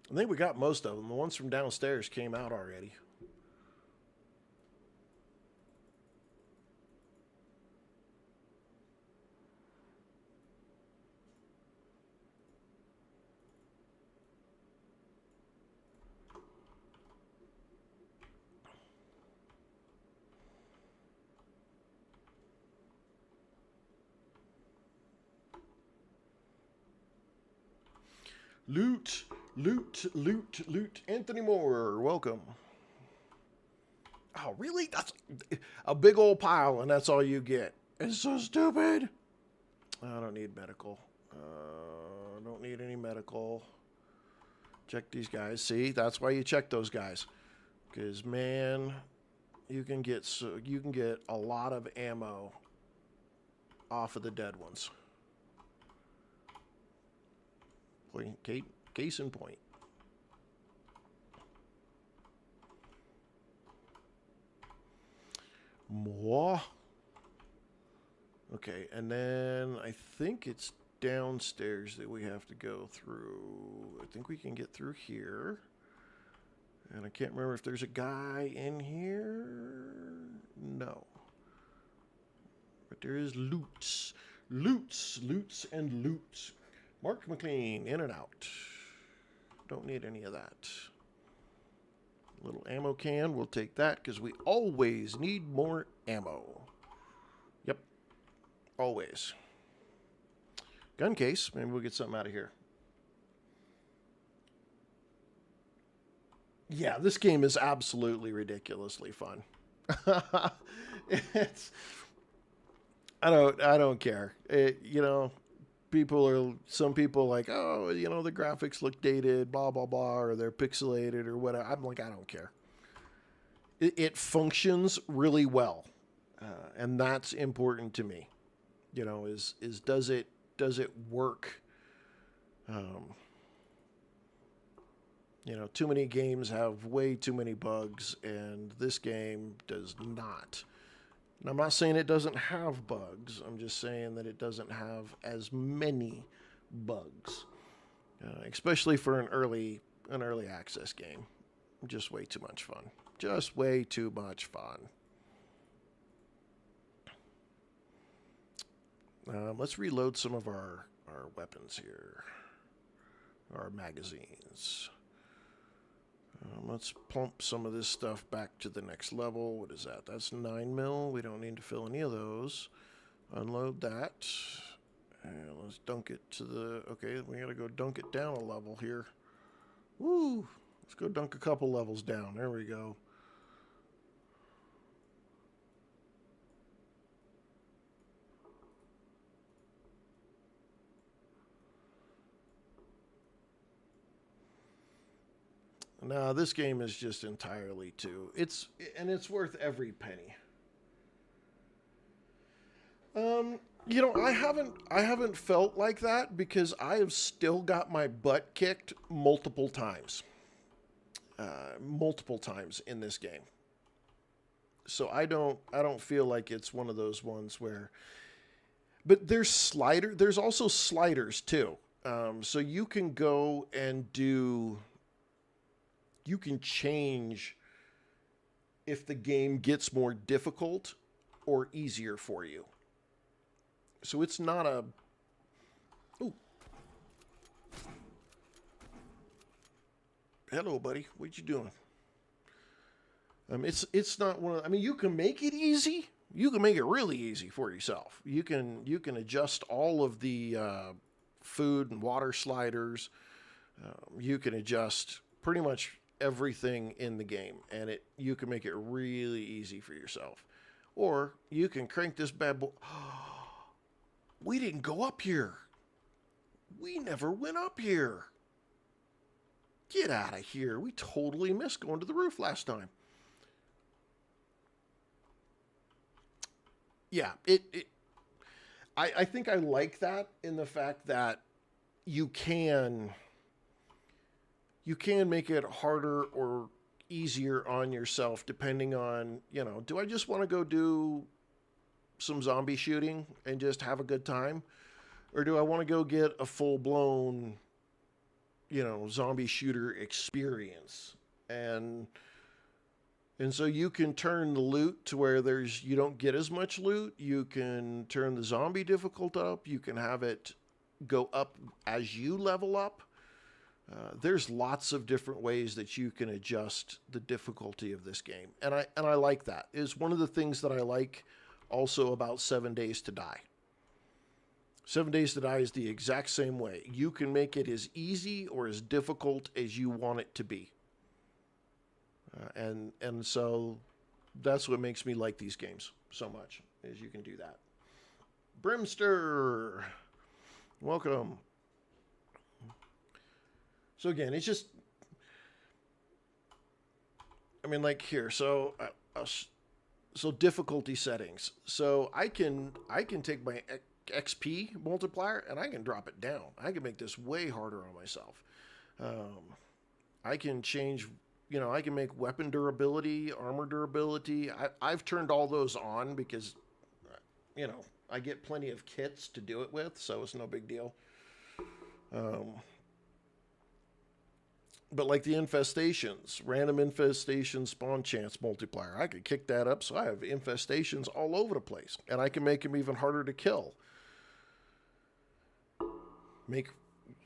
I think we got most of them. The ones from downstairs came out already. Loot, loot, loot, loot. Anthony Moore, welcome. Oh, really? That's a big old pile, and that's all you get. It's so stupid. I don't need medical. Don't need any medical. Check these guys. See, that's why you check those guys, because man, you can get a lot of ammo off of the dead ones. Case in point. More. Okay, and then I think it's downstairs that we have to go through. I think we can get through here. And I can't remember if there's a guy in here. No. But there is loots. Loots, loots, and loots. Mark McLean, in and out. Don't need any of that. Little ammo can, we'll take that because we always need more ammo. Yep, always. Gun case, maybe we'll get something out of here. Yeah, this game is absolutely ridiculously fun. it's I don't care. Some people like, oh, the graphics look dated, blah blah blah, or they're pixelated or whatever. I'm like, I don't care. It functions really well, and that's important to me. Is does it work? Too many games have way too many bugs, and this game does not. And I'm not saying it doesn't have bugs. I'm just saying that it doesn't have as many bugs, especially for an early access game. Just way too much fun. Just way too much fun. Let's reload some of our weapons here. Our magazines. Let's pump some of this stuff back to the next level. What is that? That's 9 mil. We don't need to fill any of those. Unload that. And let's dunk it to the... Okay, we gotta go dunk it down a level here. Woo! Let's go dunk a couple levels down. There we go. No, this game is just entirely too. It's worth every penny. I haven't felt like that because I have still got my butt kicked multiple times in this game. So I don't feel like it's one of those ones where. But there's also sliders too. So you can go and do. You can change if the game gets more difficult or easier for you. So it's not a... Ooh. Hello, buddy. What you doing? It's not one of... I mean, you can make it easy. You can make it really easy for yourself. You can adjust all of the food and water sliders. You can adjust pretty much everything in the game, and you can make it really easy for yourself. Or you can crank this bad boy. We didn't go up here. We never went up here. Get out of here. We totally missed going to the roof last time. Yeah, I think I like that in the fact that you can make it harder or easier on yourself depending on, do I just want to go do some zombie shooting and just have a good time? Or do I want to go get a full-blown, zombie shooter experience? And so you can turn the loot to where you don't get as much loot. You can turn the zombie difficult up. You can have it go up as you level up. There's lots of different ways that you can adjust the difficulty of this game. And I like that. It's one of the things that I like also about 7 Days to Die. 7 Days to Die is the exact same way. You can make it as easy or as difficult as you want it to be. And so that's what makes me like these games so much, is you can do that. Brimster, welcome. So again, it's just, like here. So difficulty settings. So I can take my XP multiplier and I can drop it down. I can make this way harder on myself. I can change, I can make weapon durability, armor durability. I've turned all those on because, I get plenty of kits to do it with, so it's no big deal. But like the infestations, random infestation spawn chance multiplier, I could kick that up so I have infestations all over the place. And I can make them even harder to kill. Make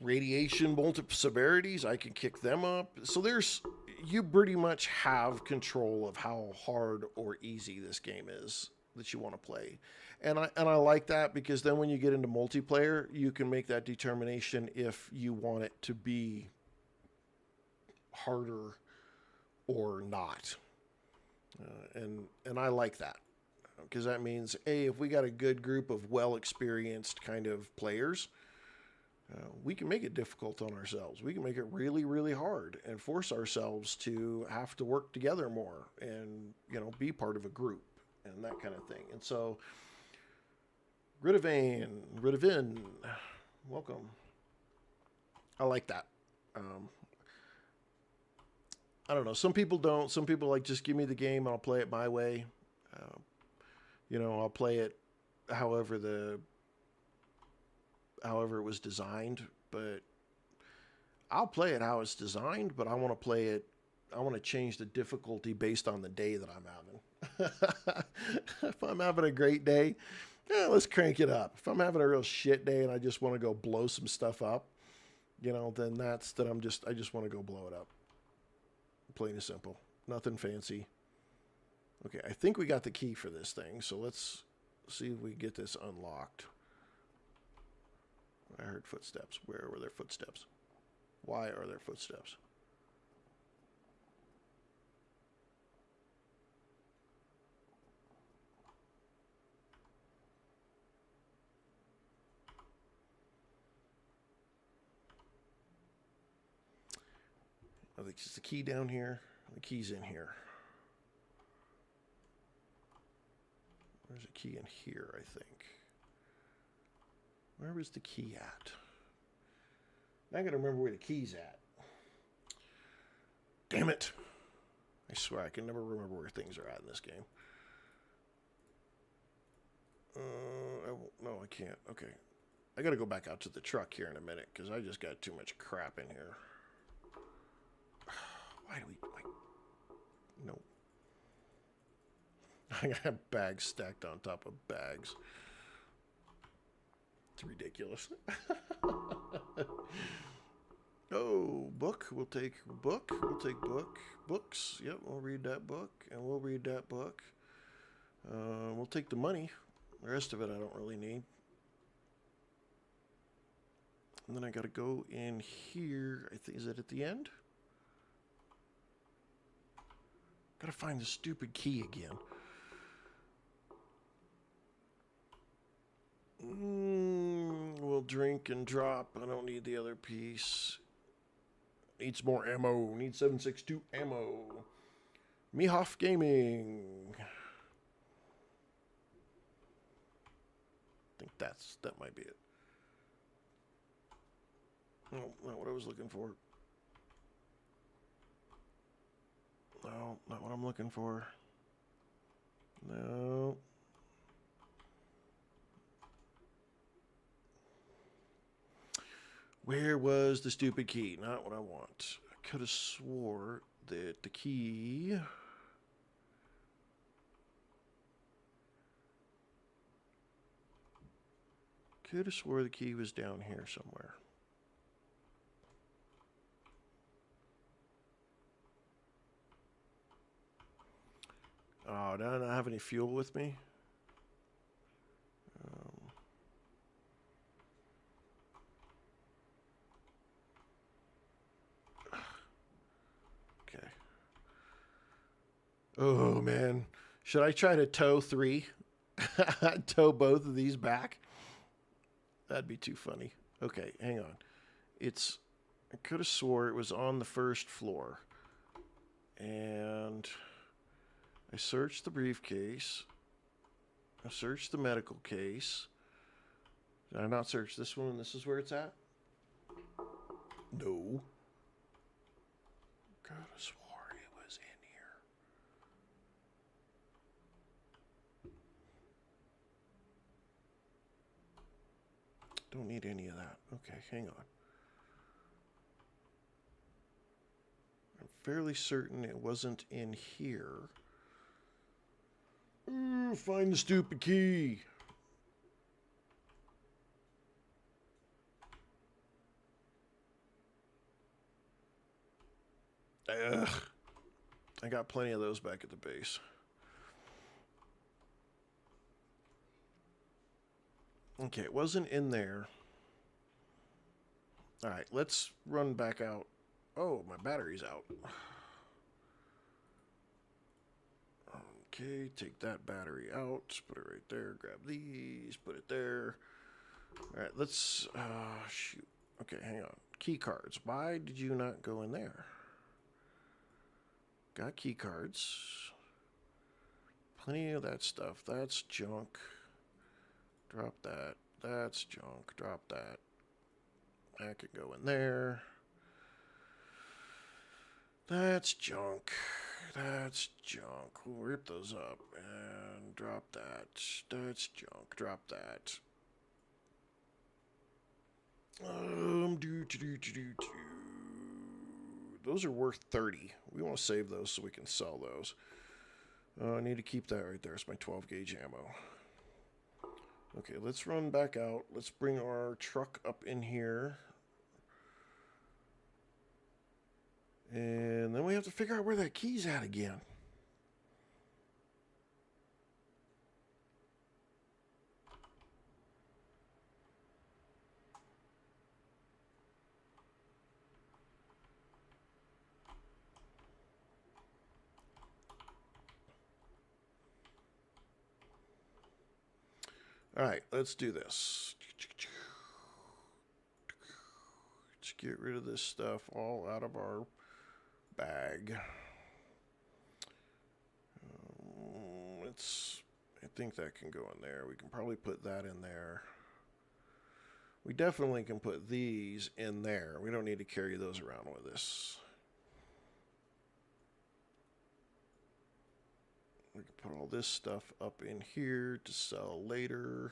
radiation severities, I can kick them up. So there's, you pretty much have control of how hard or easy this game is that you want to play. And I like that, because then when you get into multiplayer, you can make that determination if you want it to be harder or not. And I like that, because that means, hey, if we got a good group of well-experienced kind of players, we can make it difficult on ourselves. We can make it really, really hard and force ourselves to have to work together more and, be part of a group and that kind of thing. And so, Ridovin, welcome. I like that. I don't know. Some people don't. Some people like, just give me the game and I'll play it my way. I'll play it however it was designed, but I'll play it how it's designed, but I want to change the difficulty based on the day that I'm having. If I'm having a great day, let's crank it up. If I'm having a real shit day and I just want to go blow some stuff up, then I just want to go blow it up. Plain and simple. Nothing fancy. Okay, I think we got the key for this thing, so let's see if we get this unlocked. I heard footsteps. Where were their footsteps? Why are there footsteps? I think it's the key down here. The key's in here. There's a key in here, I think. Where was the key at? I gotta remember where the key's at. Damn it. I swear I can never remember where things are at in this game. No, I can't. Okay. I gotta go back out to the truck here in a minute, because I just got too much crap in here. Why do we... No. I got bags stacked on top of bags. It's ridiculous. Oh, book. We'll take book. We'll take book. Books. Yep, we'll read that book. And we'll read that book. We'll take the money. The rest of it I don't really need. And then I got to go in here. I think, is it at the end? Got to find the stupid key again. We'll drink and drop. I don't need the other piece. Needs more ammo. Need 7.62 ammo. Mihoff Gaming. I think that might be it. No, not what I was looking for. No, not what I'm looking for. No. Where was the stupid key? Not what I want. I could have swore that the key... Could have swore the key was down here somewhere. Oh, do I not have any fuel with me? Okay. Oh, man. Should I try to tow 3? Tow both of these back? That'd be too funny. Okay, hang on. I could have swore it was on the first floor. And I searched the briefcase. I searched the medical case. Did I not search this one and this is where it's at? No. Could have swore it was in here. Don't need any of that. Okay, hang on. I'm fairly certain it wasn't in here. Find the stupid key. Ugh. I got plenty of those back at the base. Okay, it wasn't in there. All right, let's run back out. Oh, my battery's out. Okay, take that battery out. Put it right there. Grab these. Put it there. All right, let's... shoot. Okay, hang on. Key cards. Why did you not go in there? Got key cards. Plenty of that stuff. That's junk. Drop that. That's junk. Drop that. That could go in there. That's junk. That's junk. We'll rip those up and drop that. That's junk. Drop that. Those are worth 30. We want to save those so we can sell those. I need to keep that right there. It's my 12 gauge ammo. Okay, let's run back out. Let's bring our truck up in here. And then we have to figure out where that key's at again. All right, let's do this. Let's get rid of this stuff all out of our bag. I think that can go in there. We can probably put that in there. We definitely can put these in there. We don't need to carry those around with us. We can put all this stuff up in here to sell later.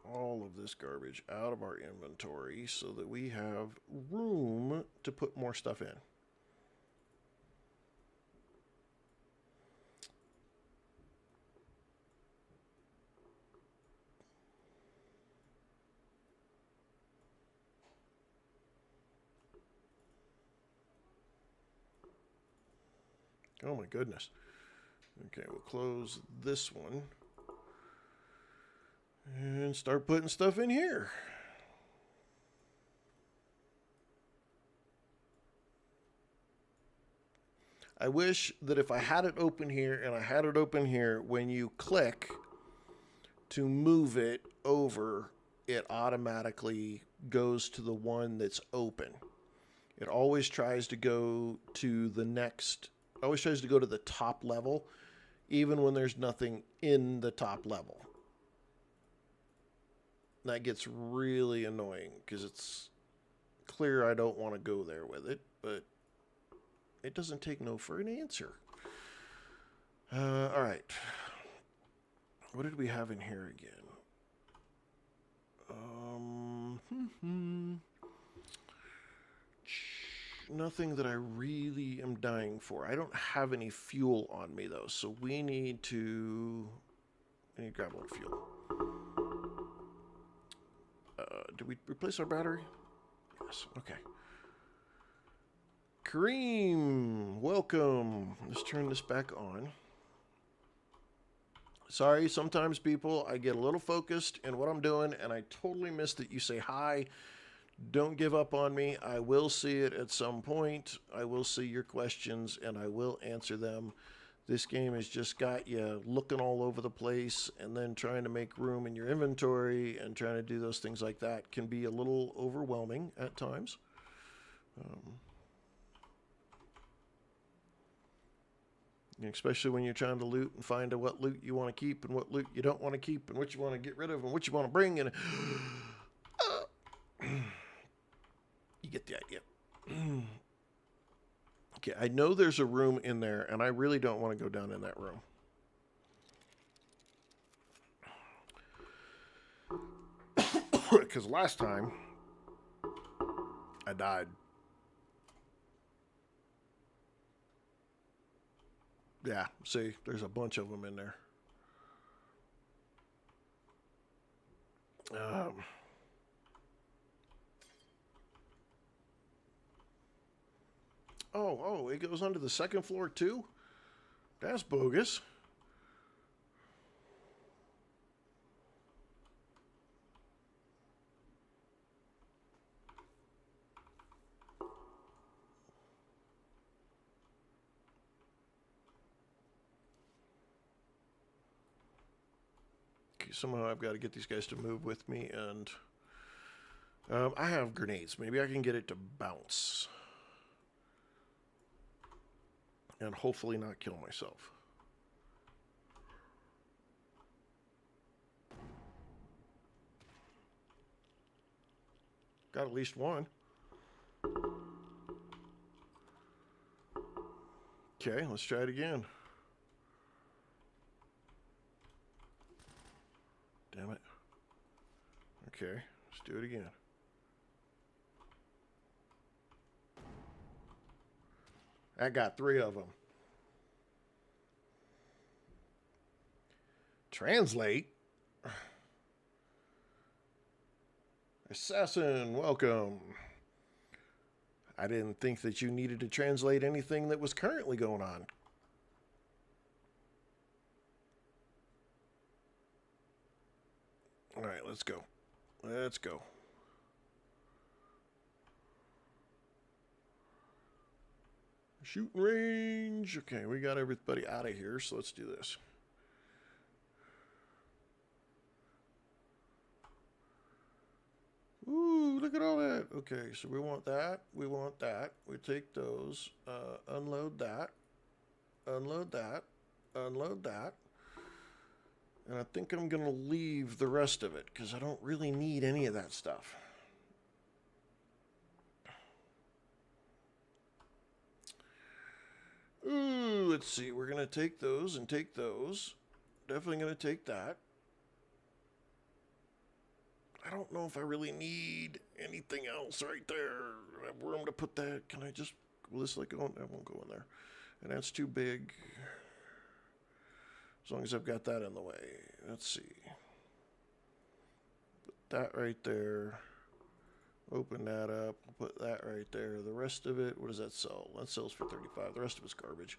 All of this garbage out of our inventory so that we have room to put more stuff in. Oh my goodness. Okay, we'll close this one. And start putting stuff in here. I wish that if I had it open here and I had it open here, when you click to move it over, it automatically goes to the one that's open. It always tries to go to the next, always tries to go to the top level, even when there's nothing in the top level. That gets really annoying because it's clear I don't want to go there with it, but it doesn't take no for an answer. All right. What did we have in here again? Nothing that I really am dying for. I don't have any fuel on me though, so we need to grab more fuel. Did we replace our battery? Yes. Okay. Kareem, welcome. Let's turn this back on. Sorry, sometimes people, I get a little focused in what I'm doing and I totally miss that you say hi. Don't give up on me. I will see it at some point. I will see your questions and I will answer them. This game has just got you looking all over the place, and then trying to make room in your inventory and trying to do those things like that can be a little overwhelming at times. Especially when you're trying to loot and find out what loot you want to keep and what loot you don't want to keep and what you want to get rid of and what you want to bring. And you get the idea. Okay, I know there's a room in there, and I really don't want to go down in that room. Because last time, I died. Yeah, see, there's a bunch of them in there. Oh, it goes onto the second floor too? That's bogus. Okay, somehow I've got to get these guys to move with me, and I have grenades. Maybe I can get it to bounce. And hopefully not kill myself. Got at least one. Okay, let's try it again. Damn it. Okay, let's do it again. I got 3 of them. Translate? Assassin, welcome. I didn't think that you needed to translate anything that was currently going on. All right, let's go. Let's go. Shooting range. Okay, we got everybody out of here, so let's do this. Ooh, look at all that. Okay, so we want that. We want that. We take those. Unload that. Unload that. Unload that. And I think I'm going to leave the rest of it because I don't really need any of that stuff. Ooh, let's see. We're going to take those and take those. Definitely going to take that. I don't know if I really need anything else right there. I have room to put that. Can I just... Will this like go in? That won't go in there. And that's too big. As long as I've got that in the way. Let's see. Put that right there. Open that up. Put that right there. The rest of it, what does that sell? That sells for 35. The rest of it's garbage.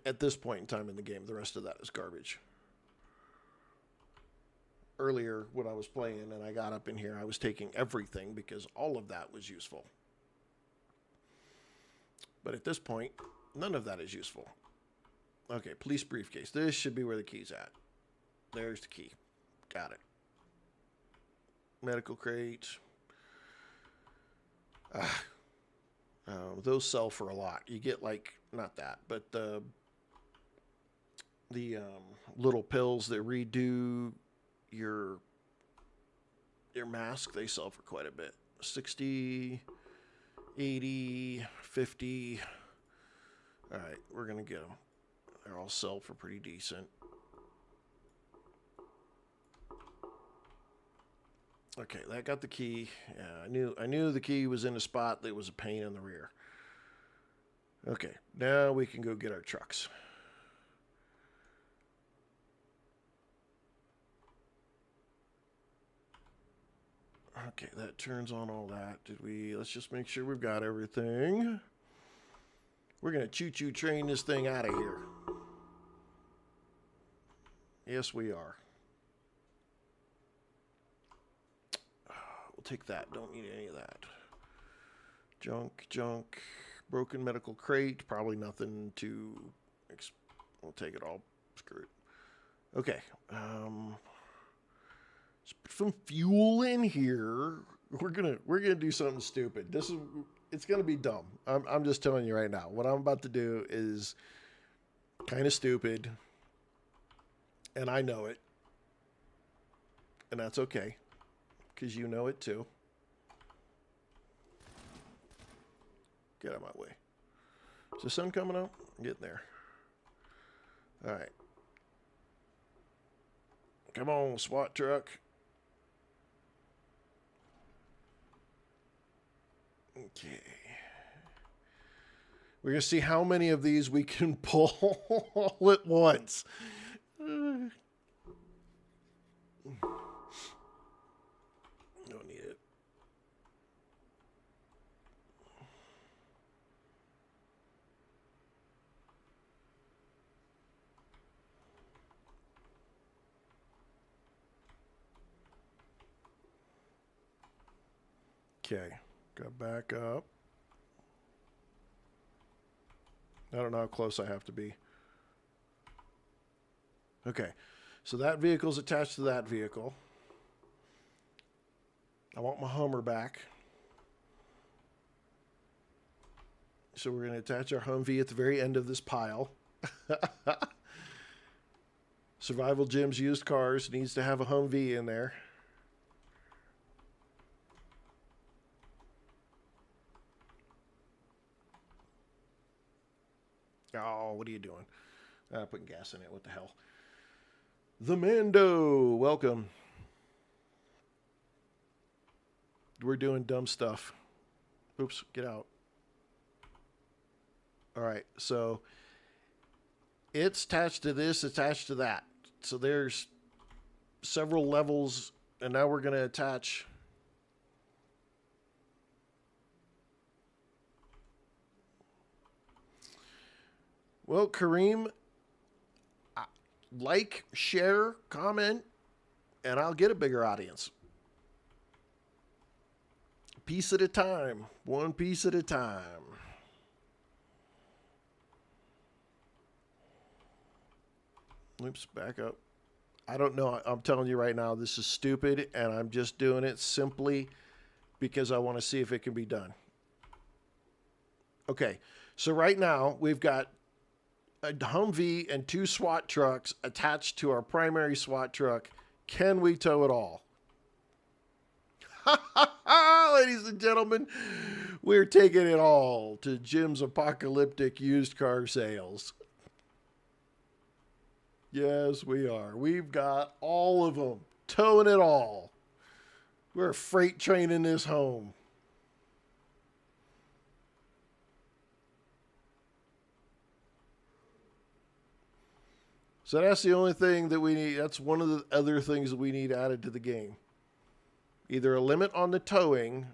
At this point in time in the game, the rest of that is garbage. Earlier, when I was playing and I got up in here, I was taking everything because all of that was useful. But at this point, none of that is useful. Okay, police briefcase. This should be where the key's at. There's the key. Got it. Medical crate. Those sell for a lot. You get like, not that, but the little pills that redo your mask, they sell for quite a bit. 60, 80, 50. All right, we're going to get them. They're all sell for pretty decent. Okay, that got the key. Yeah, I knew the key was in a spot that was a pain in the rear. Okay, now we can go get our trucks. Okay, that turns on all that. Let's just make sure we've got everything. We're going to choo-choo train this thing out of here. Yes, we are. We'll take that. Don't need any of that. Junk. Broken medical crate. Probably nothing to... We'll take it all. Screw it. Okay. Let's put some fuel in here. We're gonna do something stupid. It's gonna be dumb. I'm just telling you right now. What I'm about to do is kind of stupid, and I know it, and that's okay, because you know it too. Get out of my way. Is the sun coming up? I'm getting there. All right. Come on, SWAT truck. Okay. We're going to see how many of these we can pull all at once. Don't need it. Okay. Got back up. I don't know how close I have to be. Okay. So that vehicle's attached to that vehicle. I want my Hummer back. So we're going to attach our Humvee at the very end of this pile. Survival Jim's used cars needs to have a Humvee in there. Oh, what are you doing? Putting gas in it. What the hell? The Mando, welcome. We're doing dumb stuff. Oops, get out. All right, so it's attached to this, attached to that. So there's several levels, and now we're going to attach. Well, Kareem, like, share, comment, and I'll get a bigger audience. Piece at a time. One piece at a time. Oops, back up. I don't know. I'm telling you right now, this is stupid, and I'm just doing it simply because I want to see if it can be done. Okay, so right now we've got a Humvee and 2 SWAT trucks attached to our primary SWAT truck. Can we tow it all? Ladies and gentlemen, we're taking it all to Jim's apocalyptic used car sales. Yes, we are. We've got all of them. Towing it all. We're freight training this home. So that's the only thing that we need. That's one of the other things that we need added to the game. Either a limit on the towing,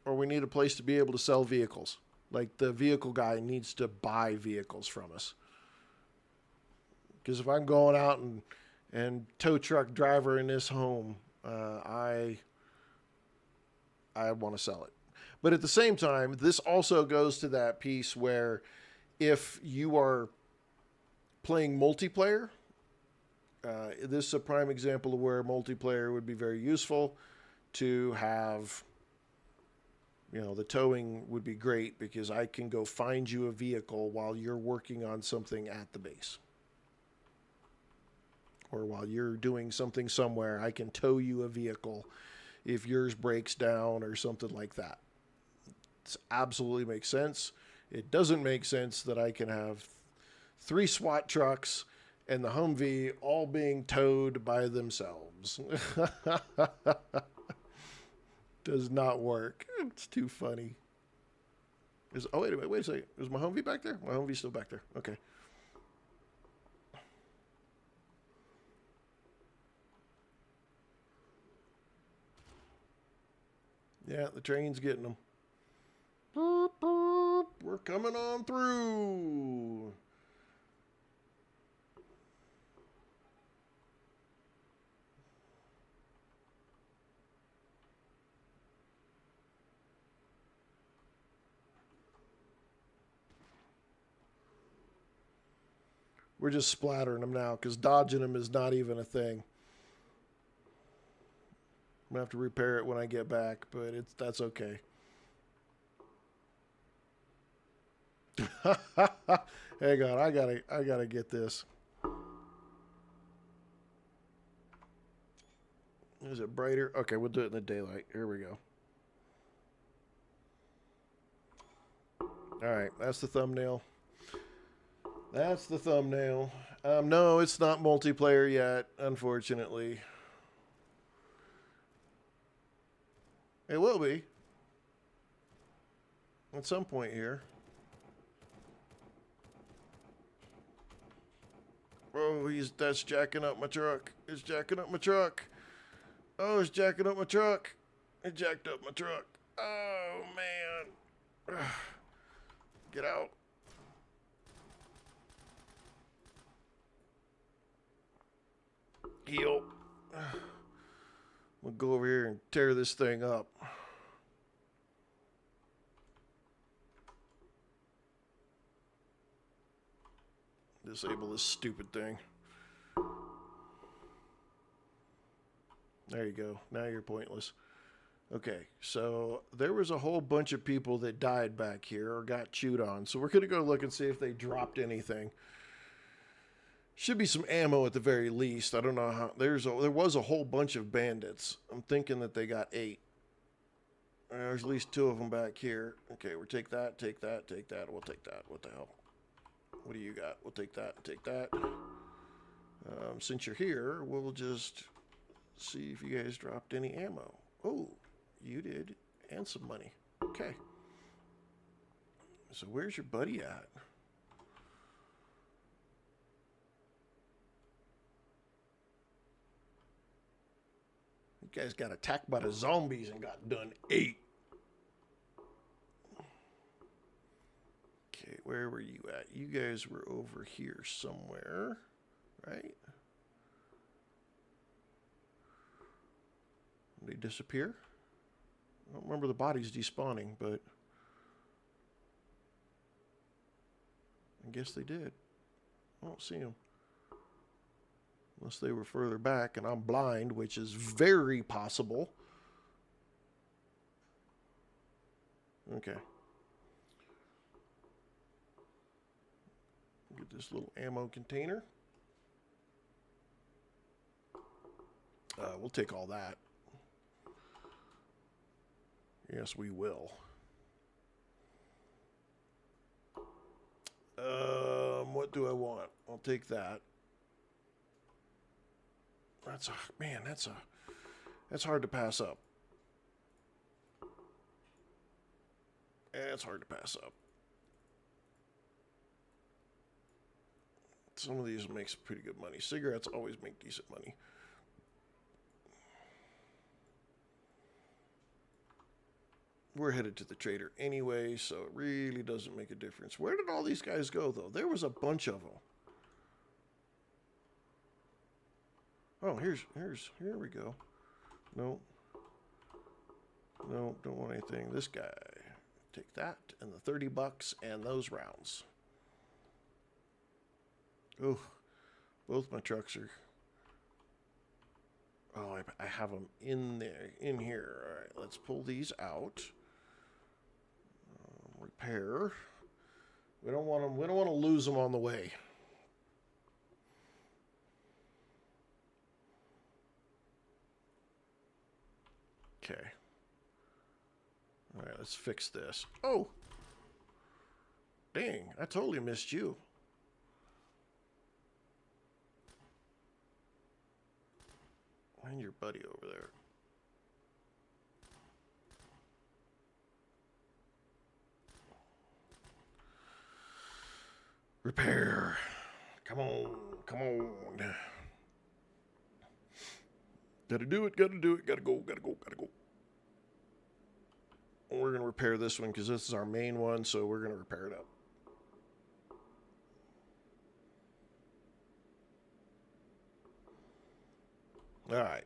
or we need a place to be able to sell vehicles. Like the vehicle guy needs to buy vehicles from us. Because if I'm going out and tow truck driver in this home, I want to sell it. But at the same time, this also goes to that piece where if you are playing multiplayer, this is a prime example of where multiplayer would be very useful to have. You know, the towing would be great because I can go find you a vehicle while you're working on something at the base. Or while you're doing something somewhere, I can tow you a vehicle if yours breaks down or something like that. It absolutely makes sense. It doesn't make sense that I can have 3 SWAT trucks and the Humvee all being towed by themselves. Does not work. It's too funny. Oh, wait a minute. Wait a second. Is my Humvee back there? My Humvee's still back there. Okay. Yeah, the train's getting them. Boop, boop. We're coming on through. We're just splattering them now because dodging them is not even a thing. I'm going to have to repair it when I get back, but that's okay. Hang on, I gotta get this. Is it brighter? Okay, we'll do it in the daylight. Here we go. Alright, that's the thumbnail. That's the thumbnail. No, it's not multiplayer yet, unfortunately. It will be. At some point here. Oh, that's jacking up my truck. It's jacking up my truck. Oh, it's jacking up my truck. It jacked up my truck. Oh, man. Get out. Heel. We'll go over here and tear this thing up. Disable this stupid thing. There you go. Now you're pointless. Okay, so there was a whole bunch of people that died back here or got chewed on. So we're going to go look and see if they dropped anything. Should be some ammo at the very least. I don't know how. There was a whole bunch of bandits. I'm thinking that they got 8. There's at least 2 of them back here. Okay, we'll take that, take that, take that. We'll take that. What the hell? What do you got? We'll take that and take that. Since you're here, we'll just see if you guys dropped any ammo. Oh, you did. And some money. Okay. So where's your buddy at? You guys got attacked by the zombies and got done 8. Okay, where were you at? You guys were over here somewhere, right? Did they disappear? I don't remember the bodies despawning, but I guess they did. I don't see them. Unless they were further back and I'm blind, which is very possible. Okay. Get this little ammo container. We'll take all that. Yes, we will. What do I want? I'll take that. That's hard to pass up. It's hard to pass up. Some of these will make some pretty good money. Cigarettes always make decent money. We're headed to the trader anyway, so it really doesn't make a difference. Where did all these guys go, though? There was a bunch of them. Oh, here we go. No, don't want anything. This guy. Take that and the $30 and those rounds. Oh, both my trucks are... Oh, I have them in there, in here. All right, let's pull these out. Repair. We don't want them. We don't want to lose them on the way. Okay. All right, let's fix this. Oh, dang! I totally missed you. And your buddy over there. Repair. Come on. Come on. Gotta do it. Gotta do it. Gotta go. Gotta go. Gotta go. We're going to repair this one because this is our main one, so we're going to repair it up. All right.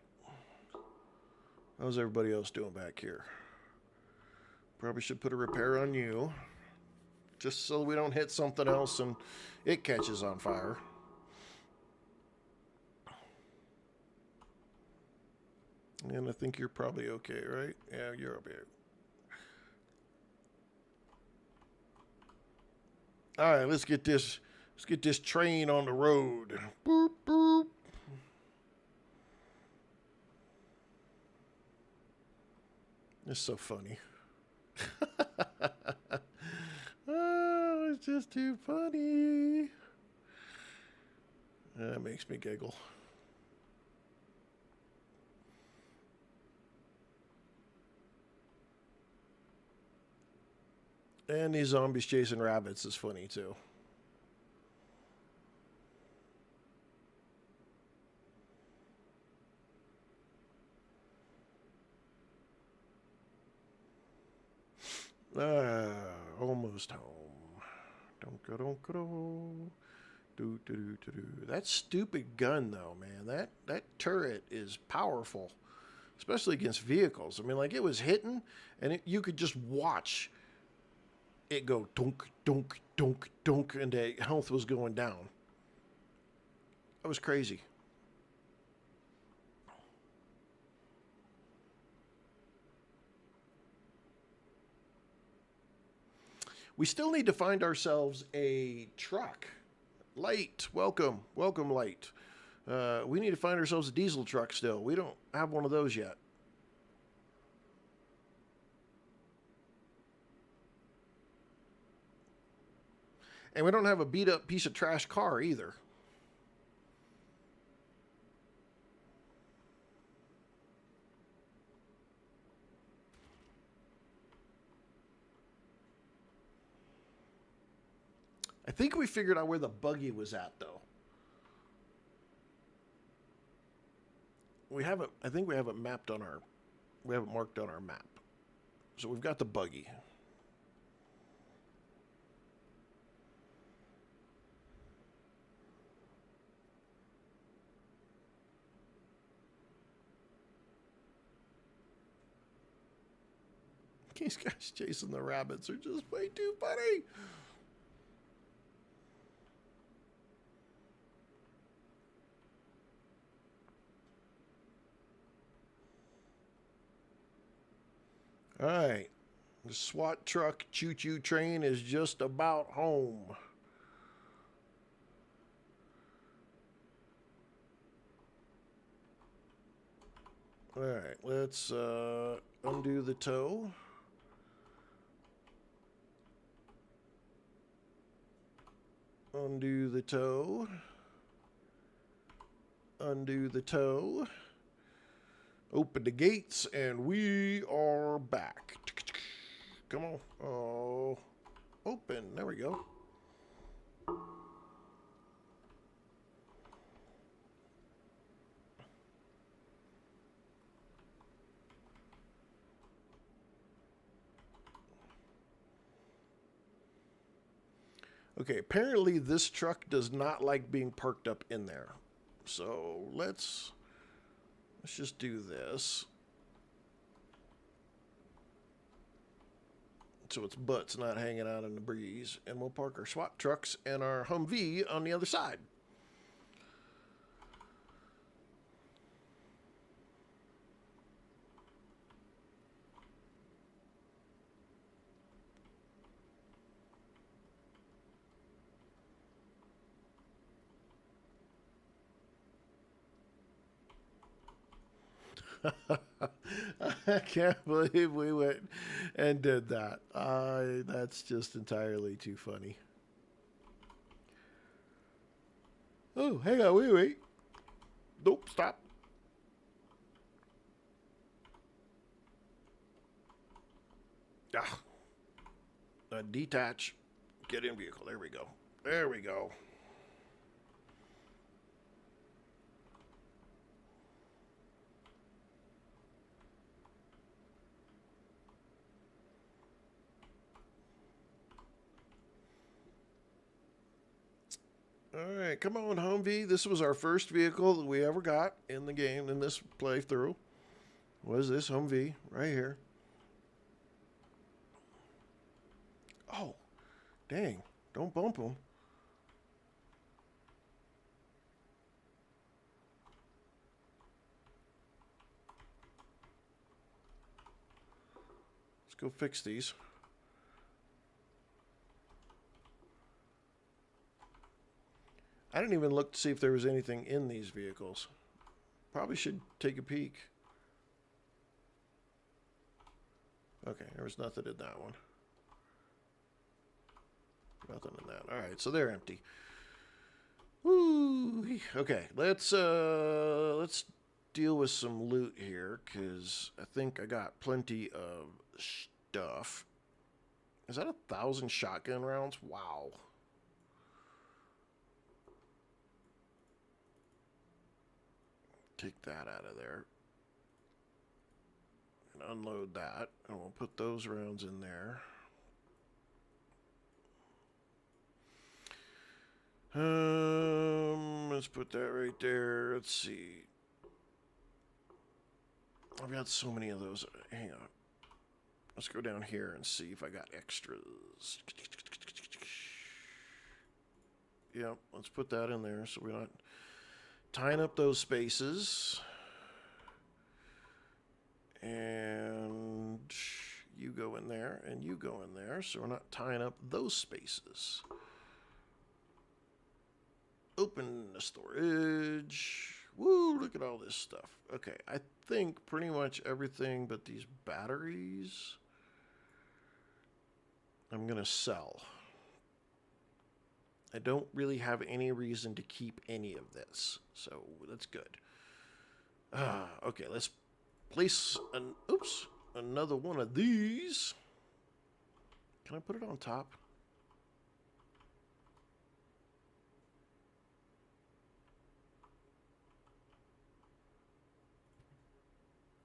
How's everybody else doing back here? Probably should put a repair on you, just so we don't hit something else and it catches on fire. And I think you're probably okay, right? Yeah, you're okay. All right, let's get this train on the road. Boop boop. It's so funny. Oh, it's just too funny. That makes me giggle. And these zombies chasing rabbits is funny too. Almost home. Don't go. Do. That stupid gun though, man. That turret is powerful, especially against vehicles. I mean, like it was hitting, and you could just watch it go dunk, dunk, dunk, dunk, and the health was going down. That was crazy. We still need to find ourselves a truck. Light, welcome. Welcome, Light. We need to find ourselves a diesel truck still. We don't have one of those yet. And we don't have a beat-up piece of trash car either. I think we figured out where the buggy was at, though. We haven't. I think we haven't mapped on our. We haven't marked on our map. So we've got the buggy. These guys chasing the rabbits are just way too funny. All right. The SWAT truck choo-choo train is just about home. All right. Let's undo the tow. Undo the tow. Undo the tow. Open the gates, and we are back. Come on. Oh, open. There we go. Okay, apparently this truck does not like being parked up in there. So let's just do this. So its butt's not hanging out in the breeze. And we'll park our SWAT trucks and our Humvee on the other side. I can't believe we went and did that. That's just entirely too funny. Oh, hang on, wait. Nope, stop. Detach. Get in vehicle. There we go. There we go. All right, come on, Humvee. This was our first vehicle that we ever got in the game, in this playthrough. Was this Humvee right here? Oh, dang. Don't bump him. Let's go fix these. I didn't even look to see if there was anything in these vehicles. Probably should take a peek. Okay, there was nothing in that one. Nothing in that. All right, so they're empty. Woo! Okay, let's deal with some loot here, because I think I got plenty of stuff. Is that 1,000 shotgun rounds? Wow. Take that out of there. And unload that. And we'll put those rounds in there. Let's put that right there. Let's see. I've got so many of those. Hang on. Let's go down here and see if I got extras. Yep, let's put that in there so we're not tying up those spaces. And you go in there, and you go in there, so we're not tying up those spaces. Open the storage. Woo, look at all this stuff. Okay, I think pretty much everything but these batteries I'm going to sell. I don't really have any reason to keep any of this, so that's good. Okay, let's place another one of these. Can I put it on top?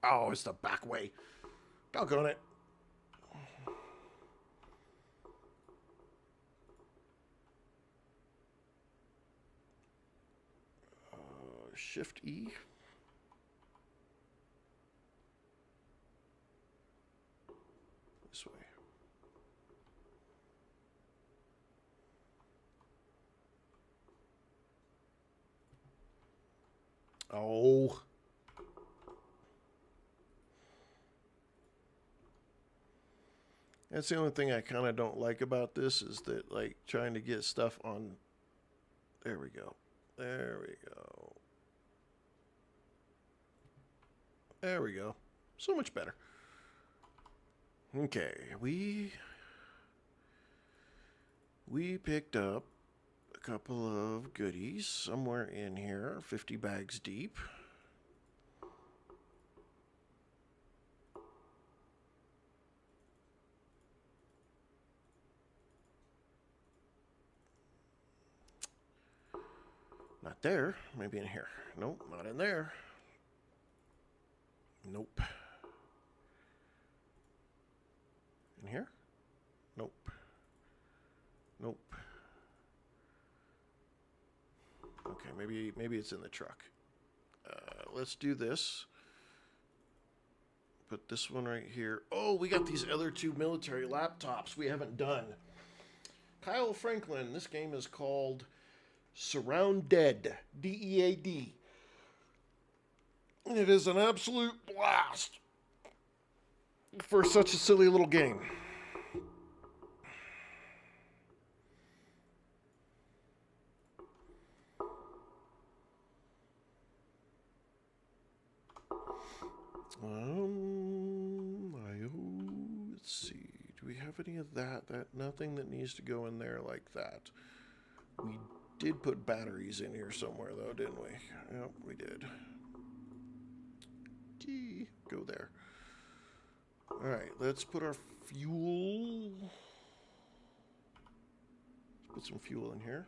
Oh, it's the back way. Doggone it. Shift E. This way. Oh. That's the only thing I kind of don't like about this is that, like, trying to get stuff on. There we go. There we go. There we go. So much better. Okay, we picked up a couple of goodies somewhere in here, 50 bags deep. Not there. Maybe in here. Nope, not in there. Nope. In here? Nope. Nope. Okay, maybe it's in the truck. Let's do this. Put this one right here. Oh, we got these other two military laptops we haven't done. Kyle Franklin. This game is called SurrounDead. D-E-A-D. It is an absolute blast for such a silly little game. Let's see. Do we have any of that? Nothing that needs to go in there like that. We did put batteries in here somewhere, though, didn't we? Yep, we did. Go there. All right, let's put our fuel. Let's put some fuel in here.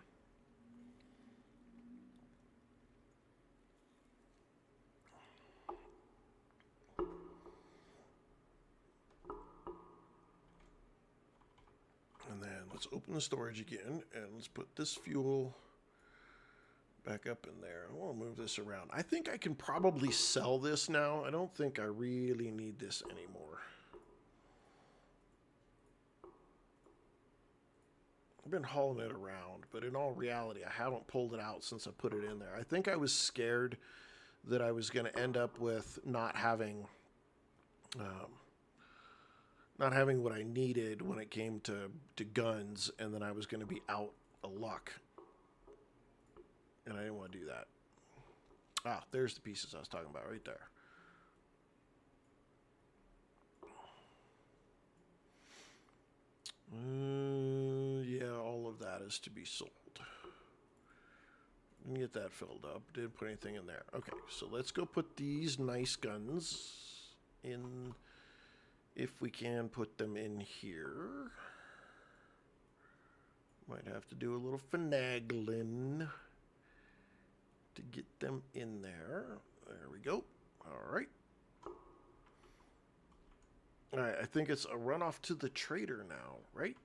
And then let's open the storage again, and let's put this fuel back up in there. I want to move this around. I think I can probably sell this now. I don't think I really need this anymore. I've been hauling it around, but in all reality, I haven't pulled it out since I put it in there. I think I was scared that I was going to end up with not having what I needed when it came to guns, and then I was going to be out of luck. And I didn't want to do that. Ah, there's the pieces I was talking about right there. Yeah, all of that is to be sold. Didn't get that filled up. Didn't put anything in there. Okay, so let's go put these nice guns in, if we can put them in here. Might have to do a little finagling to get them in there. There we go. All right. All right, I think it's a runoff to the trader now, right?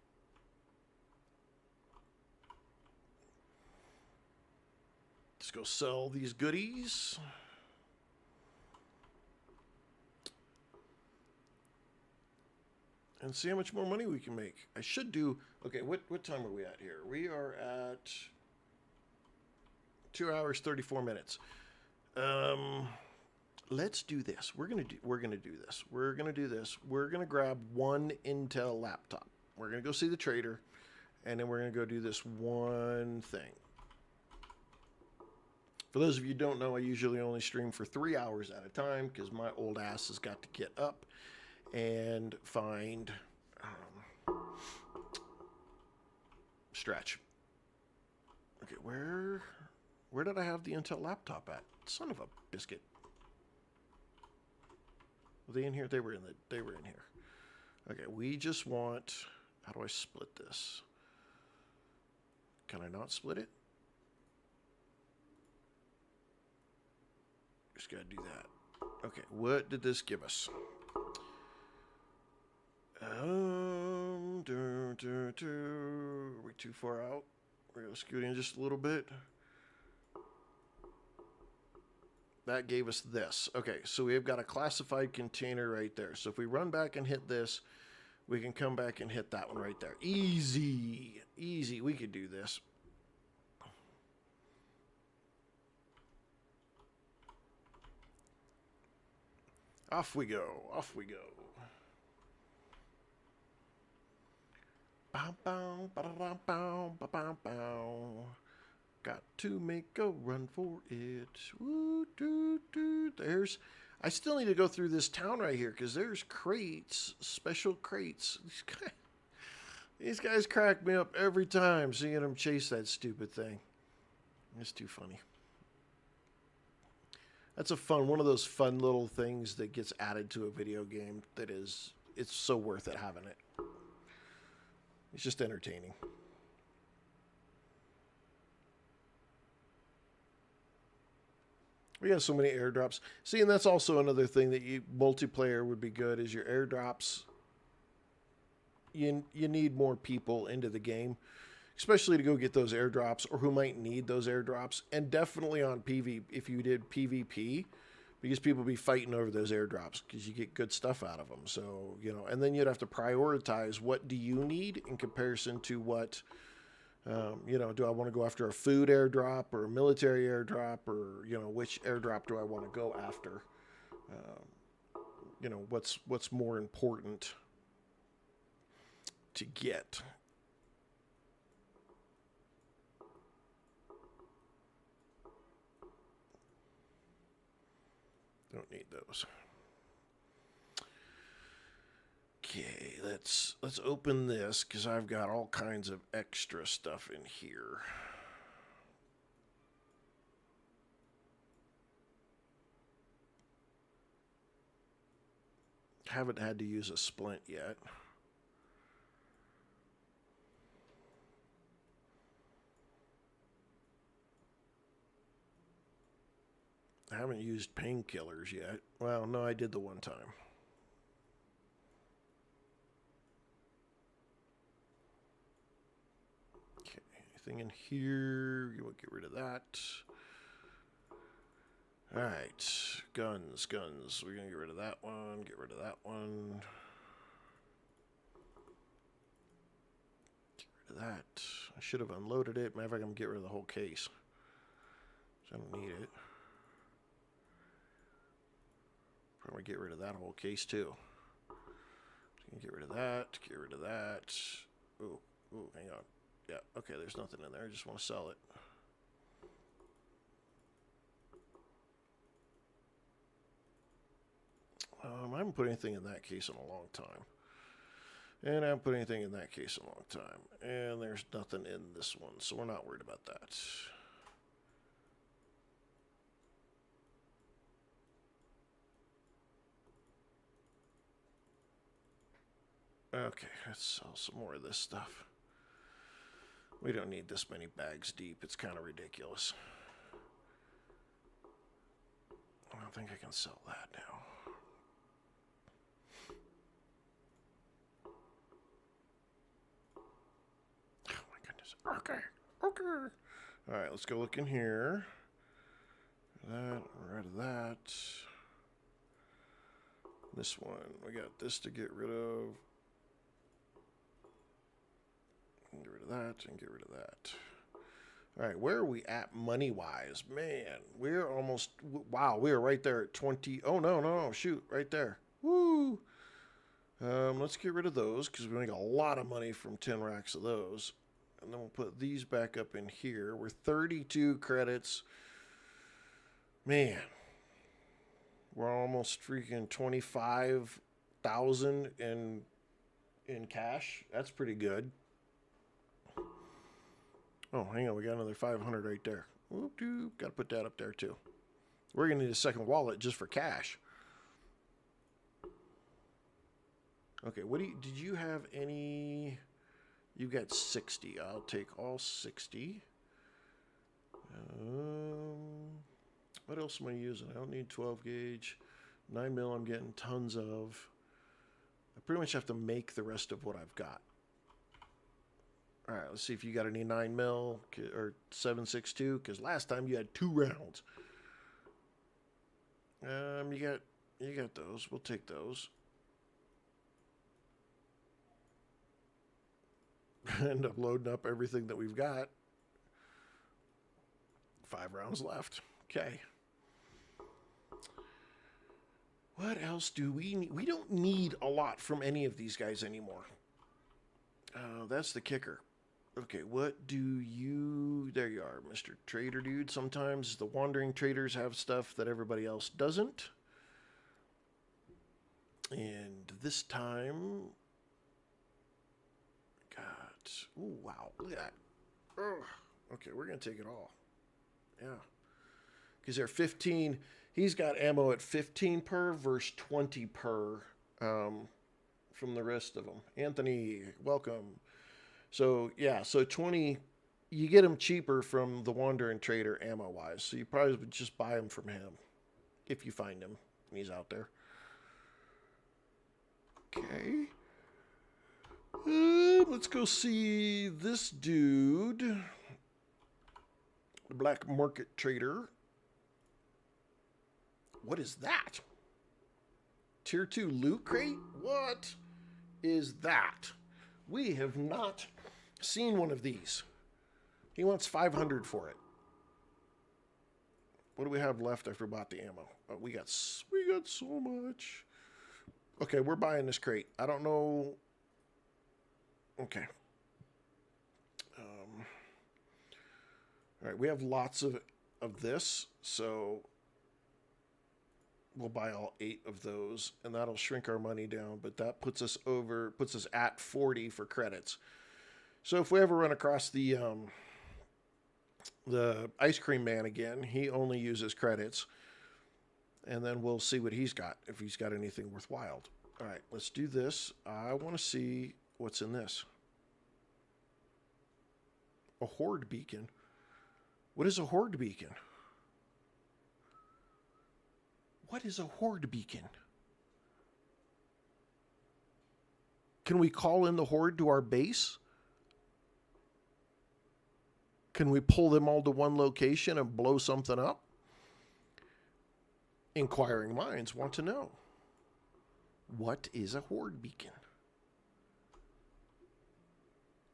Let's go sell these goodies. And see how much more money we can make. I should do... Okay, what time are we at here? We are at 2 hours, 34 minutes. Let's do this. We're gonna do this. We're gonna grab one Intel laptop. We're gonna go see the trader, and then we're gonna go do this one thing. For those of you who don't know, I usually only stream for 3 hours at a time because my old ass has got to get up and find stretch. Okay, where did I have the Intel laptop at? Son of a biscuit. Were they in here? They were in here. Okay, we just want, how do I split this? Can I not split it? Just gotta do that. Okay, what did this give us? Are we too far out? We're gonna scoot in just a little bit. That gave us this. Okay, so we've got a classified container right there. So if we run back and hit this, we can come back and hit that one right there. Easy. Easy. We could do this. Off we go. Off we go. Bow, bow, ba-da-da, bow, ba-bow, bow. Got to make a run for it. Woo, doo, doo. I still need to go through this town right here because there's crates, special crates. These guys crack me up every time seeing them chase that stupid thing. It's too funny. That's one of those fun little things that gets added to a video game that it's so worth it having it. It's just entertaining. We have so many airdrops. See, and that's also another thing that multiplayer would be good is your airdrops. You need more people into the game, especially to go get those airdrops or who might need those airdrops. And definitely on PV, if you did PvP, because people be fighting over those airdrops because you get good stuff out of them. So, and then you'd have to prioritize what do you need in comparison to what, do I want to go after a food airdrop or a military airdrop or, which airdrop do I want to go after? What's more important to get? Don't need those. Okay, let's open this because I've got all kinds of extra stuff in here. Haven't had to use a splint yet. I haven't used painkillers yet. Well, no, I did the one time. Okay, anything in here? You want to get rid of that. All right, guns. We're going to get rid of that one, get rid of that one. Get rid of that. I should have unloaded it. Matter of fact, I'm going to get rid of the whole case. So I don't need it. Probably get rid of that whole case too. Get rid of that. Get rid of that. Ooh, hang on. Yeah, okay. There's nothing in there. I just want to sell it. I haven't put anything in that case in a long time, and I haven't put anything in that case in a long time. And there's nothing in this one, so we're not worried about that. Okay, let's sell some more of this stuff. We don't need this many bags deep. It's kind of ridiculous. I don't think I can sell that now. Oh my goodness. Okay. All right, let's go look in here. That, rid of that. This one, we got this to get rid of. Get rid of that and get rid of that. All right, where are we at money-wise? Man, we're almost... Wow, we are right there at 20... Oh, no, no, no, shoot, right there. Woo! Let's get rid of those because we make a lot of money from 10 racks of those. And then we'll put these back up in here. We're 32 credits. Man, we're almost freaking 25,000 in cash. That's pretty good. Oh, hang on, we got another 500 right there. Whoop doop, got to put that up there too. We're gonna need a second wallet just for cash. Okay, what did you have any? You got 60. I'll take all 60. What else am I using? I don't need 12 gauge. 9 mil I'm getting tons of. I pretty much have to make the rest of what I've got. All right, let's see if you got any 9 mil or 7.62, because last time you had 2 rounds. You got those. We'll take those. End up loading up everything that we've got. 5 rounds left. Okay. What else do we need? We don't need a lot from any of these guys anymore. That's the kicker. Okay, what do you... There you are, Mr. Trader Dude. Sometimes the wandering traders have stuff that everybody else doesn't. And this time... Got... Ooh, wow, look at that. Ugh. Okay, we're going to take it all. Yeah. Because they're 15... He's got ammo at 15 per versus 20 per from the rest of them. Anthony, welcome. So, yeah, so 20, you get them cheaper from the Wandering Trader ammo-wise. So you probably would just buy them from him if you find him and he's out there. Okay. Let's go see this dude, the Black Market Trader. What is that? Tier 2 loot crate? What is that? We have not seen one of these. He wants 500 for it. What do we have left after we bought the ammo? Oh, we got so much. Okay, we're buying this crate. I don't know. Okay. All right, we have lots of this, so we'll buy all 8 of those, and that'll shrink our money down, but that puts us at 40 for credits. So if we ever run across the ice cream man again, he only uses credits, and then we'll see what he's got, if he's got anything worthwhile. All right, let's do this. I want to see what's in this. A horde beacon. What is a horde beacon? What is a horde beacon? Can we call in the horde to our base? Can we pull them all to one location and blow something up? Inquiring minds want to know. What is a horde beacon?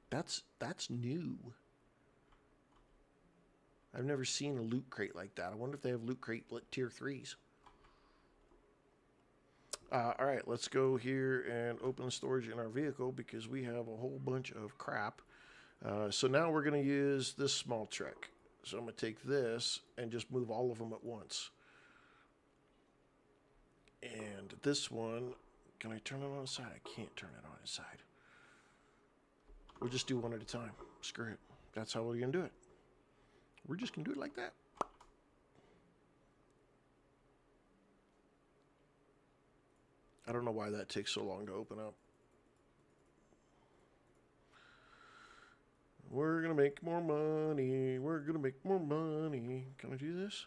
That's new. I've never seen a loot crate like that. I wonder if they have loot crate tier 3s. All right, let's go here and open the storage in our vehicle because we have a whole bunch of crap. So now we're going to use this small truck. So I'm going to take this and just move all of them at once. And this one, can I turn it on its side? I can't turn it on its side. We'll just do one at a time. Screw it. That's how we're going to do it. We're just going to do it like that. I don't know why that takes so long to open up. We're going to make more money. We're going to make more money. Can I do this?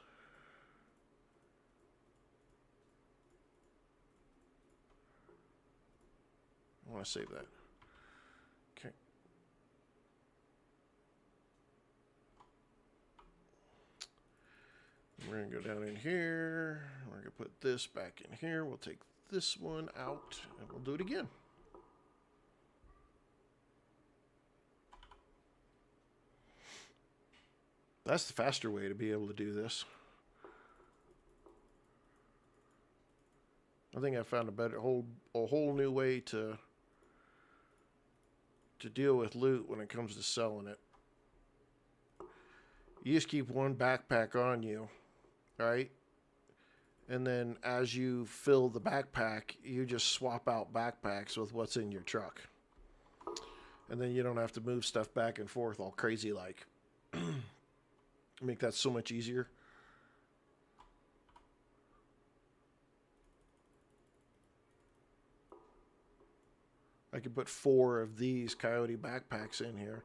I want to save that. Okay. We're going to go down in here. We're going to put this back in here. We'll take this one out and we'll do it again. That's the faster way to be able to do this. I think I found a whole new way to deal with loot when it comes to selling it. You just keep one backpack on you, right? And then as you fill the backpack, you just swap out backpacks with what's in your truck. And then you don't have to move stuff back and forth all crazy like. Make that so much easier. I could put 4 of these Coyote backpacks in here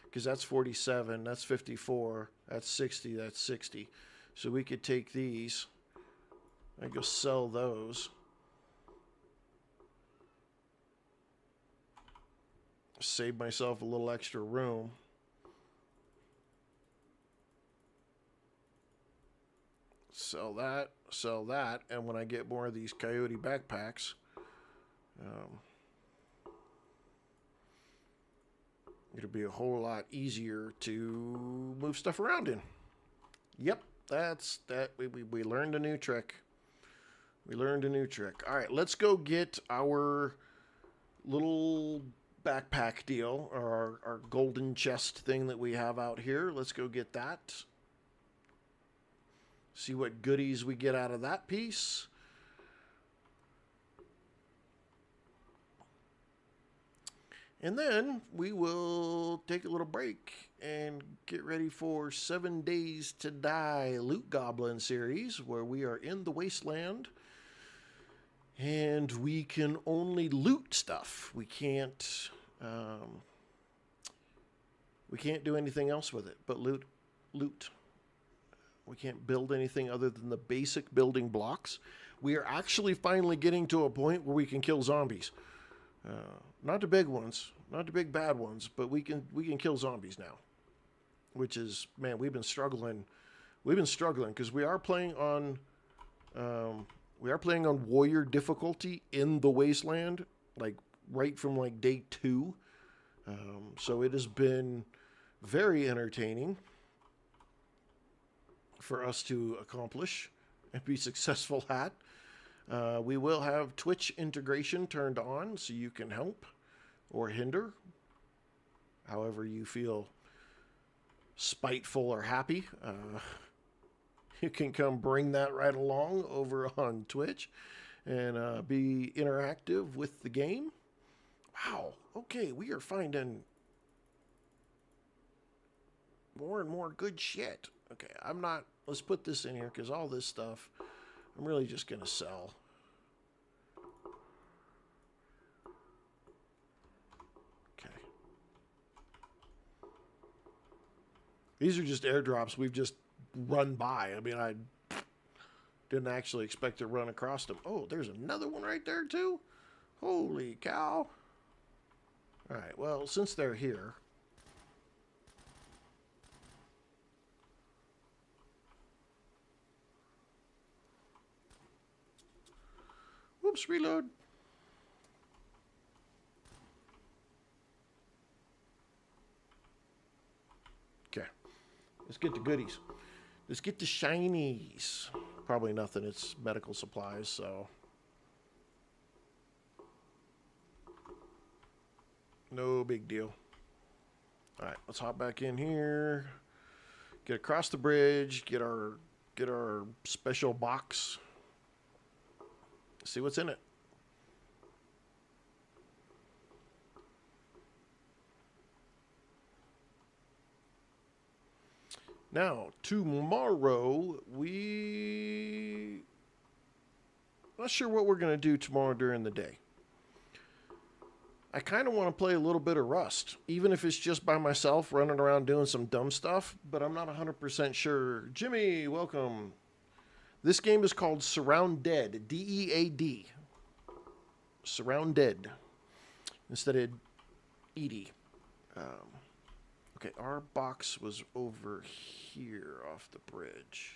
because that's 47, that's 54, that's 60, that's 60. So we could take these and go sell those. Save myself a little extra room. Sell that, and when I get more of these Coyote backpacks, it'll be a whole lot easier to move stuff around in. Yep, that's that. We learned a new trick. We learned a new trick. All right, let's go get our little backpack deal, or our golden chest thing that we have out here. Let's go get that. See what goodies we get out of that piece. And then we will take a little break and get ready for 7 Days to Die Loot Goblin series, where we are in the wasteland and we can only loot stuff. We can't do anything else with it but loot. We can't build anything other than the basic building blocks. We are actually finally getting to a point where we can kill zombies. Not the big ones, not the big bad ones, but we can kill zombies now. Which is, man, we've been struggling. We've been struggling because we are playing on warrior difficulty in the wasteland, like right from like day 2. So it has been very entertaining for us to accomplish and be successful at. We will have Twitch integration turned on so you can help or hinder however you feel spiteful or happy. You can come bring that right along over on Twitch and be interactive with the game. Wow, okay, we are finding more and more good shit. Okay, let's put this in here because all this stuff I'm really just going to sell. Okay. These are just airdrops we've just run by. I mean, I didn't actually expect to run across them. Oh, there's another one right there too? Holy cow. All right, well, since they're here, whoops, reload. Okay, let's get the goodies. Let's get the shinies. Probably nothing, it's medical supplies, so. No big deal. All right, let's hop back in here. Get across the bridge, get our special box. See what's in it. Now, tomorrow, not sure what we're going to do tomorrow during the day. I kind of want to play a little bit of Rust, even if it's just by myself running around doing some dumb stuff, but I'm not 100% sure. Jimmy, welcome. This game is called SurrounDead, D-E-A-D. SurrounDead, instead of Edie. Okay, our box was over here off the bridge.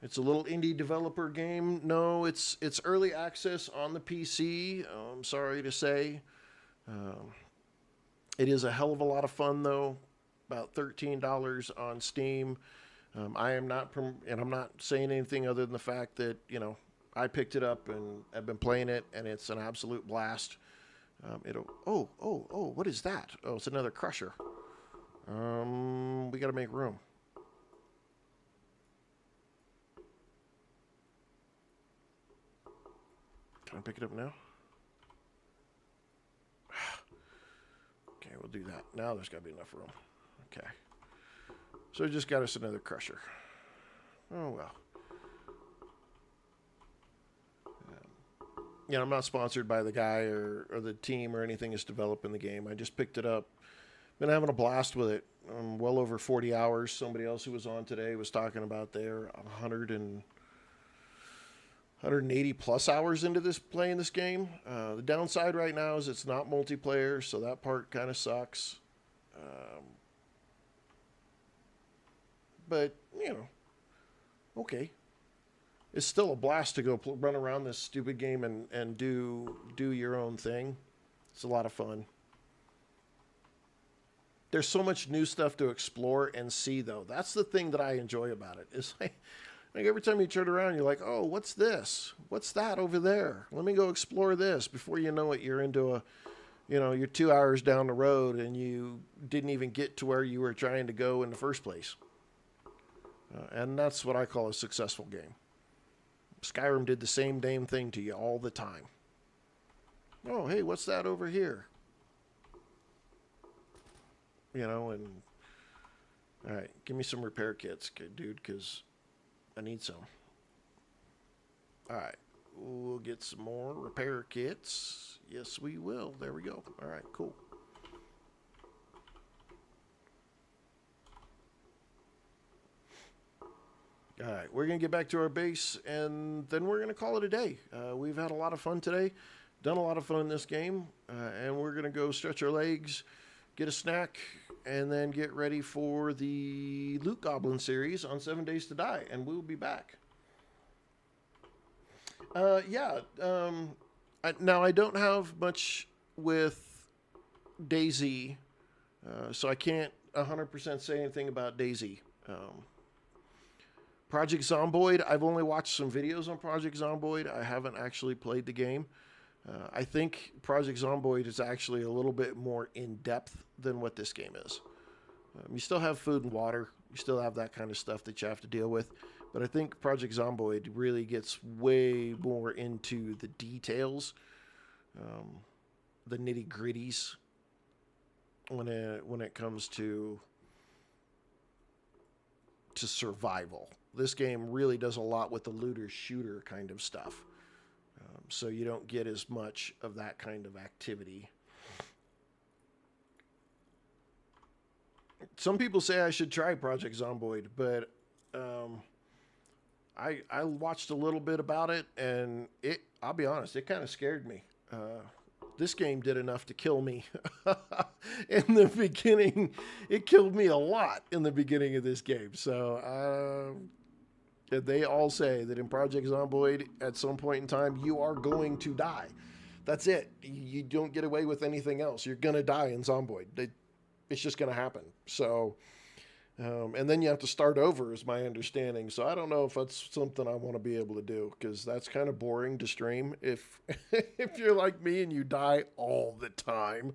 It's a little indie developer game. No, it's early access on the PC. I'm sorry to say. It is a hell of a lot of fun, though. about $13 on Steam. I am not, and I'm not saying anything other than the fact that, you know, I picked it up and I've been playing it, and it's an absolute blast. What is that? Oh, it's another crusher. We got to make room. Can I pick it up now? Okay, we'll do that. Now there's got to be enough room. Okay. So just got us another crusher. Oh, well. You know, I'm not sponsored by the guy or the team or anything that's developing the game. I just picked it up. Been having a blast with it. Well over 40 hours. Somebody else who was on today was talking about their 180 plus hours into playing this game. The downside right now is it's not multiplayer, so that part kind of sucks. But, you know, okay. It's still a blast to go run around this stupid game and do your own thing. It's a lot of fun. There's so much new stuff to explore and see, though. That's the thing that I enjoy about it. It's like every time you turn around, you're like, oh, what's this? What's that over there? Let me go explore this. Before you know it, you're into you're 2 hours down the road and you didn't even get to where you were trying to go in the first place. And that's what I call a successful game. Skyrim did the same damn thing to you all the time. Oh, hey, what's that over here? You know, and all right, give me some repair kits, dude, because I need some. All right, we'll get some more repair kits. Yes, we will. There we go. All right, cool. All right, we're going to get back to our base, and then we're going to call it a day. We've had a lot of fun today, done a lot of fun in this game, and we're going to go stretch our legs, get a snack, and then get ready for the Loot Goblin series on 7 Days to Die, and we'll be back. Now, I don't have much with DayZ, so I can't 100% say anything about DayZ. Project Zomboid, I've only watched some videos on Project Zomboid. I haven't actually played the game. I think Project Zomboid is actually a little bit more in-depth than what this game is. You still have food and water. You still have that kind of stuff that you have to deal with. But I think Project Zomboid really gets way more into the details, the nitty-gritties when it comes to survival. This game really does a lot with the looter-shooter kind of stuff. So you don't get as much of that kind of activity. Some people say I should try Project Zomboid, but I watched a little bit about it, and I'll be honest, it kind of scared me. This game did enough to kill me in the beginning. It killed me a lot in the beginning of this game. So they all say that in Project Zomboid, at some point in time, you are going to die. That's it. You don't get away with anything else. You're going to die in Zomboid. It's just going to happen. So, and then you have to start over, is my understanding. So I don't know if that's something I want to be able to do, because that's kind of boring to stream if if you're like me and you die all the time.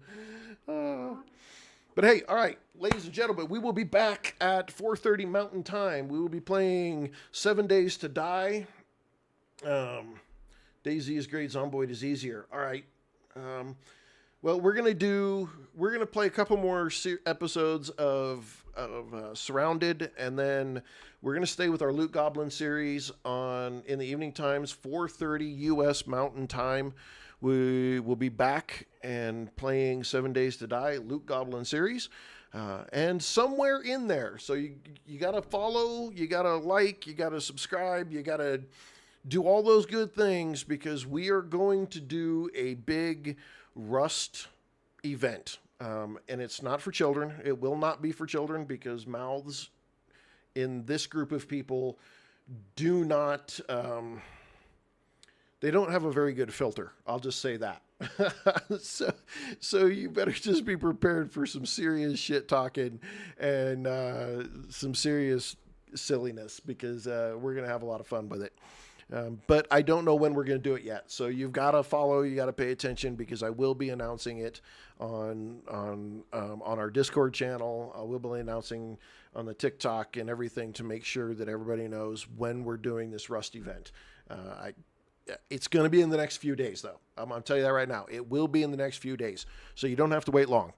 But hey, all right, ladies and gentlemen, we will be back at 4:30 Mountain Time. We will be playing 7 Days to Die. DayZ is great, Zomboid is easier. All right. Well, we're gonna play a couple more episodes of SurrounDead, and then we're gonna stay with our Loot Goblin series in the evening times, 4:30 U.S. Mountain Time. We will be back and playing 7 Days to Die Loot Goblin series, and somewhere in there. So you gotta follow, you gotta like, you gotta subscribe, you gotta do all those good things, because we are going to do a big Rust event, and it's not for children. It will not be for children, because mouths in this group of people do not they don't have a very good filter. I'll just say that. so, so you better just be prepared for some serious shit talking and some serious silliness, because we're gonna have a lot of fun with it. But I don't know when we're going to do it yet. So you've got to follow, you got to pay attention, because I will be announcing it on our Discord channel. I will be announcing on the TikTok and everything to make sure that everybody knows when we're doing this Rust event. It's going to be in the next few days, though. I'm going to tell you that right now. It will be in the next few days, so you don't have to wait long.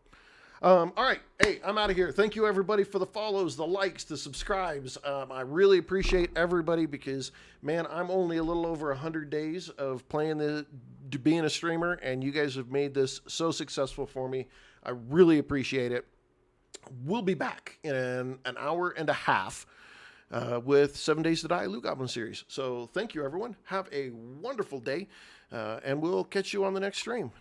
All right. Hey, I'm out of here. Thank you, everybody, for the follows, the likes, the subscribes. I really appreciate everybody, because, man, I'm only a little over 100 days of being a streamer, and you guys have made this so successful for me. I really appreciate it. We'll be back in an hour and a half with 7 Days to Die Loot Goblin series. So thank you, everyone. Have a wonderful day, and we'll catch you on the next stream.